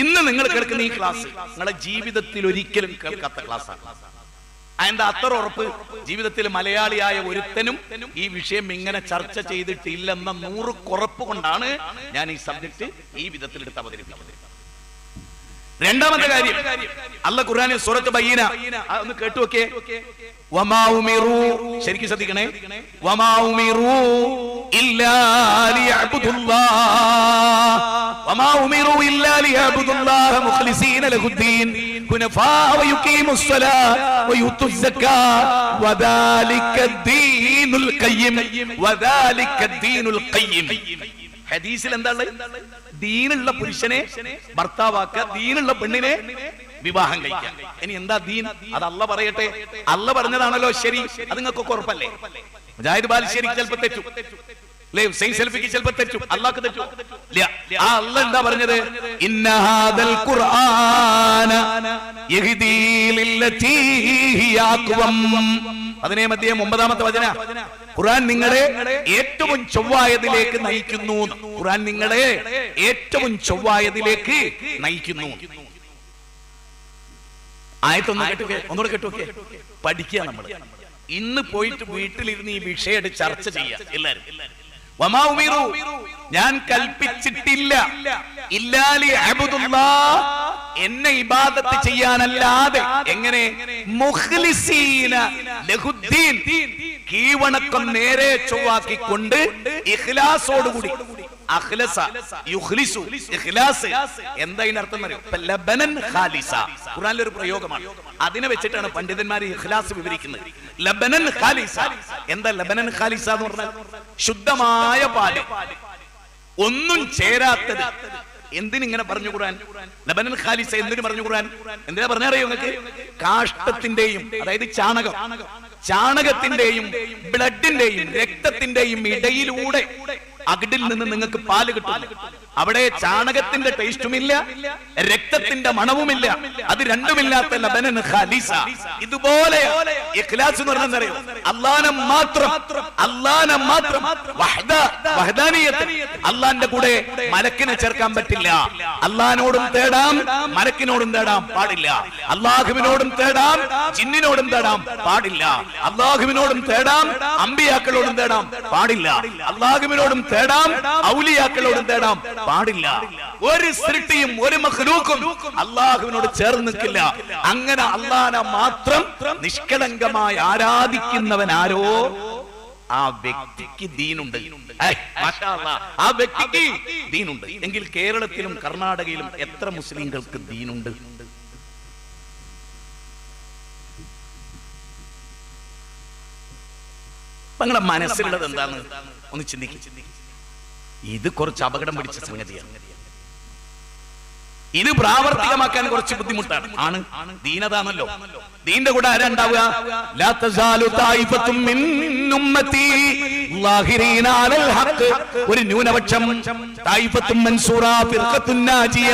ഇന്ന് നിങ്ങൾ കേൾക്കുന്ന ഈ ക്ലാസ് നിങ്ങളെ ജീവിതത്തിൽ ഒരിക്കലും കേൾക്കാത്ത ക്ലാസ്സാണ്. അതിന്റെ അത്ര ഉറപ്പ് ജീവിതത്തിൽ മലയാളിയായ ഒരുത്തനും ഈ വിഷയം ഇങ്ങനെ ചർച്ച ചെയ്തിട്ടില്ലെന്ന 100 കുറപ്പ് കൊണ്ടാണ് ഞാൻ ഈ സബ്ജക്ട് ഈ വിധത്തിൽ എടുത്ത് അവതരിപ്പിക്കുന്നത്. രണ്ടാമത്തെ കാര്യം, അല്ലാഹു ഖുർആനിൽ സൂറത്ത് ബയ്യിന ഒന്ന് കേട്ടുവെക്കേ. വമാ ഉമിറു, ശരിക്കും ശ്രദ്ധിക്കണേ. വമാ ഉമിറു ഇല്ലാ ലിയഅബ്ദുല്ലാഹ്, വമാ ഉമിറു ഇല്ലാ ലിയഅബ്ദുല്ലാഹ മുഖ്ലിസീന ലഹുദ്ദീൻ ഹുനഫാ വയുഖീമുസ് സ്വലാത്ത വയുത്തുസ് സക്കാത്ത വദാലിക ദീനുൽ ഖയ്യിം, വദാലിക ദീനുൽ ഖയ്യിം. ഹദീസിൽ എന്താണ്? ദീനുള്ള പുരുഷനെ ഭർത്താവാക്കുക, ദീനുള്ള പെണ്ണിനെ വിവാഹം കഴിക്കാം. ഇനി എന്താ ദീൻ? അത് അല്ലാഹ് പറയട്ടെ. അല്ലാഹ് പറഞ്ഞതാണല്ലോ ശരി, അത് നിങ്ങൾക്ക് ഉറപ്പല്ലേ? മുജാഹിദ് ബാലുശ്ശേരി ചിലപ്പോൾ തെറ്റും, ഹുസൈൻ സലഫിക്ക് ചിലപ്പോൾ തെറ്റും, അല്ലാഹ്ക്ക് തെറ്റും. ആ അല്ലാഹ് എന്താ പറഞ്ഞത്? ഇന്ന ഹാദൽ ഖുർആന യഹ്ദീ ലില്ലതീ ഹിയ അഖ്വം. 9-ാമത്തെ വചന. ഖുർആൻ നിങ്ങളെ ഏറ്റവും ചൊവ്വായതിലേക്ക് നയിക്കുന്നു. ഖുർആൻ നിങ്ങളെ ഏറ്റവും ചൊവ്വായതിലേക്ക് നയിക്കുന്നു. ആയത്തൊന്ന് കേട്ടുകേ, ഒന്നുകൂടെ കേട്ടുവെക്കേ. പഠിക്കുക. നമ്മൾ ഇന്ന് പോയിട്ട് വീട്ടിലിരുന്ന് ഈ വിഷയം ചർച്ച ചെയ്യാം എല്ലാരും. വമാ ഉമിറു, ഞാൻ കൽപ്പിച്ചിട്ടില്ല, ഇല്ലാ ലിയഅബ്ദുല്ലാഹ്, എന്നെ ഇബാദത്ത് ചെയ്യാനല്ലാതെ. എങ്ങനെ? മുഖ്ലിസീന ലഹുദ്ദീൻ, കീവണക്കം നേരെ ചൊവ്വാക്കിക്കൊണ്ട് ഇഖ്ലാസോടുകൂടി. അഖ്ലസ യുഖ്ലിസു, ഇഖ്ലാസ് എന്താ ഇതിനർത്ഥം അറിയോ? ലബനൻ ഖാലിസ, ഖുർആനിലെ ഒരു പ്രയോഗമാണ്. അതിനെ വെച്ചിട്ടാണ് പണ്ഡിതന്മാർ ഇഖ്ലാസ് വിവരിക്കുന്നത്. ലബനൻ ഖാലിസ. എന്താ ലബനൻ ഖാലിസ എന്ന് പറഞ്ഞാൽ? ശുദ്ധമായ പാല്, ഒന്നും ചേരാത്തത്. എന്തിനിങ്ങനെ പറഞ്ഞു ഖുർആൻ? ലബനൻ ഖാലിസ എന്തിനു പറഞ്ഞു ഖുർആൻ? എന്തിനാ പറഞ്ഞറിയോ നിങ്ങൾക്ക്? കാഷ്ടത്തിന്റെയും, അതായത് ചാണകത്തിന്റെയും ബ്ലഡിന്റെയും രക്തത്തിന്റെയും ഇടയിലൂടെ അകിടിൽ നിന്ന് നിങ്ങൾക്ക് പാല് കിട്ടും. അവിടെ ചാണകത്തിന്റെ ടേസ്റ്റുമില്ല, രക്തത്തിന്റെ മണവുമില്ല, അത് രണ്ടുമില്ലാത്ത ലബനൻ ഖാലിസ. ഇതുപോലെ ഇഖ്ലാസ് എന്ന് പറഞ്ഞാൽ അറിയോ? അല്ലാഹനെ മാത്രം വഹ്ദാനിയത്ത്, അല്ലാഹന്റെ കൂടെ മലക്കിനെ ചേർക്കാൻ പറ്റില്ല. അല്ലാഹനോടും തേടാം, മലക്കിനോടും തേടാം പാടില്ല. അല്ലാഹുവിനോടും തേടാം, ജിന്നിനോടും തേടാം പാടില്ല. അല്ലാഹുവിനോടും തേടാം, അമ്പിയാക്കളോടും തേടാം പാടില്ല. അല്ലാഹുവിനോടും തേടാം, ഔലിയാക്കളോടും തേടാം പാടില്ല. ഒരു സൃഷ്ടിയും ഒരു മഖ്ലൂക്കും അല്ലാഹുവിനോട് ചേർന്ന് നിൽക്കില്ല. അങ്ങനെ അല്ലാഹനെ മാത്രം നിഷ്കളങ്കമായി ആരാധിക്കുന്നവൻ ആരോ, ആ വ്യക്തിക്ക് ദീനുണ്ട്. ആ വ്യക്തിക്ക് ദീനുണ്ട്. എങ്കിൽ കേരളത്തിലും കർണാടകയിലും എത്ര മുസ്ലിങ്ങൾക്ക് ദീനുണ്ട്? നിങ്ങളുടെ മനസ്സിലുള്ളത് എന്താണ്? ഒന്ന് ചിന്തിക്കും. ഇത് കുറച്ച് അപകടം പിടിച്ച സംഗതിയാണ്. ഇത് പ്രാവർത്തികമാക്കാൻ കുറച്ച് ബുദ്ധിമുട്ടാണ്. ആണ് ദീനതാണല്ലോ. ദീന്റെ കൂടെ ആരാ ഉണ്ടാവുക? ലാ തസാലു തായിഫത്തും മിൻ ഉമ്മത്തി ളാഹിരീന അലൽ ഹഖ്, ഒരു ന്യൂനപക്ഷം. തായിഫത്തും മൻസൂറ ഫിർഖത്തുൻ നാജിയ,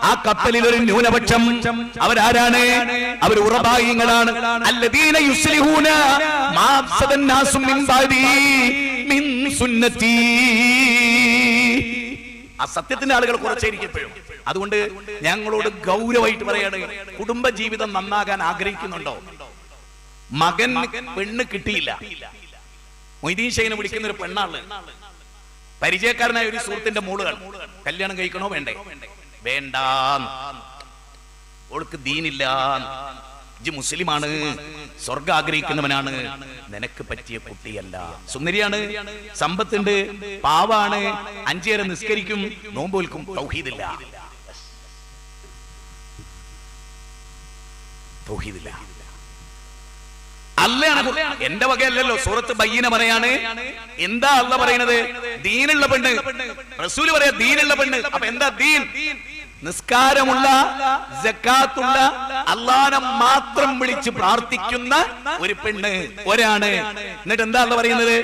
ആ കപ്പലിൽ ഒരു ന്യൂനപക്ഷം. അവരാരാണ്? അവർ ഉറബായികളാണ്. അല്ലദീന യുസ്ലിഹൂന മാ അഫ്സദൻ നാസു മിൻ ബഅദി മിൻ സുന്നതി. ആ സത്യത്തിന്റെ ആളുകൾ കുറച്ചായിരിക്കും. അതുകൊണ്ട് ഞങ്ങളോട് ഗൗരവമായിട്ട് പറയാണ്, കുടുംബജീവിതം നന്നാകാൻ ആഗ്രഹിക്കുന്നുണ്ടോ? മകൻ പെണ്ണ് കിട്ടിയില്ല, മൊയ്തീൻ ഷൈനെ വിളിക്കുന്ന ഒരു പെണ്ണാള്, പരിചയക്കാരനായ ഒരു സുഹൃത്തിന്റെ മോളുകൾ. കല്യാണം കഴിക്കണോ വേണ്ടേ? വേണ്ട, ഓൾക്ക് ദീനില്ല, ഇജ്ജ് മുസ്ലിമാണ്, സ്വർഗം ആഗ്രഹിക്കുന്നവനാണ്, നിനക്ക് പറ്റിയ കുട്ടിയല്ല. സുന്ദരിയാണ്, സമ്പത്തുണ്ട്, പാവാണ്, 5 നേരം നിസ്കരിക്കും, നോമ്പോൽക്കും, തൗഹീദില്ല. അല്ലയാണ്, എന്റെ വകയല്ലല്ലോ. സൂറത്ത് ബയ്യിന പറയാണ്. എന്താ അല്ലാഹ് പറയുന്നത്? ദീനുള്ള പെണ്ണ്. റസൂല് പറയാ ദീനുള്ള പെണ്ണ്. അപ്പൊ എന്താ ദീൻ? നിസ്കാരമുള്ള, സക്കാത്തുള്ള, അല്ലാഹനെ മാത്രം വിളിച്ച് പ്രാർത്ഥിക്കുന്ന ഒരു പെണ്ണ്, ഒരാണ്. എന്നിട്ട് എന്താ അല്ലാഹ് പറയുന്നത്?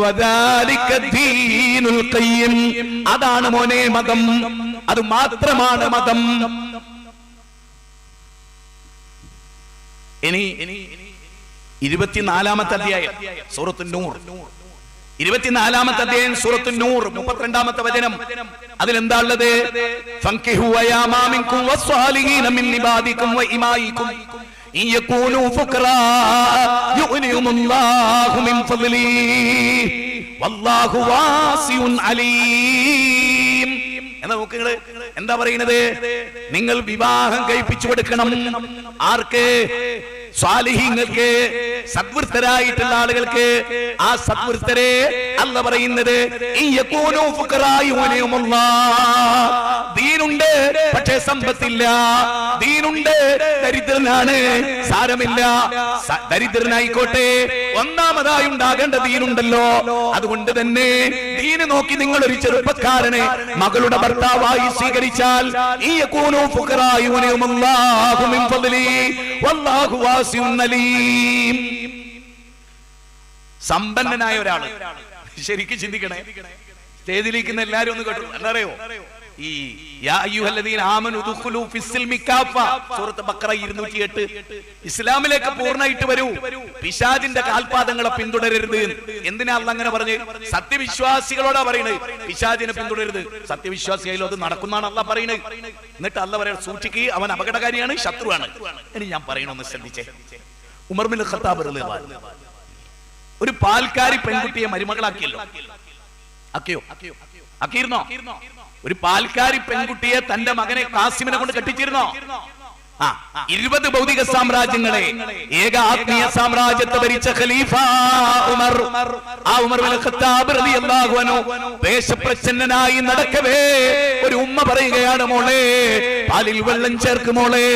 വദാലിക ദീനുൽ ഖയ്യിം, അതാണ് മോനെ മതം, അത് മാത്രമാണ് മതം. ഇനി 24-ാമത്തെ അധ്യായം സൂറത്തുൻ നൂർ. 24-ാമത്തെ അധ്യായം സൂറത്തുൻ നൂർ 32-ാമത്തെ വചനം. അതിലെന്താ ഉള്ളത്? ഫൻകിഹു അയാമാ മിൻകും വസ്സാലിഹീന മിൻ ഇബാദികും വഇമായികും ഇൻ യകൂനു ഫുഖറാ യുഗ്നിഹുമുല്ലാഹു മിൻ ഫദ്ലിഹി വല്ലാഹു വാസിഉൻ അലീം. എന്നാ നോക്ക്, എന്താ പറയുന്നത്? നിങ്ങൾ വിവാഹം കഴിപ്പിച്ചു കൊടുക്കണം. ആർക്ക്? സ്വാലിഹീങ്ങൾക്ക്, സദ്വൃത്തരായിട്ടുള്ള ആളുകൾക്ക്. ആ സദ്വൃത്തരെ അല്ല പറയുന്നത് ദീനുണ്ട് പക്ഷേ സമ്പത്തില്ല, ദീനുണ്ട് ദരിദ്രനാണ്, സാരമില്ല, ദരിദ്രനായിക്കോട്ടെ, ഒന്നാമതായി ഉണ്ടാകേണ്ട ദീനുണ്ടല്ലോ. അതുകൊണ്ട് തന്നെ ദീന് നോക്കി നിങ്ങൾ ഒരു ചെറുപ്പക്കാരനെ മകളുടെ ഭർത്താവായി സ്വീകരിച്ചാൽ സമ്പന്നനായ ഒരാള്, ശരിക്കും ചിന്തിക്കണേ. സ്റ്റേജിലിരിക്കുന്ന എല്ലാരും ഒന്ന് കേട്ടു. എന്താ അറിയോ? ഈ സൂറത്ത് ബഖറ 208, ഇസ്ലാമിലേക്ക് പൂർണ്ണമായിട്ട് വരൂ, പിശാചിന്റെ കാൽപാദങ്ങളെ പിന്തുടരരുത്. എന്തിനാ അല്ലാഹ് അങ്ങനെ പറഞ്ഞ്? സത്യവിശ്വാസികളോടാ പറയുന്നത്, പിശാചിനെ പിന്തുടരരുത്. സത്യവിശ്വാസിയായാലും അത് നടക്കുന്നതാണ് അല്ലാഹ് പറയുന്നത്. എന്നിട്ട് അല്ലാഹ് പറയാ, സൂക്ഷിക്കുക, അവൻ അപകടകാരിയാണ്, ശത്രുവാണ്. ഇനി ഞാൻ പറയണമെന്ന് ശ്രദ്ധിച്ചേ. ഉമർ ബിൻ ഖത്താബ് റളിയല്ലാഹു അൻഹു ഒരു പാൽക്കാരി പെൺകുട്ടിയെ മരുമകളാക്കിയല്ലോ. ആക്കിയിരുന്നോ? ഒരു പാൽക്കാരി പെൺകുട്ടിയെ തന്റെ മകനെ ഖാസിമിനെ കൊണ്ട് കെട്ടിച്ചിരുന്നോ? 20 ഭൗതിക സാമ്രാജ്യങ്ങളെ ഏക ആത്മീയ സാമ്രാജ്യത്തെ ഭരിച്ച ഖലീഫ ഉമർ, ആ ഉമർ ബിൻ ഖത്താബ് റളിയല്ലാഹു അൻഹു വേഷപ്രച്ഛന്നനായി നടക്കവേ ഒരു ഉമ്മ പറയുകയാണ്, മോളെ പാലിൽ വെള്ളം ചേർക്ക്, മോളെ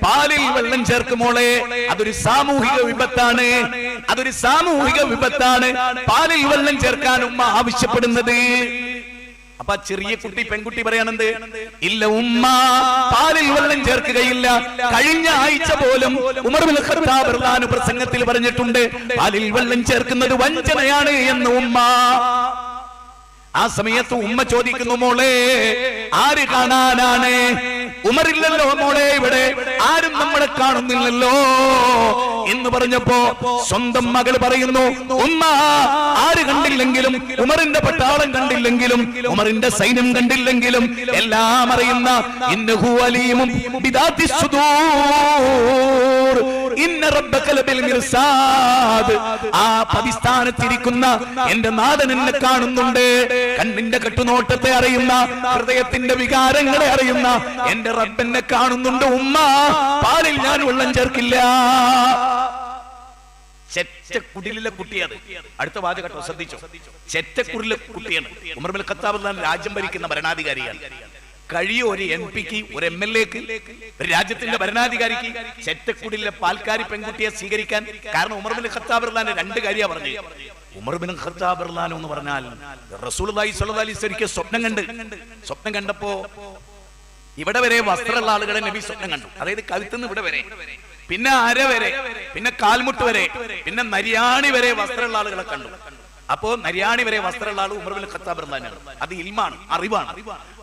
പാലിൽ വെള്ളം ചേർക്ക്, മോളെ. അതൊരു സാമൂഹിക വിപത്താണ്, അതൊരു സാമൂഹിക വിപത്താണ് പാലിൽ വെള്ളം ചേർക്കാൻ ഉമ്മ ആവശ്യപ്പെടുന്നത്. അപ്പൊ ചെറിയ കുട്ടി, പെൺകുട്ടി പറയാണെന്ത്? ഇല്ല ഉമ്മ, പാലിൽ വെള്ളം ചേർക്കുകയില്ല. കഴിഞ്ഞ ആഴ്ച പോലും ഉമർ ബിൻ ഖത്താബ് റളിയല്ലാഹു അൻഹു പ്രസംഗത്തിൽ പറഞ്ഞിട്ടുണ്ട്, പാലിൽ വെള്ളം ചേർക്കുന്നത് വഞ്ചനയാണ് എന്ന് ഉമ്മ. ആ സമയത്ത് ഉമ്മ ചോദിക്കുന്നു, മോളെ ആര് കാണാനാണ്? ഉമറില്ലല്ലോ മോളെ, ഇവിടെ ആരും നമ്മളെ കാണുന്നില്ലല്ലോ എന്ന് പറഞ്ഞപ്പോ സ്വന്തം മകൾ പറയുന്നു, ഉമ്മ ആര് കണ്ടില്ലെങ്കിലും, ഉമറിന്റെ പട്ടാളം കണ്ടില്ലെങ്കിലും, ഉമറിന്റെ സൈന്യം കണ്ടില്ലെങ്കിലും എല്ലാം അറിയുന്ന ഇന്നഹു അലീമും ബിദാത്തി സുദൂർ ഇന്ന റബ്ബക ലബിൽ മിർസാദ്, ആ പതിസ്ഥാനത്തിരിക്കുന്ന എന്റെ നാഥൻ എന്നെ കാണുന്നുണ്ട്. കണ്ണിന്റെ കെട്ടുനോട്ടത്തെ അറിയുന്ന, ഹൃദയത്തിന്റെ വികാരങ്ങളെ അറിയുന്ന എന്റെ റബ്ബെന്നെ കാണുന്നുണ്ട്. ഉമ്മ, പാലിൽ ഞാൻ വെള്ളം ചേർക്കില്ല. ചെറ്റക്കുടിലെ കുട്ടിയാണ്. അടുത്ത വാചകം ശ്രദ്ധിച്ചോ? ചെറ്റക്കുടിലെ കുട്ടിയാണ്. ഉമർ ബിൻ ഖത്താബ് റളിയല്ലാഹു അൻഹു രാജ്യം ഭരിക്കുന്ന ഭരണാധികാരിയാണ്. കഴിയോ ഒരു എംപിക്ക്, ഒരു എംഎൽഎക്ക്, ഒരു രാജ്യത്തിന്റെ ഭരണാധികാരിക്ക് ചെറ്റക്കുടിലെ പാൽക്കാരി പെൺകുട്ടിയെ സ്വീകരിക്കാൻ? കാരണം ഉമർ ബിൻ ഖത്താബ് റളിയല്ലാഹു അൻഹു രണ്ട് കാര്യമാണ് പറഞ്ഞത്. ഉമർ ബിൻ ഖത്താബ് റളിയല്ലാഹു അൻഹു എന്ന് പറഞ്ഞാൽ റസൂലുള്ളാഹി സ്വല്ലല്ലാഹു അലൈഹി വസല്ലം സ്വപ്നം കണ്ട്, സ്വപ്നം കണ്ടപ്പോ ഇവിടെ വരെ വസ്ത്രമുള്ള ആളുകളെ നബി സ്വപ്നം കണ്ടു. അതായത് കഴുത്തുനിന്ന് ഇവിടെ വരെ, പിന്നെ അര വരെ, പിന്നെ കാൽമുട്ട് വരെ, പിന്നെ നരിയാണി വരെ വസ്ത്രമുള്ള ആളുകളെ കണ്ടു. അപ്പോ നരിയാണി വരെ വസ്ത്രമുള്ള ആൾ ഉമർ ബിൻ ഖത്താബ് റളിയല്ലാഹു അൻഹു. അത് ഇൽമാണ്, അറിവാണ്.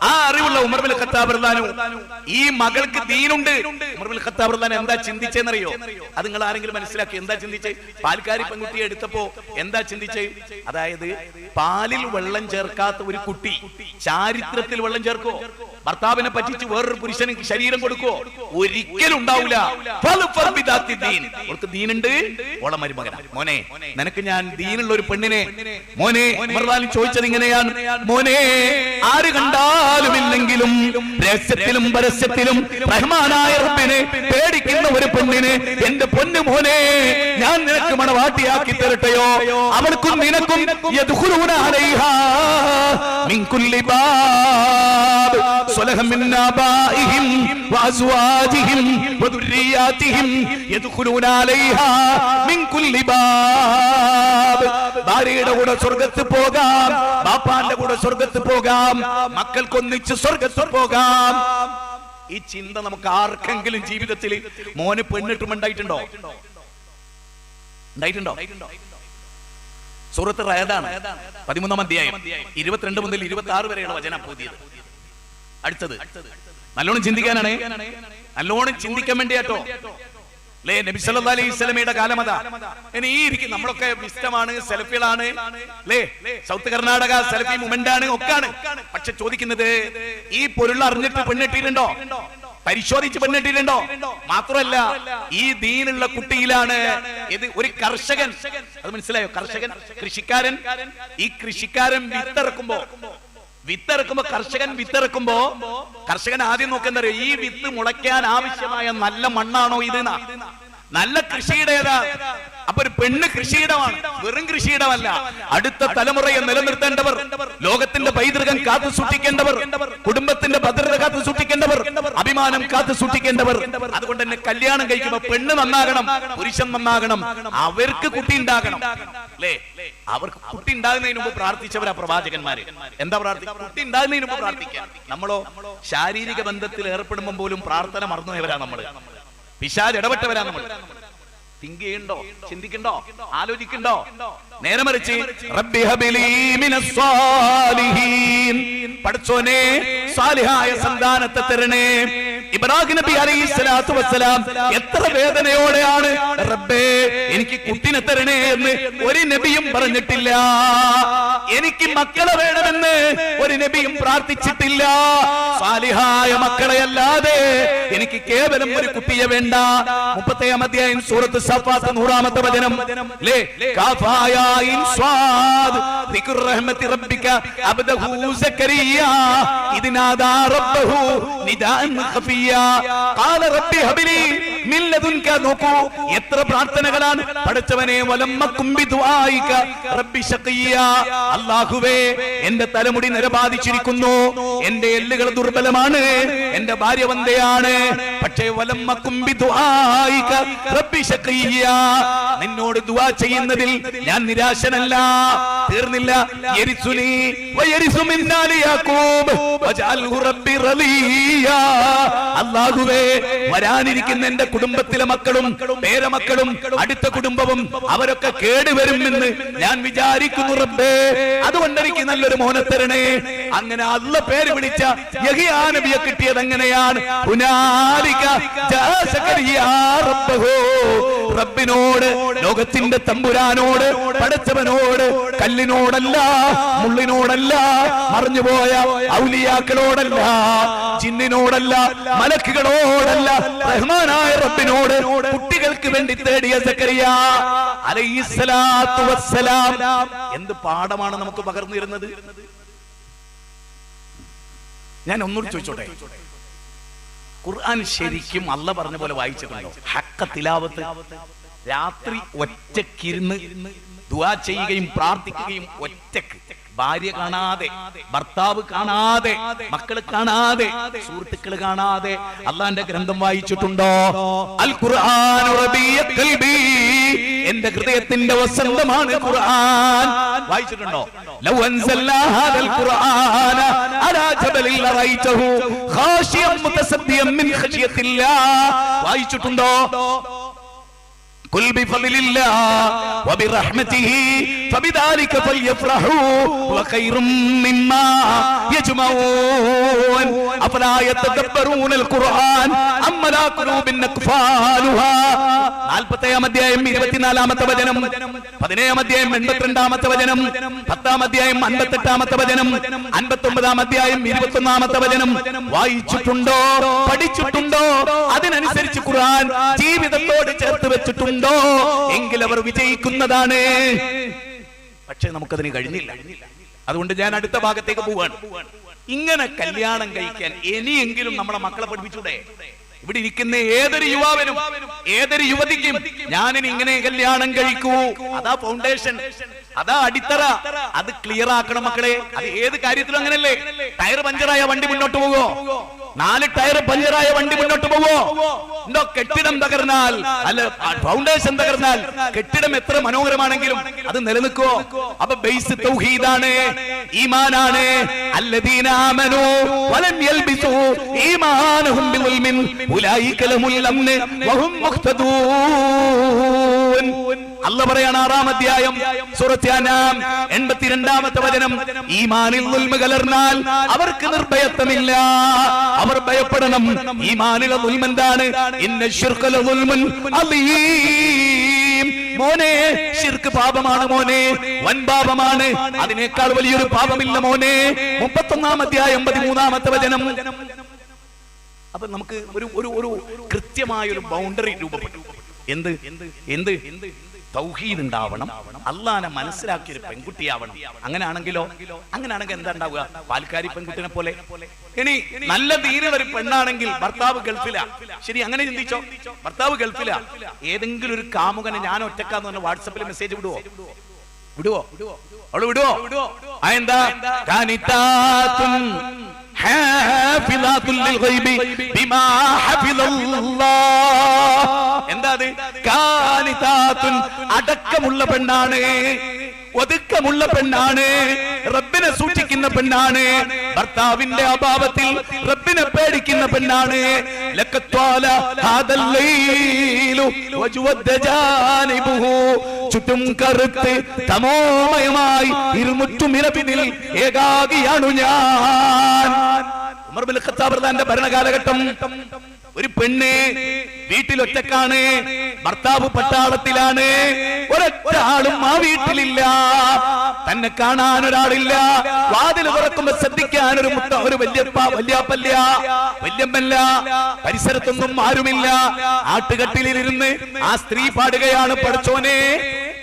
ആ അറിവുള്ള ഉമർ ബിൻ ഖത്താബ് റളിയല്ലാഹു അൻഹു ഈ മകൾക്ക് ദീനുണ്ട്. ഉമർ ബിൻ ഖത്താബ് റളിയല്ലാഹു അൻഹു എന്താ ചിന്തിച്ചെന്നറിയോ? അത് നിങ്ങൾ ആരെങ്കിലും മനസ്സിലാക്കി? എന്താ ചിന്തിച്ചേ? പാൽക്കാരി പെൺകുട്ടിയെ എടുത്തപ്പോ എന്താ ചിന്തിച്ചേ? അതായത് പാലിൽ വെള്ളം ചേർക്കാത്ത ഒരു കുട്ടി ചാരിത്രത്തിൽ വെള്ളം ചേർക്കോ? ഭർത്താവിനെ പറ്റിച്ച് വേറൊരു പുരുഷന് ശരീരം കൊടുക്കോ? ഒരിക്കലും ഉണ്ടാവില്ല. അവർക്ക് ദീനുണ്ട്, ഓളെ മരുമകനാ. മോനെ, നിനക്ക് ഞാൻ ദീനുള്ള ഒരു പെണ്ണിനെ, മോനെ ചോദിച്ചത് ഇങ്ങനെയാണ്, മോനെ ആര് കണ്ടാലും ഇല്ലെങ്കിലും രഹസ്യത്തിലും പരസ്യത്തിലും റഹ്മാനായ റബ്ബിനെ പേടിക്കുന്ന ഒരു പെണ്ണിനെ എന്റെ പൊന്നു മോനെ ഞാൻ നിനക്ക് മണവാട്ടിയാക്കി തരട്ടെയോ? അവൾക്കും നിനക്കും യദ്ഖുലൂന അലൈഹാ മിൻ കുല്ലി ബാബ് സ്വലഹം മിൻ ആബാഇഹിം വഅസ്വാജിഹിം വദുർരിയാതിഹിം യദ്ഖുലൂന അലൈഹാ മിൻ കുല്ലി ബാബ്. ഭാര്യയുടെ കൂടെ സ്വർഗ്ഗത്ത് പോകാം, ബാപ്പാന്റെ കൂടെ സ്വർഗ്ഗത്ത് പോകാം, മക്കൾക്കൊന്നിച്ച് സ്വർഗ്ഗത്ത് പോകാം. ഈ ചിന്ത നമുക്ക് ആർക്കെങ്കിലും ജീവിതത്തിൽ മോന് പെണ്ണിട്ടും ഉണ്ടായിട്ടുണ്ടോ? സൂറത്ത് റഅദാണ് 13-ാം അധ്യായം 22 മുതൽ 26 വരെയുള്ള വചനം പുതിയത്. അടുത്തത് നല്ലോണം ചിന്തിക്കാനാണ്, നല്ലോണം ചിന്തിക്കാൻ വേണ്ടിയാട്ടോ. നബി സല്ലല്ലാഹു അലൈഹി വസല്ലമയുടെ കാലം അതാ. ഇനി ഈ ഇരിക്കും നമ്മളൊക്കെ വിസ്റ്റമാണ്, സെൽഫികളാണ്, സൗത്ത് കർണാടക സെൽഫി മൂവ്മെന്റ് ആണ്, ഒക്കെയാണ്. പക്ഷെ ചോദിക്കുന്നത് ഈ പൊരുൾ അറിഞ്ഞിട്ട് പെണ്ണിട്ടിട്ടുണ്ടോ? പരിശോധിച്ച് പെണ്ണിട്ടിട്ടുണ്ടോ? മാത്രമല്ല ഈ ദീനുള്ള കുട്ടിയിലാണ് ഇത്. ഒരു കർഷകൻ, അത് മനസ്സിലായോ? കർഷകൻ, കൃഷിക്കാരൻ. ഈ കൃഷിക്കാരൻ വിത്തിറക്കുമ്പോ കർഷകൻ ആദ്യം നോക്കുന്നറിയോ? ഈ വിത്ത് മുളയ്ക്കാൻ ആവശ്യമായ നല്ല മണ്ണാണോ ഇത്? നല്ല കൃഷിയുടേതാ. അപ്പൊ ഒരു പെണ്ണ് കൃഷിയിടമാണ്, വെറും കൃഷിയിടമല്ല. അടുത്ത തലമുറയെ നിലനിർത്തേണ്ടവർ, ലോകത്തിന്റെ പൈതൃകം കാത്തു സൂക്ഷിക്കേണ്ടവർ, കുടുംബത്തിന്റെ ഭദ്രത കാത്തു സൂക്ഷിക്കേണ്ടവർ, അഭിമാനം കാത്തു സൂക്ഷിക്കേണ്ടവർ. അതുകൊണ്ട് തന്നെ കല്യാണം കഴിക്കുമ്പോ പെണ്ണ് നന്നാകണം, പുരുഷൻ നന്നാകണം, അവർക്ക് കുട്ടി ഉണ്ടാകണം. അല്ലേ? അവർക്ക് കുട്ടി ഉണ്ടാകുന്നതിന് മുമ്പ് പ്രാർത്ഥിച്ചവരാ പ്രവാചകന്മാര്. എന്താ പ്രാർത്ഥിക്കുക? കുട്ടി ഉണ്ടാകുന്നതിന് മുമ്പ് പ്രാർത്ഥിക്കാം. നമ്മളോ ശാരീരിക ബന്ധത്തിൽ ഏർപ്പെടുമ്പോൾ പോലും പ്രാർത്ഥന മറന്നുപോയവരാ നമ്മള്. പിശാച് ഇടപെട്ടവരാ നമ്മൾ. തിങ്ക് ചെയ്യണ്ടോ? ചിന്തിക്കണ്ടോ? ആലോചിക്കണ്ടോ? നേരെ മറിച്ച് റബ്ബി ഹബിലി മിനസ് സാലിഹീൻ, പടച്ചോനെ സാലിഹായ സന്താനത്തെ തരണേ. ഇബ്രാഹിം നബി അലൈഹിസ്സലാത്തു വസ്സലാം എത്ര വേദനയോടെയാണ് റബ്ബേ എനിക്ക് കുട്ടിനെ തരണേ എന്ന് ഒരു നബിയും പറഞ്ഞിട്ടില്ല. എനിക്ക് മക്കളെ വേണമെന്ന് ഒരു നബിയും പ്രാർത്ഥിച്ചിട്ടില്ല. സാലിഹായ മക്കളെ അല്ലാതെ എനിക്ക് കേവലം ഒരു കുട്ടിയെ വേണ്ട. 30-ാം അധ്യായം സൂറത്ത് സഫാത്ത് 100-ാമത്തെ വചനം. ദിക്ർ റഹ്മത്തി റബ്ബിക അബ്ദഹു സക്കരിയ ഇദ് നാദാ റബ്ബഹു നിദാഅൻ ഖഫിയ ഖാല റബ്ബി ഹബ്ലി മിൻ ലദുൻക. നോക്കൂ എത്ര പ്രാർത്ഥനകളാണ്. പടച്ചവനെ വലമ്മകും ബിദുആയിക റബ്ബി ശഖിയ. അല്ലാഹുവേ എന്റെ തലമുടി നിരബാധിച്ചിരിക്കുന്നു, എന്റെ എല്ലുകൾ ദുർബലമാണ്, എന്റെ ഭാര്യ വന്ധ്യയാണ്. പക്ഷേ വലമ്മകും ബിദുആയിക റബ്ബി ശഖിയ, നിന്നോട് ദുആ ചെയ്യുന്നതിൽ ഞാൻ നിരാശനല്ല. തീർന്നില്ല. യരിസുനി വയരിസു മിൻ ആലി യാക്കൂബ് വജഅൽഹു റബ്ബി റളിയ. അല്ലാഹുവേ വരാനിരിക്കുന്ന എന്റെ കുടുംബത്തിലെ മക്കളും പേരമക്കളും അടുത്ത കുടുംബവും അവരൊക്കെ കേടുവരുമെന്ന് ഞാൻ വിചാരിക്കുന്നു റബ്ബേ. അതുകൊണ്ട് എനിക്ക് നല്ലൊരു മോനെ തരണേ. അങ്ങനെ അല്ലാഹ് പേര് വിളിച്ച യഹ്യാ നബിയെ കിട്ടിയത് എങ്ങനെയാണ്? ഹുനാലിക ജാ സക്കരിയ റബ്ബഹു. റബ്ബിനോട്, ലോകത്തിന്റെ തമ്പുരാനോട്, പടച്ചവനോട്, കല്ലിനോടല്ല, മുള്ളിനോടല്ല, മറിഞ്ഞുപോയ ഔലിയാക്കളോടല്ല, ജിന്നിനോടല്ല, മലക്കുകളോടല്ല, റഹ്മാനായ റബ്ബിനോട് കുട്ടികൾക്ക് വേണ്ടി തേടിയ സക്കരിയ അലൈഹിസ്സലാത്തു വസ്സലാം. എന്ത് പാഠമാണ് നമുക്ക് പകർന്നിരുന്നത്? ഞാൻ ഒന്നുകൂടി ചോദിച്ചോട്ടെ, ഖുർആൻ ശരിക്കും അല്ലാഹ് പറഞ്ഞ പോലെ വായിച്ചിട്ടുണ്ടോ? ഹഖ തിലാവത്ത്. രാത്രി ഒറ്റക്കിരുന്ന് ദുആ ചെയ്യുകയും പ്രാർത്ഥിക്കുകയും ഒറ്റക്ക്, ഭാര്യ കാണാതെ, ഭർത്താവ് കാണാതെ, മക്കള് കാണാതെ, സുഹൃത്തുക്കള് കാണാതെ അള്ളാന്റെ ഗ്രന്ഥം വായിച്ചിട്ടുണ്ടോ? അൽ ഖുർആൻ റബീയ ഖൽബി, എന്റെ ഹൃദയത്തിന്റെ വസന്തമാണ് ഖുർആൻ. വായിച്ചിട്ടുണ്ടോ? ലൗ അൻസൽനാ ഹാദൽ ഖുർആന അലാ ജബലിൻ ലറൈതഹു ഖാശിയൻ മുതസദ്ദിയൻ മിൻ ഖശിയത്തില്ലാഹ്. വായിച്ചിട്ടുണ്ടോ? قل بفضل الله وبرحمته فبذلك فليفرحوا وخير مما يجمعون أفلا يتدبرون القرآن أم على قلوب أقفالها. 40-ാം അധ്യായം 24-ാമത്തെ വചനം, 17-ാം അധ്യായം 82-ാമത്തെ വചനം, 10-ാം അധ്യായം 58-ാമത്തെ വചനം, 59-ാം അധ്യായം 21-ാമത്തെ വചനം. വായിച്ചിട്ടുണ്ടോ? പഠിച്ചിട്ടുണ്ടോ? അതിനനുസരിച്ച് ഖുർആൻ ജീവിതത്തോട് ചേർത്ത് വെച്ചിട്ടുണ്ടോ? എങ്കിൽ അവർ വിജയിക്കുന്നതാണ്. പക്ഷെ നമുക്കതിന് കഴിഞ്ഞില്ല. അതുകൊണ്ട് ഞാൻ അടുത്ത ഭാഗത്തേക്ക് പോവാണ്. ഇങ്ങനെ കല്യാണം കഴിക്കാൻ ഇനിയെങ്കിലും നമ്മുടെ മക്കളെ പഠിപ്പിച്ചൂടെ? ഇവിടെ ഇരിക്കുന്ന ഏതൊരു യുവാവിനും ഏതൊരു യുവതിക്കും ഞാനിനി ഇങ്ങനെ കല്യാണം കഴിക്കൂ. അതാ ഫൗണ്ടേഷൻ, അതാ അടിത്തറ. അത് ക്ലിയർ ആക്കണം മക്കളെ. അത് ഏത് കാര്യത്തിലും അങ്ങനല്ലേ? ടയർ പഞ്ചറായ വണ്ടി മുന്നോട്ട് പോവോ? 4 ടയർ പഞ്ചറായ വണ്ടി മുന്നോട്ട് പോവോ? എന്തോ കെട്ടിടം തകർന്നാൽ, അല്ല ഫൗണ്ടേഷൻ തകർന്നാൽ കെട്ടിടം എത്ര മനോഹരമാണെങ്കിലും അത് നിലനിൽക്കോ? അപ്പൊ ബേസ് തൗഹീദാണ്, ഈമാനാണ്. അല്ലദീന ആമനൂ വലം യൽബിസൂ ഈമാനഹും ബിളുൽമിൻ ഉലൈക ലഹുൽ അംൻ വഹും മുഹ്തദൂൻ. അല്ല പറയാണ് 6-ാം അധ്യായം സൂറത്ത് അൻആം 82-ാമത്തെ വചനം, ഈമാനിൽ ദുൽമ കലർന്നാൽ അവർക്ക് നിർഭയത്വമില്ല, അവർ ഭയപ്പെടണം. ഈമാനിലെ ദുൽമ എന്താണ്? ഇന്ന ശിർക ലദുൽമുൻ അദീം. മോനെ, ശിർക്ക് പാപമാണ് മോനെ, വൻ പാപമാണ്, അതിനേക്കാൾ വലിയൊരു പാപമില്ല മോനെ. 31-ാം അധ്യായം 13-ാമത്തെ വചനം. അപ്പൊ നമുക്ക് ഒരു കൃത്യമായ ഒരു ബൗണ്ടറി രൂപപ്പെട്ടു. എന്ത് എന്ത് തൗഹീദ് ഉണ്ടാവണം, അള്ളാനെ മനസ്സിലാക്കിയ ഒരു പെൺകുട്ടിയാവണം. അങ്ങനെയാണെങ്കിൽ എന്താ ഉണ്ടാവുക? പാൽക്കാരി പെൺകുട്ടിനെ പോലെ. ഇനി നല്ല ദീനുള്ള ഒരു പെണ്ണാണെങ്കിൽ ഭർത്താവ് ഗൾഫിലാ, ശരി, അങ്ങനെ ചിന്തിച്ചോ, ഭർത്താവ് ഗൾഫിലാ, ഏതെങ്കിലും ഒരു കാമുകനെ ഞാൻ ഒറ്റക്കാന്ന് പറഞ്ഞ വാട്സപ്പിൽ മെസ്സേജ് വിടുവോ? അവള് വിടുവോ? എന്താ? എന്താ അത്? കാനിതാത്തുൻ, അടക്കമുള്ള പെണ്ണാണ്, ഒതുക്കമുള്ള പെണ്ണാണ്, റബ്ബിനെ സൂക്ഷിക്കുന്ന പെണ്ണാണ്, ഭർത്താവിന്റെ അഭാവത്തിൽ റബ്ബിനെ പേടിക്കുന്ന പെണ്ണാണ്. ചുറ്റും കറുത്ത് തമോമയമായി ഇരുമുറ്റുമിരപിനിൽ ഏകാകിയാണു ഞാൻ. ഉമർ ഇബ്നുൽ ഖത്താബ് റളിയല്ലാഹു ഭരണകാലഘട്ടം. ഒരു പെണ്ണ് വീട്ടിലൊറ്റക്കാണ്, ഭർത്താവ് പട്ടാളത്തിലാണ്, ഒരൊറ്റ ആളും ആ വീട്ടിലില്ല, തന്നെ കാണാൻ ഒരാളില്ല, വാതിൽ തുറക്കുമ്പോ ശ്രദ്ധിക്കാൻ ഒരു വല്യമ്മല്ല, പരിസരത്തൊന്നും ആരുമില്ല. ആട്ടുകട്ടിലിരുന്ന് ആ സ്ത്രീ പാടുകയാണ്, പഠിച്ചോനെ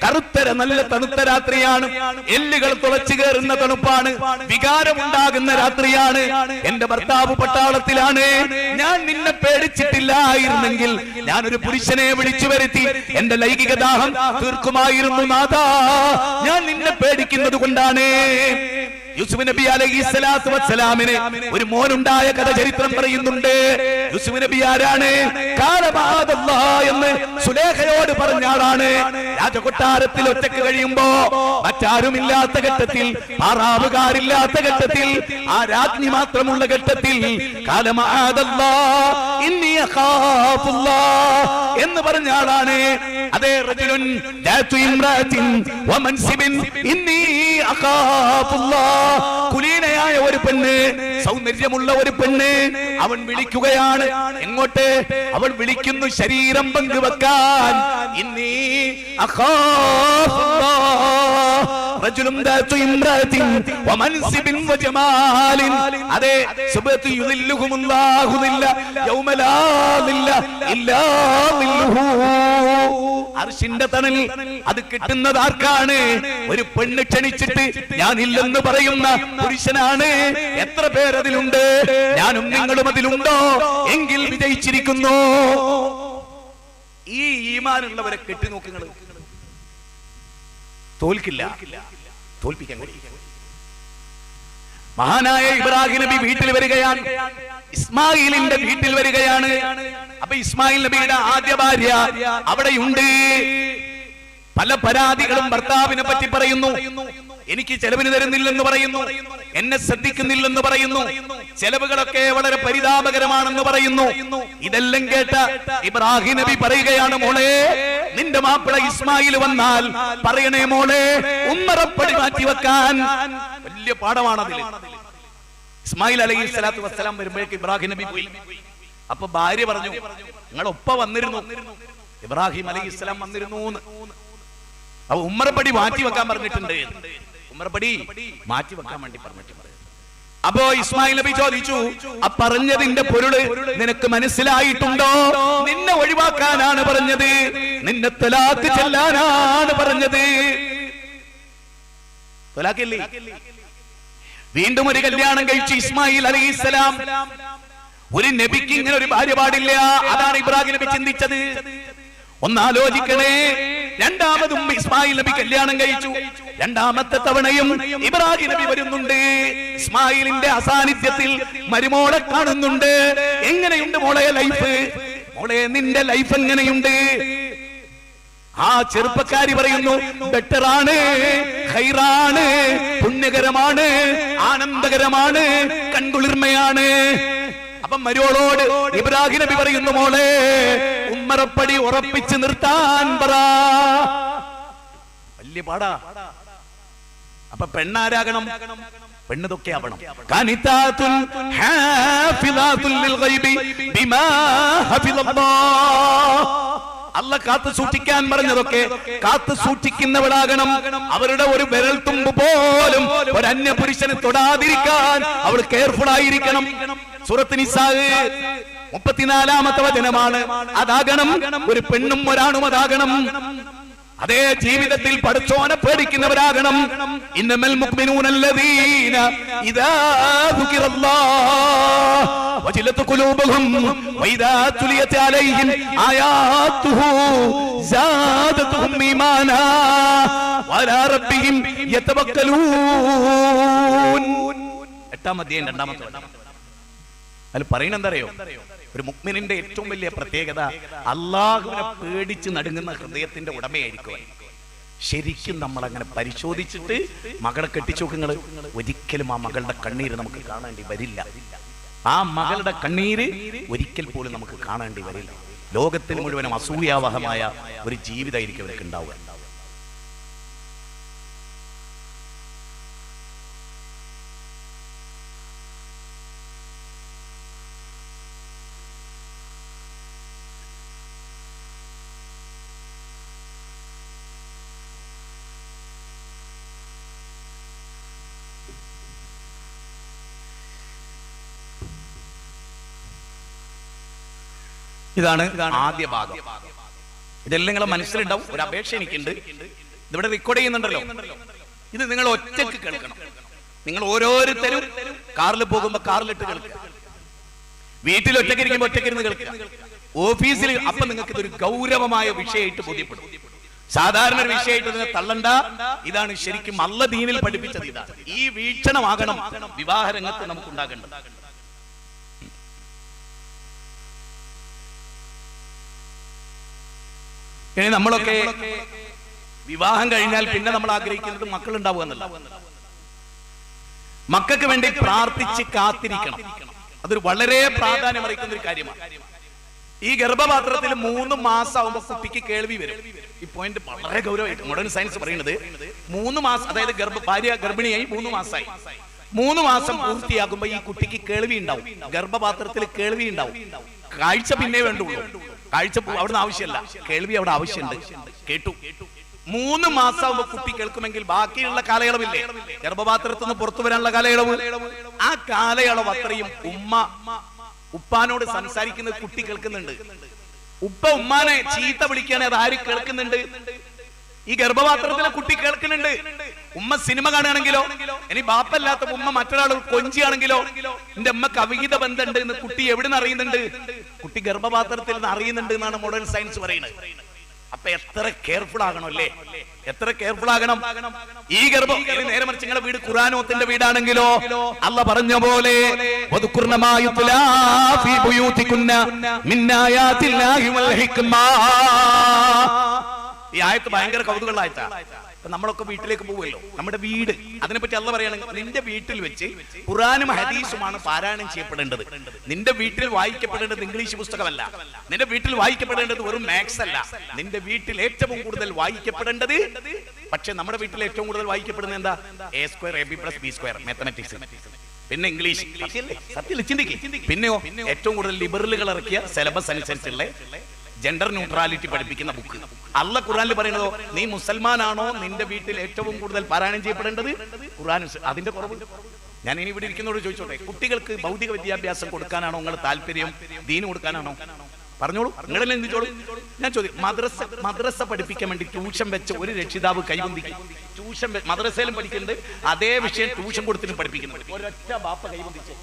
കറുത്തര നല്ല തണുത്ത രാത്രിയാണ്, എല്ലുകൾ തുളച്ചു കയറുന്ന തണുപ്പാണ്, വികാരമുണ്ടാകുന്ന രാത്രിയാണ്, എന്റെ ഭർത്താവ് പട്ടാളത്തിലാണ്, ഞാൻ നിന്നെ പേടിച്ചിട്ടില്ലായിരുന്നെങ്കിൽ ഞാനൊരു പുരുഷനെ വിളിച്ചു വരുത്തി എന്റെ ലൈംഗിക ദാഹം തീർക്കുമായിരുന്നു നാഥാ, ഞാൻ നിന്നെ പേടിക്കുന്നത് കൊണ്ടാണ്. യൂസുഫ് നബി അലൈഹിസ്സലാത്തു വസ്സലാമിന് ഒരു മോനുണ്ടായ കഥ ചരിത്രം പറയുന്നുണ്ട്. യൂസുഫ് നബി ആരാണ്? എന്ന് സുലേഖയോട് പറഞ്ഞ ആളാണ്. രാജകൊട്ടാരത്തിൽ ഒറ്റക്ക് കഴിയുമ്പോ മറ്റാരുമില്ലാത്ത ഘട്ടത്തിൽ, പാറാവുകാരില്ലാത്ത ഘട്ടത്തിൽ, ആ രാജ്ഞി മാത്രമുള്ള ഘട്ടത്തിൽ എന്ന് പറഞ്ഞ ആളാണ്. അതേ റജുലുൻ ദാതു ഇംറാത്തിൻ വമൻസിബിൻ ഇന്നി അഖാഫുല്ലാഹ്. കുലീനയായ ഒരു പെണ്ണ്, സൗന്ദര്യമുള്ള ഒരു പെണ്ണ്, അവൻ വിളിക്കുകയാണ്. എങ്ങോട്ട്? അവൾ വിളിക്കുന്നു ശരീരം പങ്കുവെക്കാൻ. ഇന്നി റജുലുൻ ദാതു ഇംറാത്തിൻ വമൻസിബിൻ വജമാലിൻ. അതേ സുബത്തു യുദില്ലുഹുമുല്ലാഹു ദില്ല യൗമ ലാ ദില്ല ഇല്ലാ ദില്ലുഹു. അർശിന്റെ തണൽ അത് കിട്ടുന്നത് ആർക്കാണ്? ഒരു പെണ്ണ് ക്ഷണിച്ചിട്ട് ഞാനില്ലെന്ന് പറയുന്ന പുരുഷനാണ്. എത്ര പേരതിലുണ്ട്? ഞാനും നിങ്ങളും അതിലുണ്ടോ? എങ്കിൽ വിജയിച്ചിരിക്കുന്നു. ഈ ഈമാനുള്ളവരെ കെട്ടി നോക്കുങ്ങൾ തോൽക്കില്ല, തോൽപ്പിക്കാൻ കഴിയും. മഹാനായ ഇബ്രാഹിം നബി വീട്ടിൽ വരികയാണ്, ഇസ്മായിലിന്റെ വീട്ടിൽ വരികയാണ്. അപ്പൊ ഇസ്മായിൽ നബിയുടെ ആദ്യ ഭാര്യ അവിടെയുണ്ട്. പല പരാതികളും ഭർത്താവിനെ പറ്റി പറയുന്നു. എനിക്ക് ചെലവിന് തരുന്നില്ലെന്ന് പറയുന്നു, എന്നെ ശ്രദ്ധിക്കുന്നില്ലെന്ന് പറയുന്നു, ചെലവുകളൊക്കെ വളരെ പരിതാപകരമാണെന്ന് പറയുന്നു. ഇതെല്ലാം കേട്ട ഇബ്രാഹിം നബി പറയുകയാണ്, മോളെ നിന്റെ മാപ്പിള ഇസ്മായിൽ വന്നാൽ പറയണേ മോളെ ഉമ്മറപ്പടി മാറ്റി വെക്കാൻ. വലിയ പാഠമാണതിൽ. ഇസ്മായിൽ അലൈഹിസ്സലാത്തു വസ്സലാം വരുമ്പോഴേക്ക് ഇബ്രാഹിം നബി പോയി. അപ്പൊ ഭാര്യ പറഞ്ഞു, നിങ്ങൾ ഒപ്പ വന്നിരുന്നു, ഇബ്രാഹിം അലൈഹിസ്സലാം വന്നിരുന്നു. അപ്പൊ ഉമ്മറപ്പടി മാറ്റി വെക്കാൻ പറഞ്ഞിട്ടുണ്ട്, ഉമ്മറപ്പടി മാറ്റി വെക്കാൻ വേണ്ടി പറഞ്ഞിട്ടുണ്ട്. അപ്പോ ഇസ്മായിൽ നബി ചോദിച്ചു, ആ പറഞ്ഞതിന്റെ പൊരുള് നിനക്ക് മനസ്സിലായിട്ടുണ്ടോ? നിന്നെ ഒഴിവാക്കാനാണ് പറഞ്ഞത്, നിന്നെ തലാഖ് ചെല്ലാനാണ് പറഞ്ഞത്. തലാഖില്ലേ? വീണ്ടും ഒരു കല്യാണം കഴിച്ചു ഇസ്മായിൽ അലൈഹിസ്സലാം. ഒരു നബിക്ക് ഇങ്ങനെ ഒരു ഭാര്യ പാടില്ല. അതാണ് ഇബ്രാഹിം നബി ചിന്തിച്ചത്. ഒന്നാലോചിക്കണേ. രണ്ടാമതും ഇസ്മായിൽ നബി കല്യാണം കഴിച്ചു. രണ്ടാമത്തെ തവണയും ഇബ്രാഹിം നബി വരുന്നുണ്ട്. ഇസ്മായിലിന്റെ അസാന്നിധ്യത്തിൽ മരുമോളെ കാണുന്നുണ്ട്. എങ്ങനെയുണ്ട് മോളെ ലൈഫ്? മോളെ നിന്റെ ലൈഫ് എങ്ങനെയുണ്ട്? ആ ചെറുപ്പക്കാരി പറയുന്നു, ബെറ്ററാണ്, ഖൈറാണ്, പുണ്യകരമാണ്, ആനന്ദകരമാണ്, കൺകുളിർമയാണ്. അപ്പം മരുമോളോട് ഇബ്രാഹിം നബി പറയുന്നു, മോളെ ഉമ്മറപ്പടി ഉറപ്പിച്ച് നിർത്താൻ പറ. വലിയ പാടാ. അപ്പൊ പെണ്ണാരാകണം? പെണ്ണതൊക്കെ ആവണം. അല്ല കാത്തു സൂക്ഷിക്കാൻ പറഞ്ഞതൊക്കെ കാത്തു സൂക്ഷിക്കുന്നവളാകണം. അവരുടെ ഒരു വിരൽ തുമ്പ് പോലും ഒരു അന്യ പുരുഷന് തൊടാതിരിക്കാൻ അവൾ കെയർഫുൾ ആയിരിക്കണം. സൂറത്ത് നിസാ 34-ാമത്തെ വചനമാണ്. അതാകണം ഒരു പെണ്ണും ഒരാണും അതാകണം. അതേ ജീവിതത്തിൽ പടച്ചോനെ പേടിക്കുന്നവരാകണം. ഇന്നമൽ മുഅ്മിനൂനല്ലദീന ഇദാ ദുകിറല്ലാഹ് വജിലത് ഖുലൂബുഹും വഇദാ തുലിയത് അലൈഹിം ആയാതുഹു സാദതുഹും ഈമാനാ വഅലാ റബ്ബിഹിം യതവക്കലൂൻ. 8-ാം അധ്യായം 2-ാമത്തെ വചനം. അതിൽ പറയുന്നത് എന്താ അറിയോ? ഒരു മുഅ്മിനിന്റെ ഏറ്റവും വലിയ പ്രത്യേകത അല്ലാഹുവിനെ പേടിച്ച് നടുങ്ങുന്ന ഹൃദയത്തിന്റെ ഉടമയായിരിക്കും. ശരിക്കും നമ്മൾ അങ്ങനെ പരിശോധിച്ചിട്ട് മകളെ കെട്ടിച്ചു നോക്കുക. ഒരിക്കലും ആ മകളുടെ കണ്ണീര് നമുക്ക് കാണേണ്ടി വരില്ല. ആ മകളുടെ കണ്ണീര് ഒരിക്കൽ പോലും നമുക്ക് കാണേണ്ടി വരില്ല. ലോകത്തിന് മുഴുവനും അസൂയാവഹമായ ഒരു ജീവിതമായിരിക്കും അവർക്ക് ഉണ്ടാവുക. ഇതാണ് ആദ്യ ഭാഗം. ഇതെല്ലാം നിങ്ങളെ മനസ്സിലുണ്ടാവും. ഒരു അപേക്ഷ എനിക്കുണ്ട്. ഇതിവിടെ റെക്കോർഡ് ചെയ്യുന്നുണ്ടല്ലോ. ഇത് നിങ്ങൾ ഒറ്റയ്ക്ക് കേൾക്കണം. നിങ്ങൾ ഓരോരുത്തരും കാറിൽ പോകുമ്പോ കാറിലിട്ട് കേൾക്കുക. വീട്ടിൽ ഒറ്റയ്ക്ക് ഇരിക്കുമ്പോൾ ഒറ്റയ്ക്ക് ഇരുന്ന് കേൾക്കുക. ഓഫീസിൽ അപ്പൊ നിങ്ങൾക്ക് ഇതൊരു ഗൗരവമായ വിഷയമായിട്ട് ബോധ്യപ്പെടും. സാധാരണ ഒരു വിഷയമായിട്ട് നിങ്ങൾ തള്ളണ്ട. ഇതാണ് ശരിക്കും അല്ല ദീനിൽ പഠിപ്പിച്ചത്. ഇതാണ് ഈ വീക്ഷണമാകണം വിവാഹ രംഗത്ത് നമുക്ക് ഉണ്ടാകേണ്ടത്. ഇനി നമ്മളൊക്കെ വിവാഹം കഴിഞ്ഞാൽ പിന്നെ നമ്മൾ ആഗ്രഹിക്കുന്നത് മക്കൾ ഉണ്ടാവുക എന്നല്ല. മക്കൾക്ക് വേണ്ടി പ്രാർത്ഥിച്ച് കാത്തിരിക്കണം. അതൊരു വളരെ പ്രാധാന്യം അറിയിക്കുന്ന ഒരു കാര്യമാണ്. ഈ ഗർഭപാത്രത്തിൽ 3 മാസം ആവുമ്പോൾ കുട്ടിക്ക് കേൾവി വരും. ഈ പോയിന്റ് വളരെ ഗൗരവമായിട്ട് മോഡേൺ സയൻസ് പറയുന്നത് 3 മാസം, അതായത് ഭാര്യ ഗർഭിണിയായി 3 മാസമായി. 3 മാസം പൂർത്തിയാകുമ്പോ ഈ കുട്ടിക്ക് കേൾവി ഉണ്ടാവും. ഗർഭപാത്രത്തിൽ കേൾവി ഉണ്ടാവും. കാഴ്ച പിന്നെ വേണ്ടുള്ളൂ. കാഴ്ച അവിടുന്ന് ആവശ്യമല്ല, കേൾവി അവിടെ ആവശ്യമുണ്ട്. കേട്ടു 3 മാസം ആവുമ്പോ കുട്ടി കേൾക്കുമെങ്കിൽ ബാക്കിയുള്ള കാലയളവില്ലേ, ഗർഭപാത്രത്തിൽ നിന്ന് പുറത്തു വരാനുള്ള കാലയളവ്, ആ കാലയളവ് അത്രയും ഉപ്പാനോട് സംസാരിക്കുന്നത് കുട്ടി കേൾക്കുന്നുണ്ട്. ഉപ്പ ഉമ്മാനെ ചീത്ത വിളിക്കുകയാണെങ്കിൽ അത് ആര് കേൾക്കുന്നുണ്ട്? ഈ ഗർഭപാത്രത്തിലെ കുട്ടി കേൾക്കുന്നുണ്ട്. ഉമ്മ സിനിമ കാണുകയാണെങ്കിലോ, ഇനി ബാപ്പല്ലാത്ത ഉമ്മ മറ്റൊരാൾ കൊഞ്ചിയാണെങ്കിലോ, എന്റെ അമ്മക്ക് അവിഹിത ബന്ധമുണ്ട് എന്ന് കുട്ടി എവിടെ നിന്ന് അറിയുന്നുണ്ട്? കുട്ടി ഗർഭപാത്രത്തിൽ നിന്ന് അറിയുന്നുണ്ട് എന്നാണ് മോഡേൺ സയൻസ് പറയുന്നത്. അപ്പൊ എത്ര കെയർഫുൾ ആകണം അല്ലേ, എത്ര കെയർഫുൾ ആകണം. ഈ ഗർഭം നേരെ മറിച്ച് നിങ്ങളുടെ വീട് ഖുർആനോത്തിന്റെ വീടാണെങ്കിലോ അല്ല പറഞ്ഞ പോലെ ഈ ആയത്ത് ഭയങ്കര കൗതുകമുള്ള ആയത്താ. നമ്മളൊക്കെ വീട്ടിലേക്ക് പോവുമല്ലോ, നമ്മുടെ വീട്, അതിനെപ്പറ്റി അല്ല പറയുകയാണെങ്കിൽ നിന്റെ വീട്ടിൽ വെച്ച് ഖുർആനും ഹദീസുമാണ് പാരായണം ചെയ്യപ്പെടേണ്ടത്. നിന്റെ വീട്ടിൽ വായിക്കപ്പെടേണ്ടത് ഇംഗ്ലീഷ് പുസ്തകമല്ല. നിന്റെ വീട്ടിൽ വായിക്കപ്പെടേണ്ടത് വെറും മാത്സ് അല്ല. നിന്റെ വീട്ടിൽ ഏറ്റവും കൂടുതൽ വായിക്കപ്പെടേണ്ടത്, പക്ഷെ നമ്മുടെ വീട്ടിൽ ഏറ്റവും കൂടുതൽ വായിക്കപ്പെടുന്നത് എന്താ? A² AB + B² മാത്തമാറ്റിക്സ്, പിന്നെ ഇംഗ്ലീഷ്. സത്യല്ലേ, ചിന്തിക്കും. പിന്നെയോ ഏറ്റവും കൂടുതൽ ലിബറലുകൾ ഇറക്കിയ സിലബസ് അനുസരിച്ചുള്ള ജെൻഡർ ന്യൂട്രാലിറ്റി പഠിപ്പിക്കുന്ന ബുക്ക്. അല്ല ഖുർആനിൽ പറയുന്നതോ, നീ മുസൽമാനാണോ നിന്റെ വീട്ടിൽ ഏറ്റവും കൂടുതൽ പാരായണം ചെയ്യപ്പെടേണ്ടത് ഖുർആൻ. അതിന്റെ കുറവ് ഞാൻ ഇനി ഇവിടെ ഇരിക്കുന്നവരോട് ചോദിച്ചോട്ടെ, കുട്ടികൾക്ക് ഭൗതിക വിദ്യാഭ്യാസം കൊടുക്കാനാണോ നിങ്ങൾ താല്പര്യം, ദീന് കൊടുക്കാനാണോ? പറഞ്ഞോളൂ, നിങ്ങളെല്ലാം ചിന്തിച്ചോളൂ. ഞാൻ ചോദിക്കും, മദ്രസ പഠിപ്പിക്കാൻ വേണ്ടി ട്യൂഷൻ വെച്ച ഒരു രക്ഷിതാവ് കൈവന്തിക്കും. ട്യൂഷൻ മദ്രസയിലും പഠിക്കുന്നുണ്ട്, അതേ വിഷയം ട്യൂഷൻ കൊടുത്തിട്ടും പഠിപ്പിക്കുന്നുണ്ട്. ഒരൊറ്റ ബാപ്പ കൈവന്തിച്ചേ,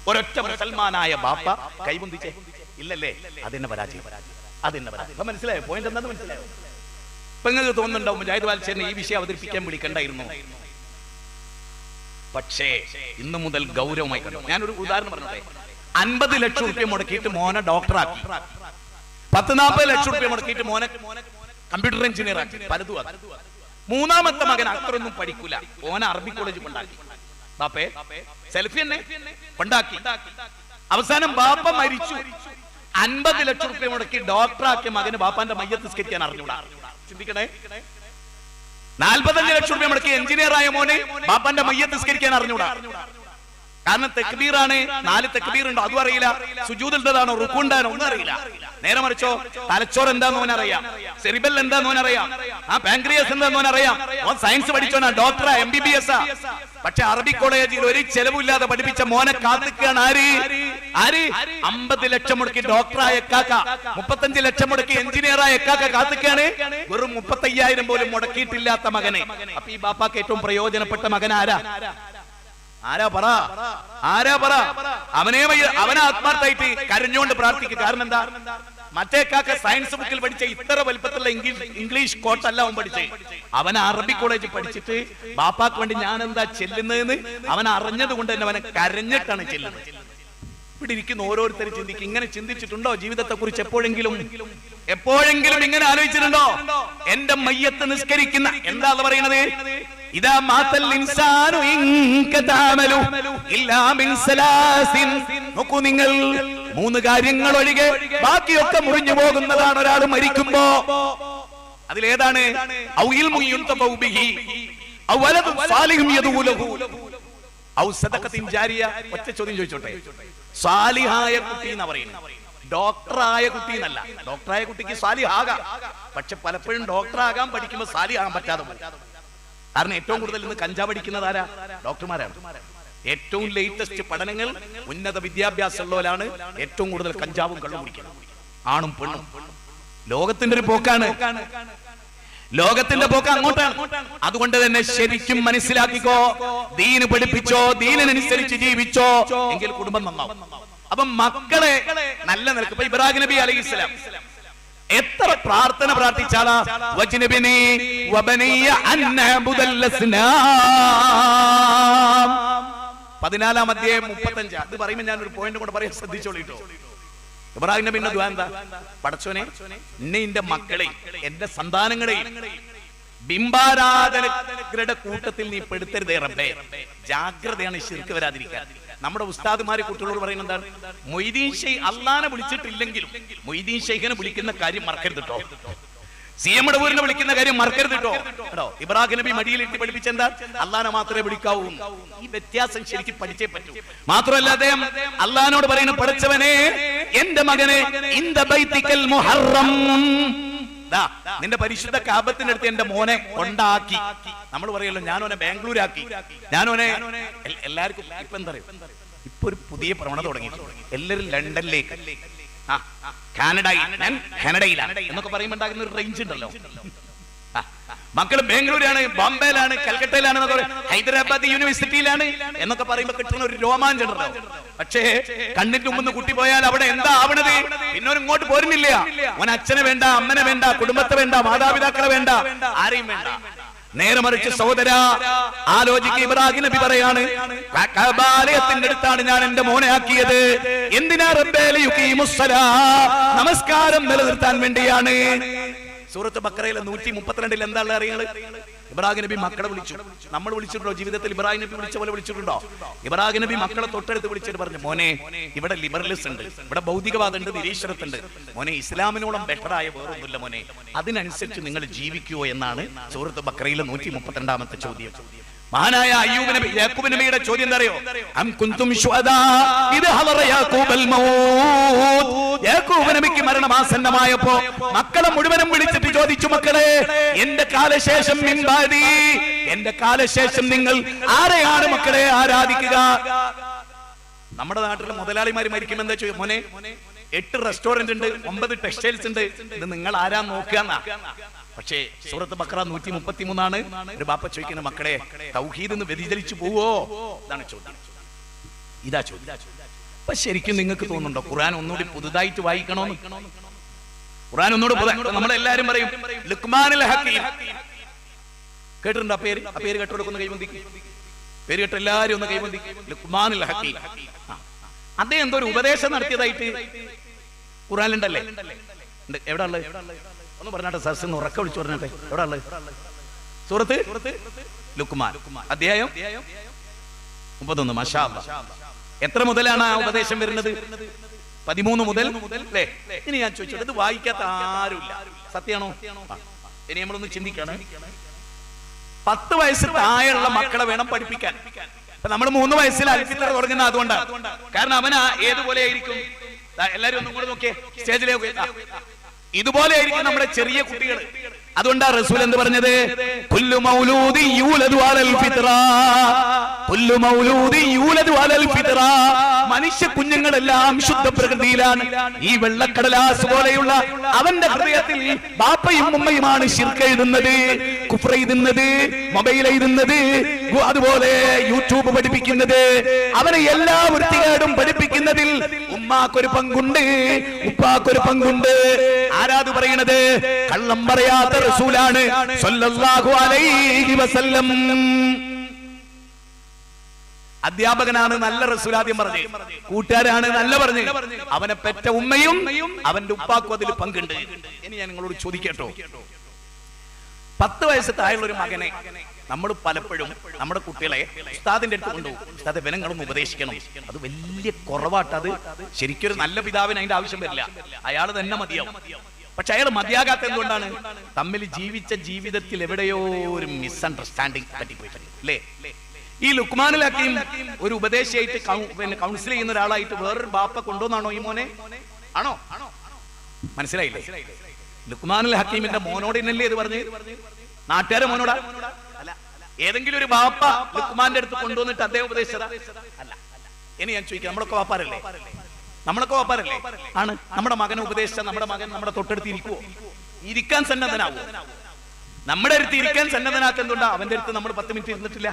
ഒരൊറ്റ മുസൽമാനായ ബാപ്പ കൈവന്തിച്ചേ? ഇല്ലല്ലേ? അതെന്നെ പരാജയം. അപ്പൊ മനസ്സിലായോ പോയിന്റ് എന്താന്ന്? മനസ്സിലായോ? ഇപ്പൊ നിങ്ങൾക്ക് തോന്നുന്നുണ്ടാവും മുജാഹിദ് വാൽച്ചേരിനെ ഈ വിഷയം അവതരിപ്പിക്കാൻ വിളിക്കണ്ടായിരുന്നു. പക്ഷേ ഇന്നു മുതൽ ഗൗരവമായി കണ്ടു. ഞാനൊരു ഉദാഹരണം പറഞ്ഞോട്ടെ. 50 ലക്ഷം റുപ്യ മുടക്കിയിട്ട് മോനെ ഡോക്ടറാക്കി, 40-40 ലക്ഷം റുപ്യ മുടക്കിയിട്ട് മോനെ കമ്പ്യൂട്ടർ എഞ്ചിനീയർ ആക്കി, പലതും ആക്കി. 3ാമത്തെ മകൻ അത്രയൊന്നും പഠിക്കൂല, ഓനെ അറബി കോളേജ് കൊണ്ടാക്കി. ബാപ്പേ സെൽഫി തന്നെ കൊണ്ടാക്കി. അവസാനം ബാപ്പ മരിച്ചു. 50 ലക്ഷം റുപ്യ മുടക്കി ഡോക്ടറാക്കിയ മകന് ബാപ്പാന്റെ മയ്യത്ത് സ്കരിക്കാൻ അറിഞ്ഞൂടാ. ചിന്തിക്കണേ, 45 ലക്ഷം രൂപ മുടക്കി എഞ്ചിനീയർ ആയ മോനെ ബാപ്പാന്റെ മയ്യത്ത് നിസ്കരിക്കാൻ അറിഞ്ഞൂടാ. കാരണം തെക്ബീറാണ്, 4 തെക്ബീർ ഉണ്ടോ അതും അറിയില്ല, സുജൂദിൽതാണോ റുക്കുണ്ടാണോ ഒന്നും അറിയില്ല. നേരെ മറിച്ചോ തലച്ചോറ് എന്താന്ന് ഓനറിയാം, സെറിബൽ എന്താന്ന് ഓനറിയാം, പാൻക്രിയാസ് എന്താന്ന് ഓനറിയാം. ഓൻ സയൻസ് പഠിച്ചോനാ, ഡോക്ടറാ, MBBS ആ. പക്ഷെ അറബി കോളേജിൽ ഒരു ചെലവില്ലാതെ പഠിപ്പിച്ച മോനെ കാത്തിക്കാണ് ആര് 50 ലക്ഷം മുടക്കി ഡോക്ടറായ എക്കാക്ക, 35 ലക്ഷം മുടക്കി എഞ്ചിനീയറായ എക്കാക്ക കാത്തിക്കാണ്. വെറും 35,000 പോലും മുടക്കിയിട്ടില്ലാത്ത മകനെ. അപ്പൊ ഈ ബാപ്പാക്ക് ഏറ്റവും പ്രയോജനപ്പെട്ട മകൻ ആരാ പറ? അവനെ ആത്മാർത്ഥമായിട്ട് കരഞ്ഞുകൊണ്ട് പ്രാർത്ഥിക്കുക. കാരണം എന്താ? മറ്റേ കാക്ക സയൻസ് ബുക്കിൽ പഠിച്ച ഇത്ര വലുപ്പത്തിലുള്ള ഇംഗ്ലീഷ് കോട്ടല്ല അവൻ പഠിച്ചേ. അവൻ അറബി കോളേജിൽ പഠിച്ചിട്ട് ബാപ്പാക്ക് വേണ്ടി ഞാൻ എന്താ ചെല്ലുന്നതെന്ന് അവൻ അറിഞ്ഞത് കൊണ്ട് തന്നെ അവനെ കരഞ്ഞിട്ടാണ് ചെല്ലുന്നത്. ഇവിടെ ഇരിക്കുന്ന ഓരോരുത്തരും ചിന്തിക്കും, ഇങ്ങനെ ചിന്തിച്ചിട്ടുണ്ടോ ജീവിതത്തെ കുറിച്ച്? എപ്പോഴെങ്കിലും ഇങ്ങനെ ആലോചിച്ചിട്ടുണ്ടോ? എന്റെ മയ്യത്ത് നിസ്കരിക്കുന്ന എന്താ പറയുന്നത്? ഇദാ മാതൽ ഇൻസാനു ഇൻകതാമലു ഇല്ലാ മിൻ സലാസിൻ. നോക്കൂ നിങ്ങൾ, 3 കാര്യങ്ങൾ ഒഴികെ ബാക്കിയൊക്കെ മുറിഞ്ഞു പോകുന്നതാണ് ഒരാൾ മരിക്കുമ്പോ. അതിലേതാണ്? ഔ ഇൽമു യുൻതഫഉ ബിഹി ഔ വലദുൻ സാലിഹുൻ യദഉ ലഹു ഔ സദഖത്തിൻ ജാരിയ. ഒറ്റ ചോദ്യം ചോദിച്ചോട്ടെ. സാലിഹായ കുട്ടി എന്ന് പറയുന്നത് ഡോക്ടറായ കുട്ടി എന്നല്ല. ഡോക്ടറായ കുട്ടിക്ക് സാലിഹാകാം, പക്ഷെ പലപ്പോഴും ഡോക്ടറാകാൻ പഠിക്കുമ്പോൾ സാലിഹാകാൻ പറ്റാതെ പോകും. കാരണം ഏറ്റവും കൂടുതൽ ഇന്ന് കഞ്ചാവ് പഠിക്കുന്നത് ആരാ? ഡോക്ടർമാരാണ്. ഏറ്റവും ലേറ്റസ്റ്റ് പഠനങ്ങൾ ഉന്നത വിദ്യാഭ്യാസമുള്ളവരാണ് ഏറ്റവും കൂടുതൽ കഞ്ചാവും കള്ളും കുടിക്കുന്നത്, ആണും പെണ്ണും. ലോകത്തിന്റെ ഒരു പോക്കാണ്, ലോകത്തിന്റെ പോക്ക് അങ്ങോട്ടാണ്. അതുകൊണ്ട് തന്നെ ശരിക്കും മനസ്സിലാക്കിക്കോ, ദീന് പഠിപ്പിച്ചോ, ദീനിനനുസരിച്ച് ജീവിച്ചോ, എങ്കിൽ കുടുംബം നന്നാവും. അപ്പൊ മക്കളെ നല്ല നിലക്ക്. ഇപ്പൊ ഇബ്രാഹിം നബി അലൈഹിസ്സലാം എത്ര പ്രാർത്ഥന പ്രാർത്ഥിച്ചാലാ? വജ്നബിനി വബനിയ അൻഅബുദൽ അസ്നാം. 14-ാം അധ്യായം 35. അത് പറയുമ്പോൾ ഞാൻ ഒരു പോയിന്റ് കൂടെ പറയാൻ ശ്രദ്ധിച്ചോളിട്ടോ. ഇബ്രാഹിം നബിന്റെ ദുആ എന്താ? പടച്ചോനെ, എന്റെ മക്കളെയും എന്റെ സന്താനങ്ങളെയും ബിംബാരാധനയുടെ കൂട്ടത്തിൽ നീ പെടുത്തരുതേ റബ്ബേ. ജാഗ്രതയാണ് ശിർക്ക് വരാതിരിക്കാൻ. നമ്മുടെ ഉസ്താദുമാരെ കുട്ടികളോട് പറയുന്നത് എന്താണ്? മൊയ്തീൻ ഷെയ്ഖ് അള്ളാനെ വിളിച്ചിട്ടില്ലെങ്കിലും മൊയ്തീൻ ഷെയ്ഖിനെ വിളിക്കുന്ന കാര്യം മറക്കരുത് കേട്ടോ. CM ഊരിനെ വിളിക്കുന്ന കാര്യം മറക്കരുത് കേട്ടോ. ഇബ്രാഹിം നബി മടിയിലിട്ട് പഠിപ്പിച്ചെന്താ? അള്ളാനെ മാത്രമേ വിളിക്കാവൂ. ഈ വ്യത്യാസം ശരിക്കും പഠിച്ചേ പറ്റൂ. മാത്രമല്ല അദ്ദേഹം അള്ളാനോട് പറയുന്ന, പഠിച്ചവനെ, എന്റെ മകനെ ഇന്ദ ബൈതിക്കൽ മുഹറം, നിന്റെ പരിശുദ്ധ കാബത്തിന്റെ അടുത്ത് എന്റെ മോനെ കൊണ്ടാക്കി. നമ്മൾ പറയല്ലോ ഞാനോനെ ബാംഗ്ലൂരാക്കി, ഞാനോനെ. എല്ലാവർക്കും ഇപ്പൊ എന്താ പറയുക, ഇപ്പൊ ഒരു പുതിയ പ്രവണത തുടങ്ങി. എല്ലാവരും ലണ്ടനിലേക്ക്, കാനഡയിലാണ് എന്നൊക്കെ പറയുമ്പോൾ ഉണ്ടാകുന്ന ഒരു റേഞ്ച് ഉണ്ടല്ലോ. മക്കള് ബാംഗ്ലൂരാണ്, ബോംബെയിലാണ്, കൽക്കട്ടയിലാണ്, ഹൈദരാബാദ് യൂണിവേഴ്സിറ്റിയിലാണ് എന്നൊക്കെ പറയുമ്പോൾ കിട്ടുന്ന ഒരു രോമാഞ്ചം ഉണ്ടല്ലോ. പക്ഷേ കണ്ണിന്റെ മുമ്പ് കുട്ടി പോയാൽ അവിടെ എന്താ ആവണത്? പിന്നെ ഇങ്ങോട്ട് പോരുന്നില്ല. ഓൻ അച്ഛനെ വേണ്ട, അമ്മനെ വേണ്ട, കുടുംബത്തെ വേണ്ട, മാതാപിതാക്കളെ വേണ്ട, ആരെയും വേണ്ട. നേരെ മറിച്ച് സഹോദര ആലോചിക്കുക. ഇബ്രാഹിം നബി പറയാണ്, കഅബാലയത്തിന്റെ അടുത്താണ് ഞാൻ എന്റെ മോനെ ആക്കിയത്. എന്തിനാ റബ്ബേ? ലിയുഖീമുസ്സലാ, നമസ്കാരം നിലനിർത്താൻ വേണ്ടിയാണ്. സൂറത്ത് ബഖറയിലെ 132 എന്താണ് അറിയുന്നത്? ഇബ്രാഹിം നബി മക്കളെ വിളിച്ചു. നമ്മൾ വിളിച്ചിട്ടുണ്ടോ ജീവിതത്തിൽ? ഇബ്രാഹിം നബി വിളിച്ച പോലെ വിളിച്ചിട്ടുണ്ടോ? ഇബ്രാഹിം നബി മക്കളെ തൊട്ടടുത്ത് വിളിച്ചിട്ട് പറഞ്ഞു, മോനെ, ഇവിടെ ലിബറലിസം ഉണ്ട്, ഇവിടെ ഭൗതികവാദം ഉണ്ട്, നിരീശ്വരത്തുണ്ട്. മോനെ, ഇസ്ലാമിനോളം ബെറ്ററായ വേറൊന്നുമില്ല മോനെ, അതിനനുസരിച്ച് നിങ്ങൾ ജീവിക്കുവോ എന്നാണ് സൂറത്ത് ബഖറയിലെ 132ാമത്തെ ചോദ്യം. മഹാനായ അയ്യൂബ് നബി, യാക്കൂബ് നബിയുടെ ചോദ്യം എന്താ അറിയോ? അം കുൻതും ശുഹദാ ഇദ് ഹദറ യാക്കൂബൽ മൗത്. യാക്കൂബ് നബിക്ക് മരണമാസന്നമായപ്പോ മക്കളെ മുഴുവനും വിളിച്ചിട്ട് ചോദിച്ചു, മക്കളെ, എന്റെ കാലശേഷം മിൻബാദി, എന്റെ കാലശേഷം നിങ്ങൾ ആരെയാണ് മക്കളെ ആരാധിക്കുക? നമ്മുടെ നാട്ടിലെ മുതലാളിമാര് മരിക്കുമ്പോ എന്താ ചോദിക്കും? മോനെ, 8 റെസ്റ്റോറന്റ് ഉണ്ട്, 9 ടെക്സ്റ്റൈൽസ് ഉണ്ട്, ഇത് നിങ്ങൾ ആരാ നോക്കുക? പക്ഷേ സൂറത്ത് ബഖറ 133 ഒരു ബാപ്പ ചോദിക്കുന്ന, മക്കളെ, തൗഹീദ് എന്ന് വ്യതിചലിച്ചു പോവോ? ഇതാണ് ചോദ്യം. ഇതാ ചോദ്യം. അപ്പൊ ശരിക്കും നിങ്ങൾക്ക് തോന്നുന്നുണ്ടോ ഖുർആൻ ഒന്നുകൂടി പുതുതായിട്ട് വായിക്കണോന്ന്? ഖുർആൻ ഒന്നുകൂടി നമ്മളെല്ലാരും പറയും ലുഖ്മാനുൽ ഹക്കീം. കേട്ടിട്ടുണ്ടോ ആ പേര്? ആ പേര് കേട്ടോടൊക്കെ ഒന്ന് കൈബന്ധിക്കും. പേര് കേട്ട എല്ലാരും ഒന്ന് കൈബന്ധിക്കും. ലുഖ്മാനുൽ ഹക്കീം. അദ്ദേഹം എന്തോ ഒരു ഉപദേശം നടത്തിയതായിട്ട് ഖുർആനിലുണ്ടല്ലേ? എവിടെ ഉള്ളത്? ഒന്ന് പറഞ്ഞാട്ടെ, സദസ്സിന് ഉറക്ക വിളിച്ചു പറഞ്ഞാട്ടെ, എവിടെ ഉള്ളത്? സൂറത്ത് ലുഖ്മാൻ, അധ്യായം 31. മാഷാ അല്ലാഹ്. എത്ര മുതലാണ് ആ ഉപദേശം വരുന്നത്? 13 മുതൽ അല്ലേ? ഇനി ഞാൻ ചോദിച്ചോട്ടെ, ഇത് വായിക്കാത്ത ആരുമില്ല, സത്യമാണോ? ഇനി നമ്മളൊന്ന് ചിന്തിക്കണം. 10 വയസ്സ് താഴെയുള്ള മക്കളെ വേണം പഠിപ്പിക്കാൻ. നമ്മൾ 3 വയസ്സിൽ അൽഫിത്ര തുടങ്ങുന്ന അതുകൊണ്ടാണ്. കാരണം അവൻ ഏതുപോലെ ആയിരിക്കും, എല്ലാരും ഒന്നും കൂടെ നോക്കിയേ സ്റ്റേജിലേക്ക്, ഇതുപോലെ ആയിരിക്കും നമ്മുടെ ചെറിയ കുട്ടികൾ. അതുകൊണ്ടാ റസൂൽ എന്ത് പറഞ്ഞത്, കുല്ലു മൗലൂദി യൂലദു അലൽ ഫിത്ര, കുല്ലു മൗലൂദി യൂലദു അലൽ ഫിത്ര. മനുഷ്യ കുഞ്ഞുങ്ങളെല്ലാം ശുദ്ധ പ്രകൃതിയിലാണ്. ഈ വെള്ളക്കടലാസ് പോലെയുള്ള അവന്റെ ഹൃദയത്തിൽ ബാപ്പയും ഉമ്മയുമാണ് ശിർക്ക് എഴുതുന്നത്, കുഫ്ർ എഴുതുന്നത്, മൊബൈൽ എഴുതുന്നത്, അതുപോലെ യൂട്യൂബ് പഠിപ്പിക്കുന്നത്. അവനെ എല്ലാ വൃത്തികേടും പഠിപ്പിക്കുന്നതിൽ ഉമ്മാക്കൊരു പങ്കുണ്ട്, ഉപ്പാക്കൊരു പങ്കുണ്ട്. ആരാത് പറയണത്? കള്ളം പറയാത്ത റസൂലാണ് സ്വല്ലല്ലാഹു അലൈഹി വസല്ലം. അധ്യാപകനാണ് നല്ല റസൂൽ ആദ്യം പറഞ്ഞു, കൂട്ടുകാരാണ് നല്ല പറഞ്ഞു, അവനെ പെറ്റ ഉമ്മയും അവന്റെ ഉപ്പാക്കും അതിൽ പങ്കുണ്ട്. ഇനി ഞാൻ നിങ്ങളോട് ചോദിക്കട്ടോ, 10 വയസ്സ് താഴെയുള്ള ഒരു മകനെ നമ്മൾ പലപ്പോഴും നമ്മുടെ കുട്ടികളെ ഉസ്താദിന്റെ അടുത്ത് കൊണ്ടുപോകും, ഉസ്താദ് ഇവനങ്ങളൊന്ന് ഉപദേശിക്കണം. അത് വലിയ കുറവാട്ട്. അത് ശരിക്കൊരു നല്ല പിതാവിന് അതിന്റെ ആവശ്യം വരില്ല, അയാൾ തന്നെ മതിയാവും. പക്ഷെ അയാൾ മതിയാകാത്ത എന്തുകൊണ്ടാണ്? തമ്മിൽ ജീവിച്ച ജീവിതത്തിൽ എവിടെയോ ഒരു മിസ്അണ്ടർസ്റ്റാൻഡിങ് പറ്റിപ്പോയിട്ടുണ്ട് അല്ലേ? ഈ ലുക്മാനുൽ ഹക്കീം ഒരു ഉപദേശിയായിട്ട് കൗൺസിൽ ചെയ്യുന്ന ഒരാളായിട്ട് വേറൊരു ബാപ്പ കൊണ്ടുവന്നാണോ ഈ മോനെ? ആണോ? മനസ്സിലായില്ലേ? ലുക്മാനുൽ ഹക്കീമിന്റെ മോനോട് ഇന്നല്ലേ ഇത് പറഞ്ഞു? നാട്ടുകാരെ മോനോടാ? അല്ല. ഏതെങ്കിലും ഒരു ബാപ്പ ലുക്മാന്റെ അടുത്ത് കൊണ്ടുവന്നിട്ട് അദ്ദേഹം ഉപദേശിച്ചതാ? അല്ല. ഇനി ഞാൻ ചോദിക്കാം, നമ്മളൊക്കെ ബാപ്പാരല്ലേ? നമ്മളൊക്കെ ബാപ്പാരല്ലേ? ആണ്. നമ്മുടെ മകനെ ഉപദേശിച്ച നമ്മുടെ മകൻ നമ്മുടെ തൊട്ടടുത്ത് ഇരിക്കുവോ? ഇരിക്കാൻ സന്നദ്ധനാവോ? നമ്മുടെ അടുത്ത് ഇരിക്കാൻ സന്നദ്ധനാത്ത എന്തുകൊണ്ടാ? അവന്റെ അടുത്ത് നമ്മൾ 10 മിനിറ്റ് ഇരുന്നിട്ടില്ല.